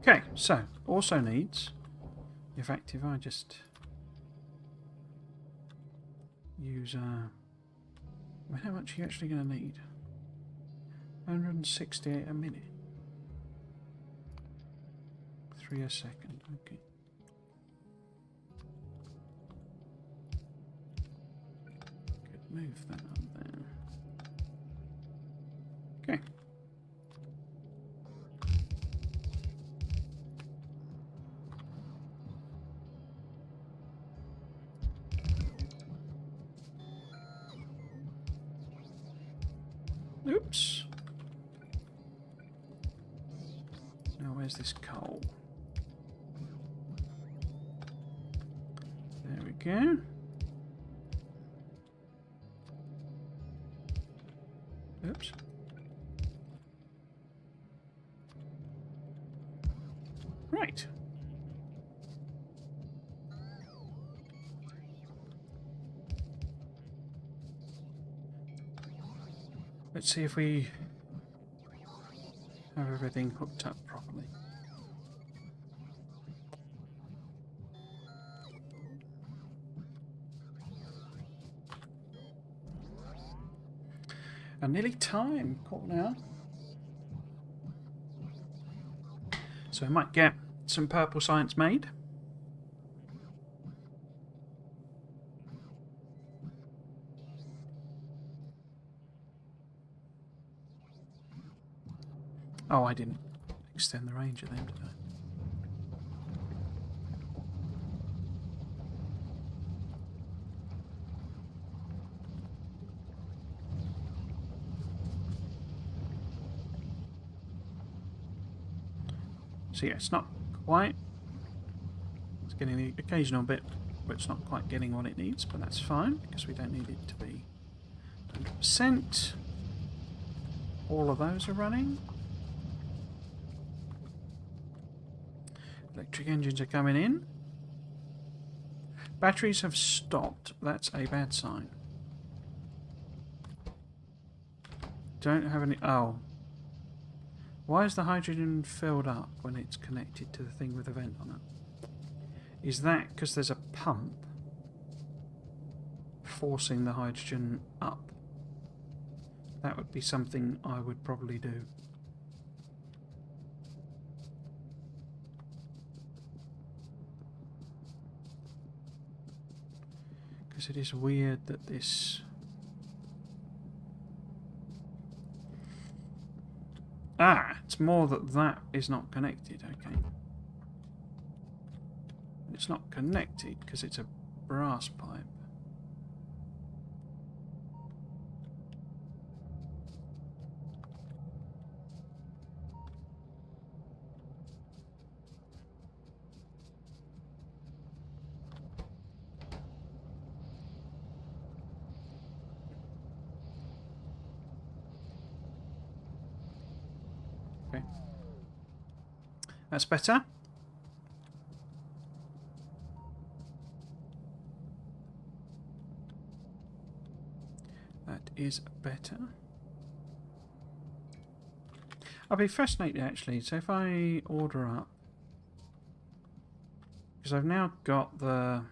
Okay, so also needs, in fact, if I just use, how much are you actually going to need? 168 a minute. 3 a second, okay. Could move that up there. Okay. Oops. Now where's this coal? There we go. Oops. Right. Let's see if we have everything hooked up properly. And nearly time, caught now. So I might get some purple science made. Oh, I didn't extend the range of them, did I? So yeah, it's not quite. It's getting the occasional bit, but it's not quite getting what it needs, but that's fine, because we don't need it to be 100%. All of those are running. Electric engines are coming in. Batteries have stopped. That's a bad sign. Don't have any... Oh. Why is the hydrogen filled up when it's connected to the thing with a vent on it? Is that because there's a pump forcing the hydrogen up? That would be something I would probably do. Because it is weird that this... Ah, it's more that that is not connected, okay. It's not connected because it's a brass pipe. Okay. That's better. That is better. I'll be fascinated actually. So if I order up, because I've now got the.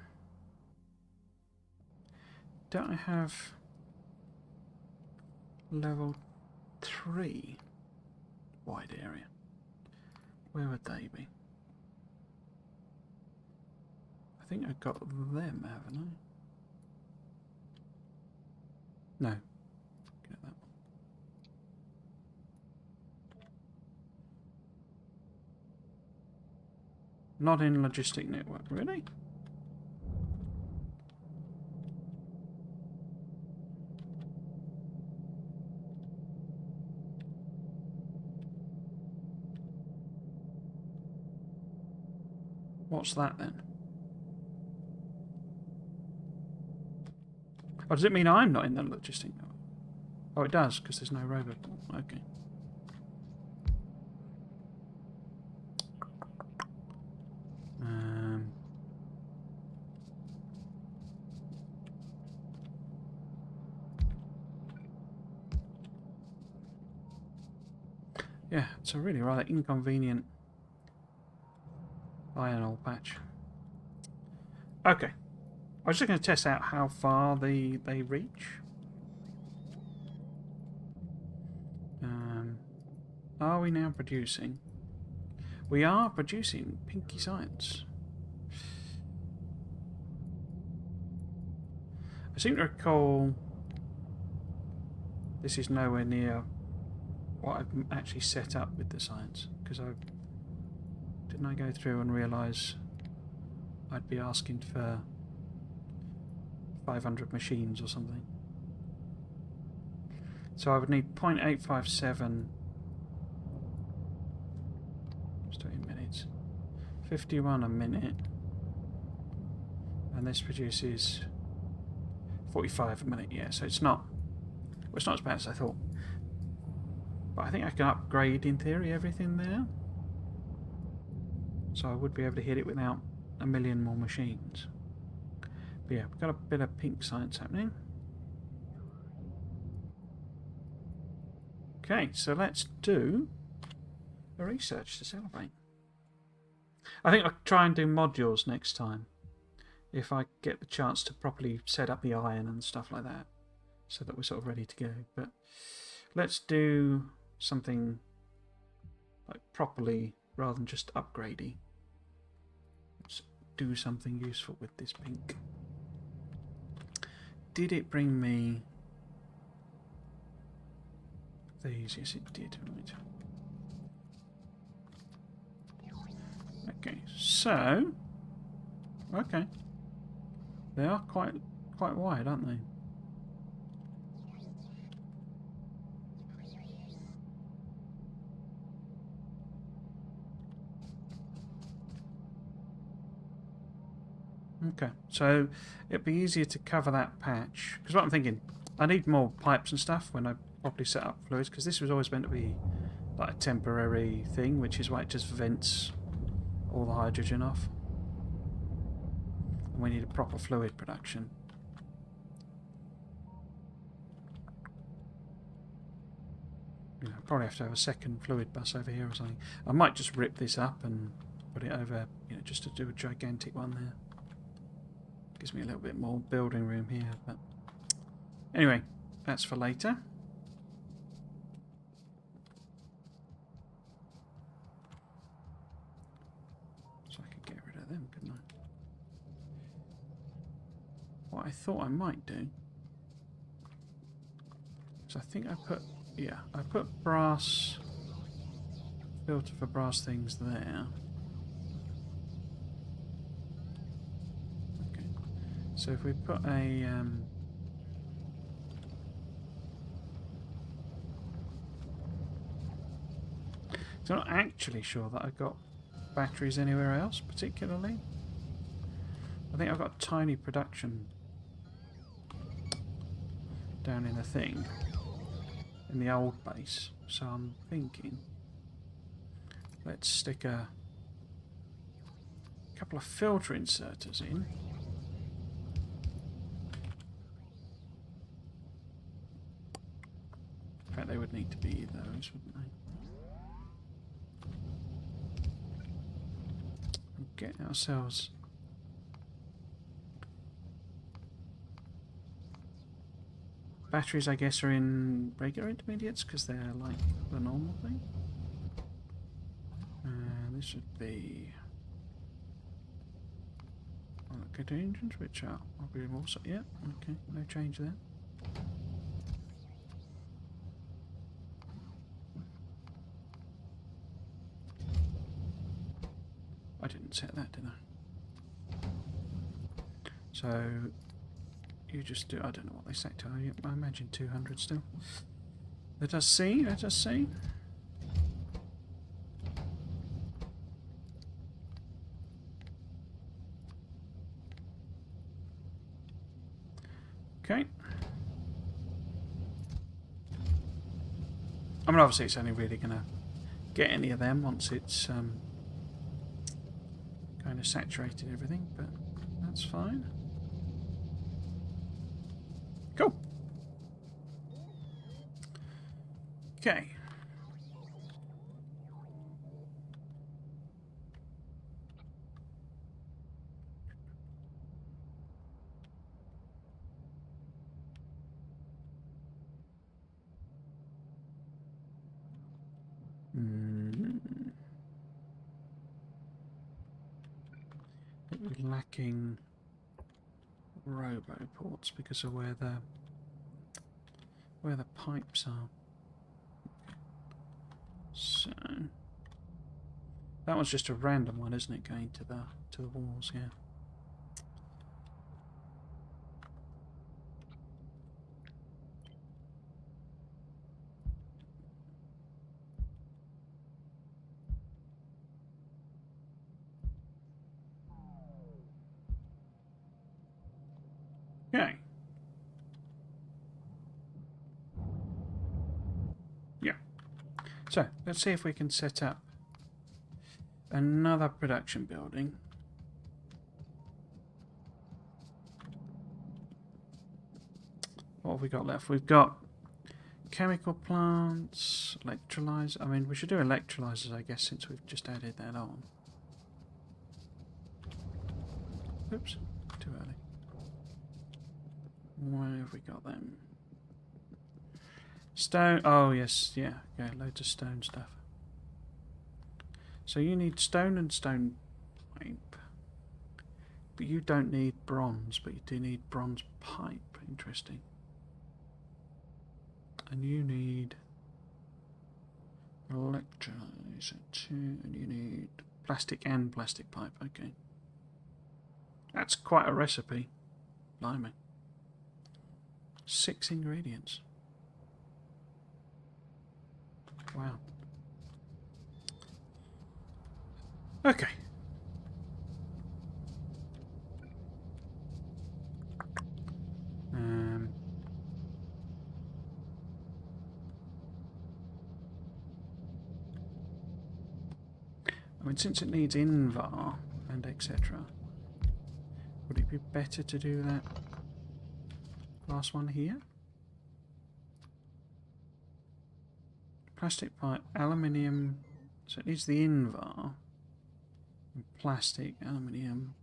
Don't I have level 3 wide area? Where would they be? I think I've got them, haven't I? No. Get that one. Not in logistic network, really? What's that then? Oh, does it mean I'm not in the logistic network? Oh, it does, because there's no robot. Okay. Yeah, it's a really rather inconvenient iron ore patch. Okay. I was just going to test out how far they reach. Are we now producing? We are producing Pinky Science. I seem to recall this is nowhere near what I've actually set up with the science, because didn't I go through and realise I'd be asking for 500 machines or something. So I would need 0.857. Just 20 minutes. 51 a minute. And this produces 45 a minute. Yeah, so it's not as bad as I thought. But I think I can upgrade, in theory, everything there. So I would be able to hit it without a million more machines. But yeah, we've got a bit of pink science happening. Okay, so let's do a research to celebrate. I think I'll try and do modules next time, if I get the chance to properly set up the iron and stuff like that, so that we're sort of ready to go. But let's do something like properly rather than just upgradey. Let's do something useful with this pink. Did it bring me these? Yes, it did. Right. Okay, so okay, they are quite wide, aren't they? Okay, so it'd be easier to cover that patch, because what I'm thinking, I need more pipes and stuff when I properly set up fluids, because this was always meant to be like a temporary thing, which is why it just vents all the hydrogen off. And we need a proper fluid production. You know, probably have to have a second fluid bus over here or something. I might just rip this up and put it over, you know, just to do a gigantic one there. Gives me a little bit more building room here, but anyway, that's for later. So I could get rid of them, couldn't I? What I thought I might do is I think I put brass filter for brass things there. Okay, so if we put a so I'm not actually sure that I've got batteries anywhere else particularly. I think I've got a tiny production down in a thing in the old base, so I'm thinking Let's stick a couple of filter inserters in. In fact, they would need to be those, wouldn't they? Get ourselves batteries, I guess, are in regular intermediates because they're like the normal thing. And this would be good engines, which are probably also, yeah, okay, no change there. I didn't set that, did I? So you just do, I don't know what they set to, I imagine 200 still. Let us see, let us see. Okay. I mean, obviously it's only really going to get any of them once it's kind of saturated everything, but that's fine. Cool. Okay. We're lacking robo ports because of where the pipes are. So that one's just a random one, isn't it? Going to the walls, yeah. Okay. Yeah. So let's see if we can set up another production building. What have we got left? We've got chemical plants, electrolyzers. I mean, we should do electrolyzers, I guess, since we've just added that on. Oops, too early. Where have we got them? Stone. Oh, yes, yeah. Okay, loads of stone stuff. So you need stone and stone pipe. But you don't need bronze, but you do need bronze pipe. Interesting. And you need electrolyzer too, and you need plastic and plastic pipe. Okay. That's quite a recipe. Blimey. 6 ingredients. Wow. Okay. I mean, since it needs invar and etc., would it be better to do that last one here? Plastic pipe, aluminium, so it needs the invar, and plastic, aluminium,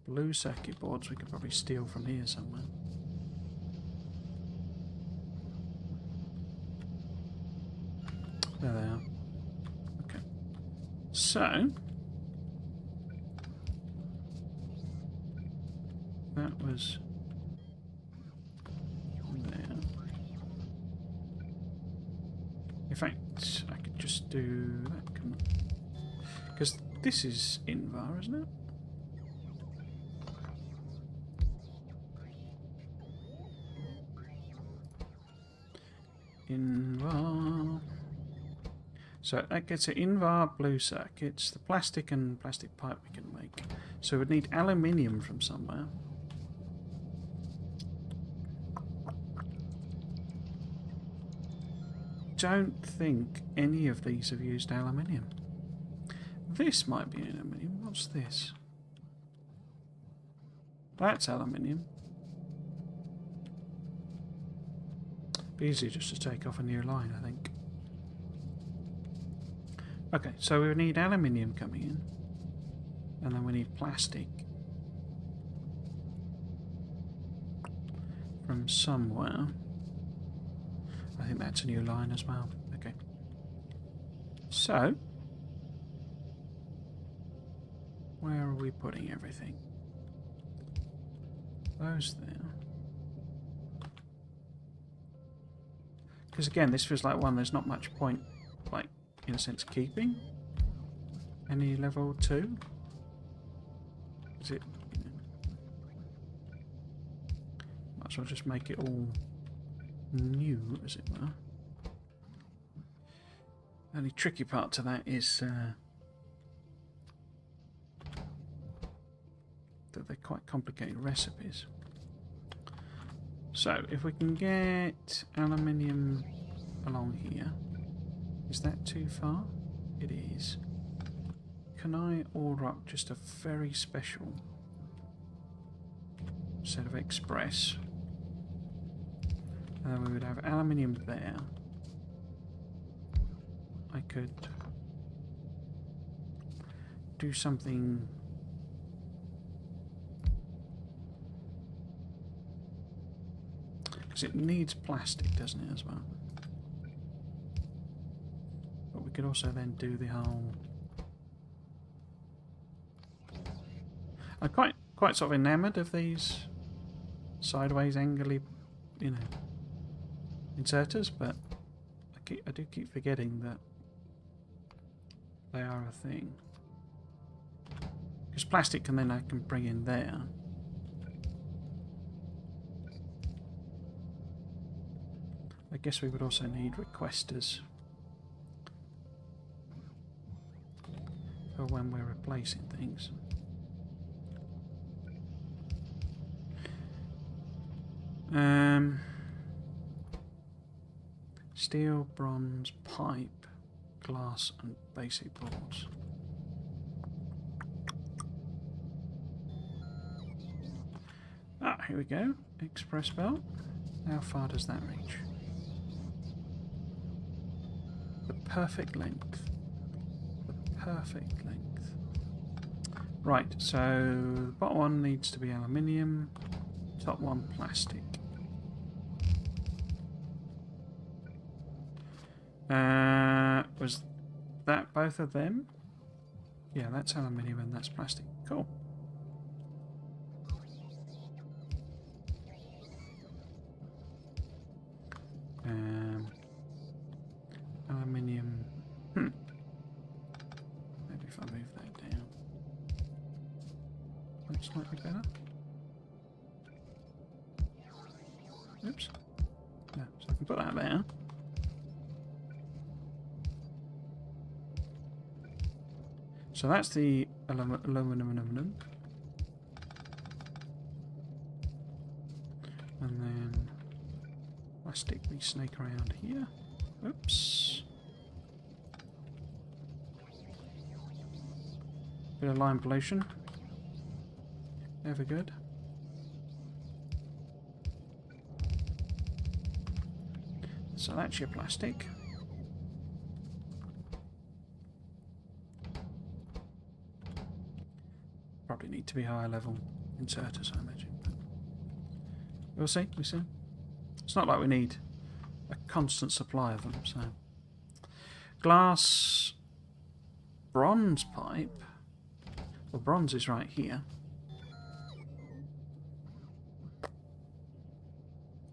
blue circuit boards we could probably steal from here somewhere. There they are. Okay. So that was there. In fact, I could just do that, couldn't I? Because this is invar, isn't it? Invar. So that gets it invar blue circuits. The plastic and plastic pipe we can make. So we'd need aluminium from somewhere. Don't think any of these have used aluminium. This might be aluminium. What's this? That's aluminium. Be easier just to take off a new line, I think. Okay, so we need aluminium coming in. And then we need plastic. From somewhere. I think that's a new line as well. Okay. So, where are we putting everything? Those there. Because again, this feels like one there's not much point, like, in a sense, keeping. Any level 2? Is it? Might as well just make it all new, as it were. The only tricky part to that is that they're quite complicated recipes. So, if we can get aluminium along here, is that too far? It is. Can I order up just a very special set of express? And then we would have aluminium there. I could do something. Because it needs plastic, doesn't it, as well? But we could also then do the whole. I'm quite sort of enamoured of these sideways, angly, you know, inserters, but I do keep forgetting that they are a thing. Because plastic can then I can bring in there. I guess we would also need requesters for when we're replacing things. Steel, bronze, pipe, glass and basic boards. Ah, here we go. Express belt. How far does that reach? The perfect length. The perfect length. Right, so the bottom one needs to be aluminium, top one plastic. Was that both of them? Yeah, that's aluminium and that's plastic. Cool. Aluminium. Maybe if I move that down. That's slightly better. Oops. Yeah, so I can put that there. So that's the aluminum. And then plastic we snake around here. Oops. Bit of lime pollution. Never good. So that's your plastic. Probably need to be higher level inserters, I imagine. But we'll see, we'll see. It's not like we need a constant supply of them, so. Glass, bronze pipe. Well, bronze is right here.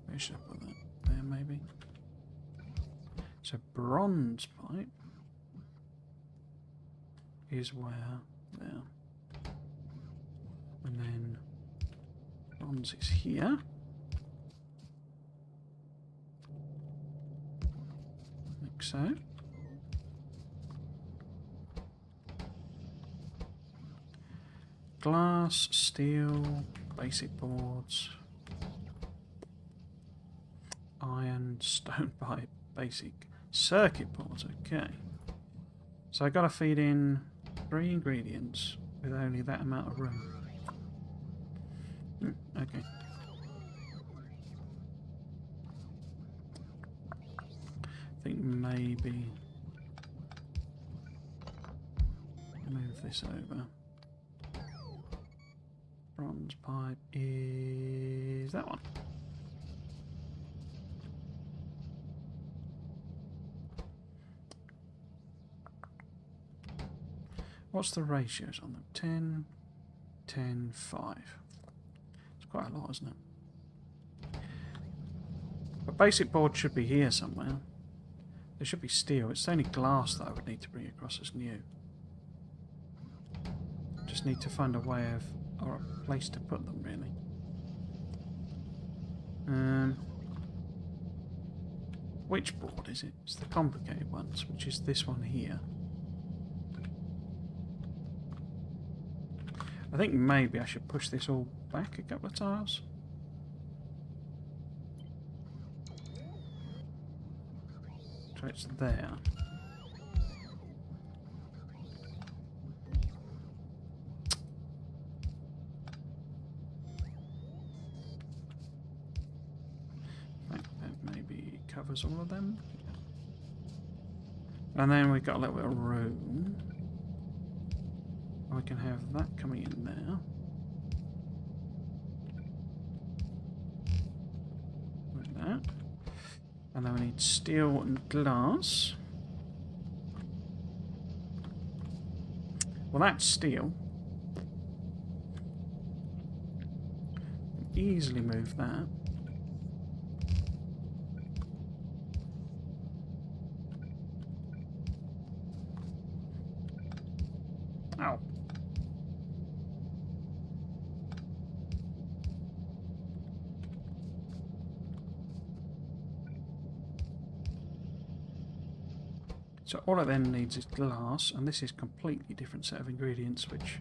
Where should I put that? There, maybe. So bronze pipe is where? There. And then bronze is here. Like so. Glass, steel, basic boards, iron, stone pipe, basic circuit boards. Okay. So I got to feed in 3 ingredients with only that amount of room. Okay. I think maybe move this over. Bronze pipe is that one. What's the ratios on them? 10, 10, 5. It's quite a lot, isn't it? But basic board should be here somewhere. There should be steel. It's only glass that I would need to bring across as new. Just need to find a way of, or a place to put them, really. Which board is it? It's the complicated ones, which is this one here. I think maybe I should push this all back a couple of tiles. So it's there. I think that maybe covers all of them. And then we've got a little bit of room. I can have that coming in there. Like that. And then we need steel and glass. Well, that's steel. Easily move that. Ow. So all it then needs is glass, and this is a completely different set of ingredients, which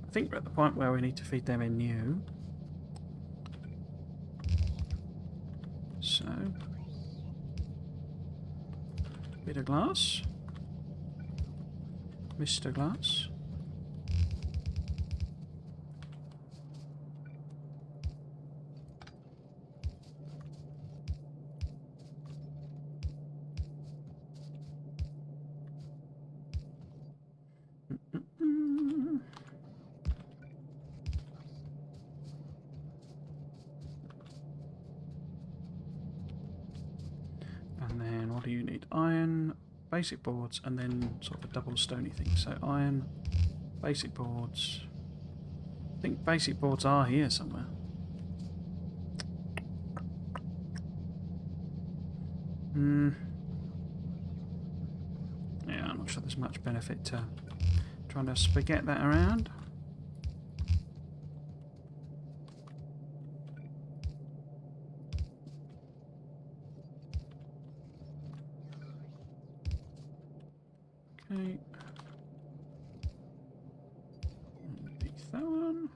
I think we're at the point where we need to feed them in new. So, bit of glass, Mr. Glass. And then what do you need? Iron, basic boards, and then sort of a double stony thing. So iron, basic boards. I think basic boards are here somewhere. Yeah, I'm not sure there's much benefit to trying to spaghetti that around. Okay. Underneath that one.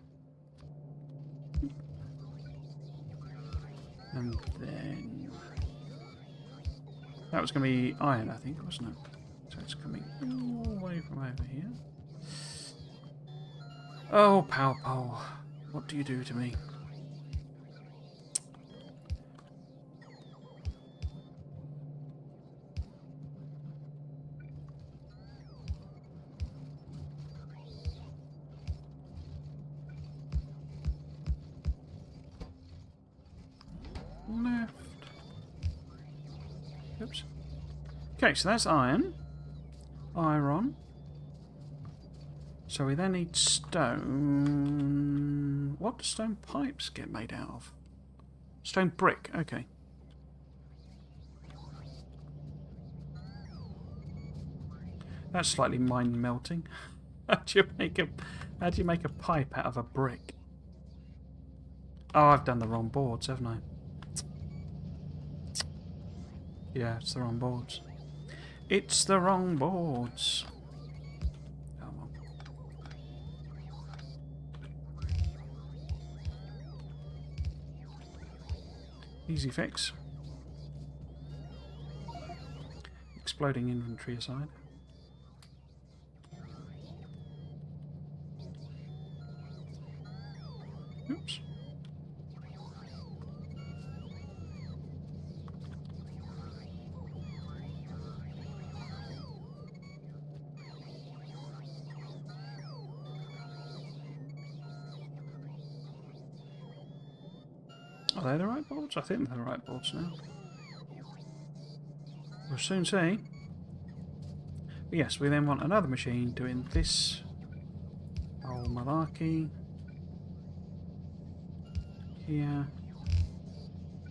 And then that was going to be iron, I think, wasn't it? So it's coming all the way from over here. Oh, power pole, what do you do to me? Left. Oops. Okay, so that's iron. Iron. So we then need stone. What do stone pipes get made out of? Stone brick, okay. That's slightly mind melting. How do you make a pipe out of a brick? Oh, I've done the wrong boards, haven't I? Yeah, it's the wrong boards. It's the wrong boards. Oh, well. Easy fix. Exploding inventory aside. Are they the right boards? I think they're the right boards now. We'll soon see. But yes, we then want another machine doing this whole malarkey. Here.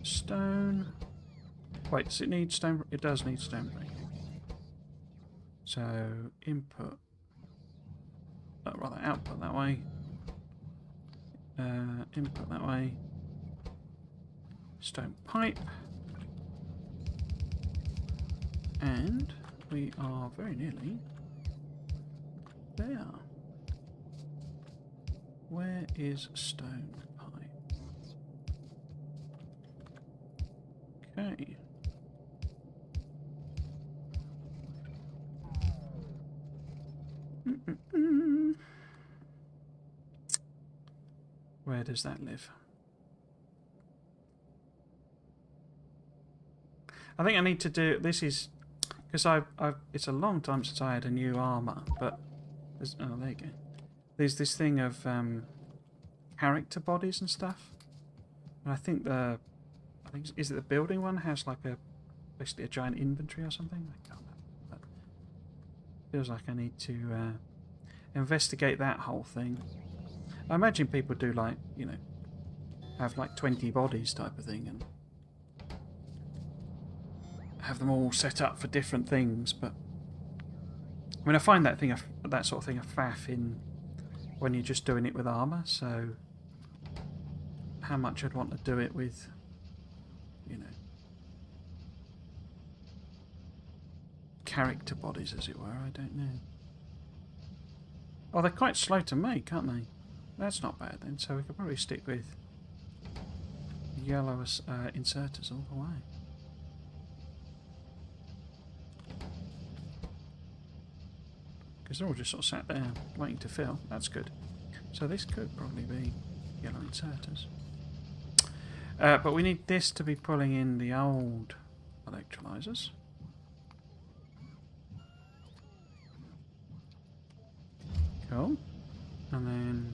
Stone. Wait, does it need stone? It does need stone breaking. So, input. Oh, rather, output that way. Input that way. Stone pipe. And we are very nearly there. Where is stone pipe? Okay. Where does that live? I think I need to do this is because I've it's a long time since I had a new armor, but there's, oh, there you go. There's this thing of character bodies and stuff, and I think is it the building one has like basically a giant inventory or something. I can't remember, but feels like I need to investigate that whole thing. I imagine people do like, you know, have like 20 bodies type of thing and have them all set up for different things, but I mean I find that sort of thing a faff in when you're just doing it with armour, so how much I'd want to do it with, you know, character bodies as it were, I don't know. Oh, they're quite slow to make, aren't they? That's not bad then, so we could probably stick with yellow inserters all the way. Because they're all just sort of sat there waiting to fill. That's good. So this could probably be yellow inserters. But we need this to be pulling in the old electrolyzers. Cool. And then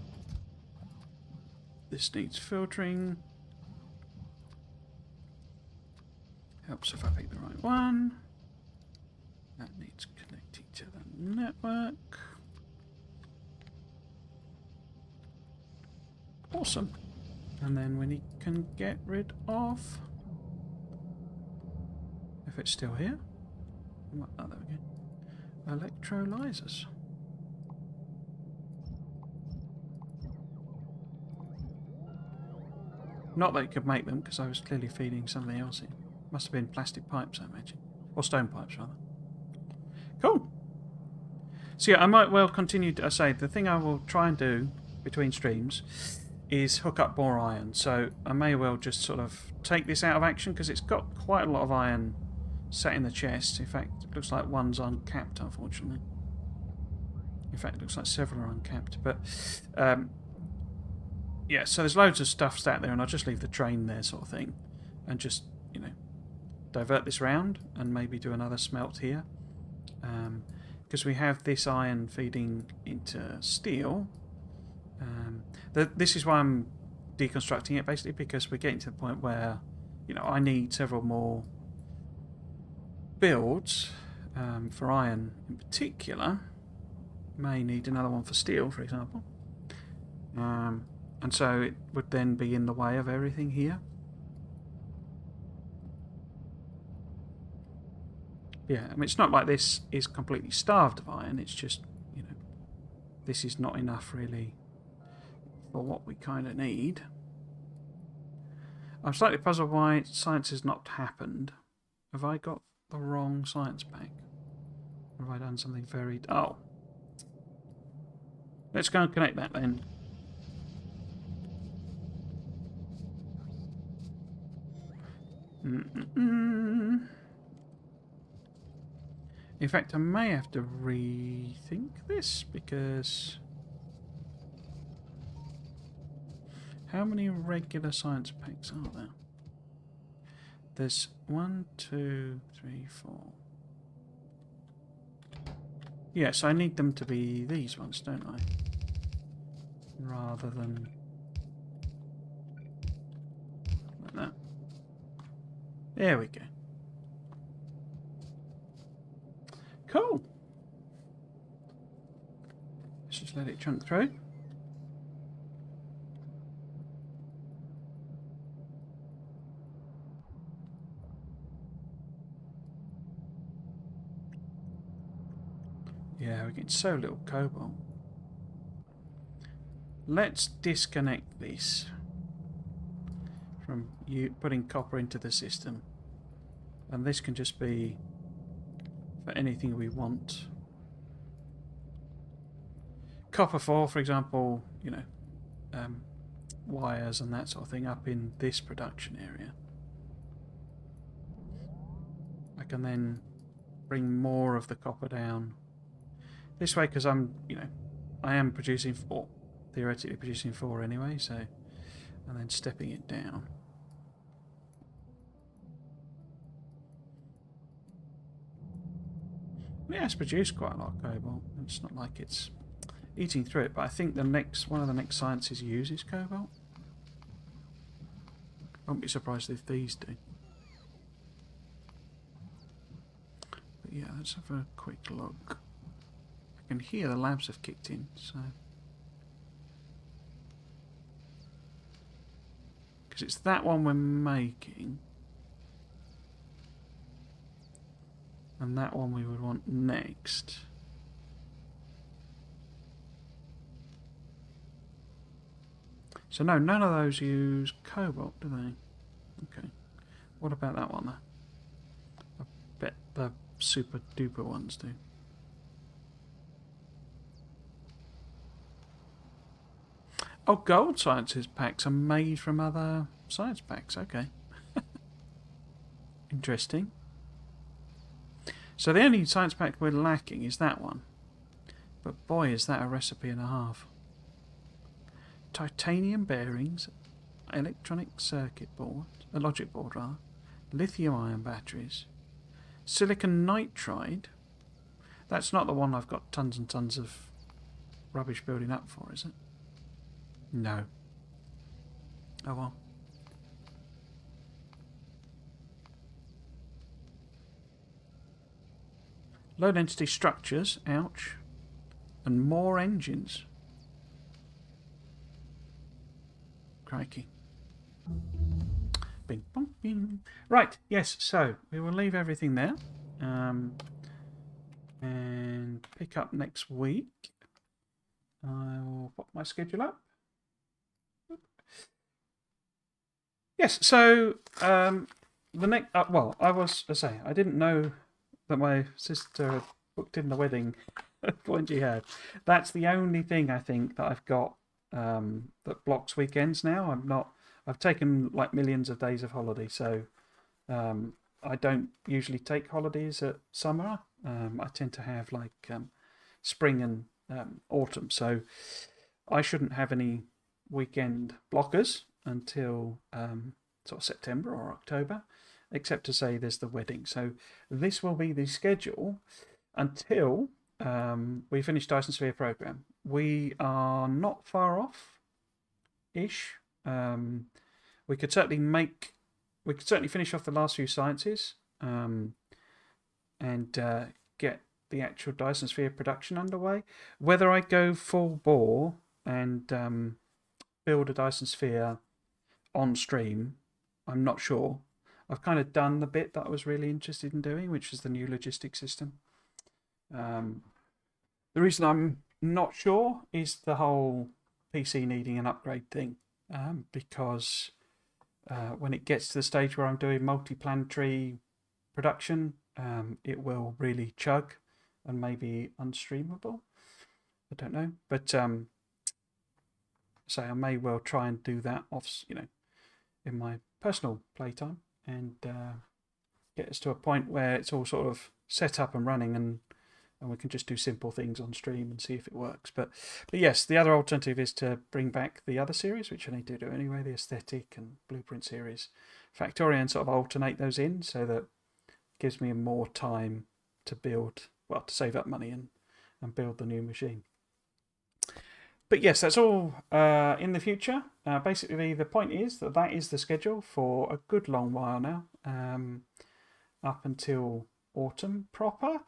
this needs filtering. Helps if I pick the right one. That needs connecting to the network. Awesome. And then we can get rid of, if it's still here, oh, there we go, electrolyzers. Not that you could make them, because I was clearly feeding something else in. Must have been plastic pipes, I imagine. Or stone pipes, rather. Cool. So yeah, I might well continue to say, the thing I will try and do between streams is hook up more iron. So I may well just sort of take this out of action, because it's got quite a lot of iron sat in the chest. In fact, it looks like one's uncapped, unfortunately. In fact, it looks like several are uncapped. But yeah, so there's loads of stuff sat there, and I'll just leave the train there, sort of thing, and just, you know, divert this round and maybe do another smelt here, because we have this iron feeding into steel. This is why I'm deconstructing it, basically, because we're getting to the point where, you know, I need several more builds for iron in particular. May need another one for steel, for example. And so it would then be in the way of everything here. Yeah, I mean, it's not like this is completely starved of iron, it's just, you know, this is not enough really for what we kind of need. I'm slightly puzzled why science has not happened. Have I got the wrong science pack? Or have I done something very... Oh. Let's go and connect that then. In fact, I may have to rethink this, because how many regular science packs are there? There's 1, 2, 3, 4. Yes, I need them to be these ones, don't I? Rather than There we go. Cool. Let's just let it chunk through. Yeah, we're getting so little cobalt. Let's disconnect this from you putting copper into the system. And this can just be for anything we want. Copper for example, you know, wires and that sort of thing up in this production area. I can then bring more of the copper down this way because I am producing 4, theoretically producing 4 anyway, so, and then stepping it down. Yeah, it's produced quite a lot of cobalt. It's not like it's eating through it, but I think one of the next sciences uses cobalt. I won't be surprised if these do. But yeah, let's have a quick look. I can hear the labs have kicked in, so. Because it's that one we're making. And that one we would want next. So no, none of those use cobalt, do they? Okay. What about that one there? I bet the super duper ones do. Oh, gold sciences packs are made from other science packs. Okay. Interesting. So the only science pack we're lacking is that one. But boy, is that a recipe and a half. Titanium bearings, electronic circuit board, a logic board rather, lithium-ion batteries, silicon nitride. That's not the one I've got tons and tons of rubbish building up for, is it? No. Oh well. Low density structures, ouch. And more engines. Crikey. Bing, bong, bing. Right, yes, so we will leave everything there. And pick up next week. I will pop my schedule up. Yes, so the next. Well, I didn't know that my sister had booked in the wedding when she had. That's the only thing I think that I've got that blocks weekends now. I've taken like millions of days of holiday, so I don't usually take holidays at summer. I tend to have like spring and autumn, so I shouldn't have any weekend blockers until sort of September or October, except to say there's the wedding. So this will be the schedule until we finish Dyson Sphere program. We are not far off ish. We could certainly finish off the last few sciences and get the actual Dyson Sphere production underway. Whether I go full bore and build a Dyson Sphere on stream, I'm not sure. I've kind of done the bit that I was really interested in doing, which is the new logistics system. The reason I'm not sure is the whole PC needing an upgrade thing, because when it gets to the stage where I'm doing multi-planetary production, it will really chug and maybe unstreamable. I don't know, but so I may well try and do that in my personal playtime and get us to a point where it's all sort of set up and running and we can just do simple things on stream and see if it works. But yes, the other alternative is to bring back the other series, which I need to do anyway, the aesthetic and blueprint series, Factorio, and sort of alternate those in so that it gives me more time to build, to save up money and build the new machine. But yes, that's all in the future. Basically, the point is that that is the schedule for a good long while now, up until autumn proper.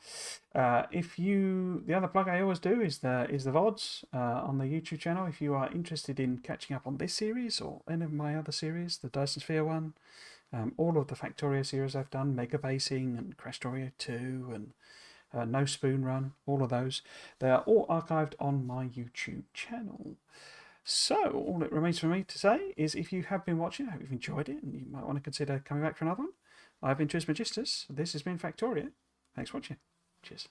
The other plug I always do is the VODs on the YouTube channel. If you are interested in catching up on this series or any of my other series, the Dyson Sphere one, all of the Factorio series I've done, Mega Basing and Crashtorio 2 and No Spoon Run, all of those, they are all archived on my YouTube channel. So, all it remains for me to say is if you have been watching, I hope you've enjoyed it and you might want to consider coming back for another one. I've been Trismegistus. This has been Factorio. Thanks for watching. Cheers.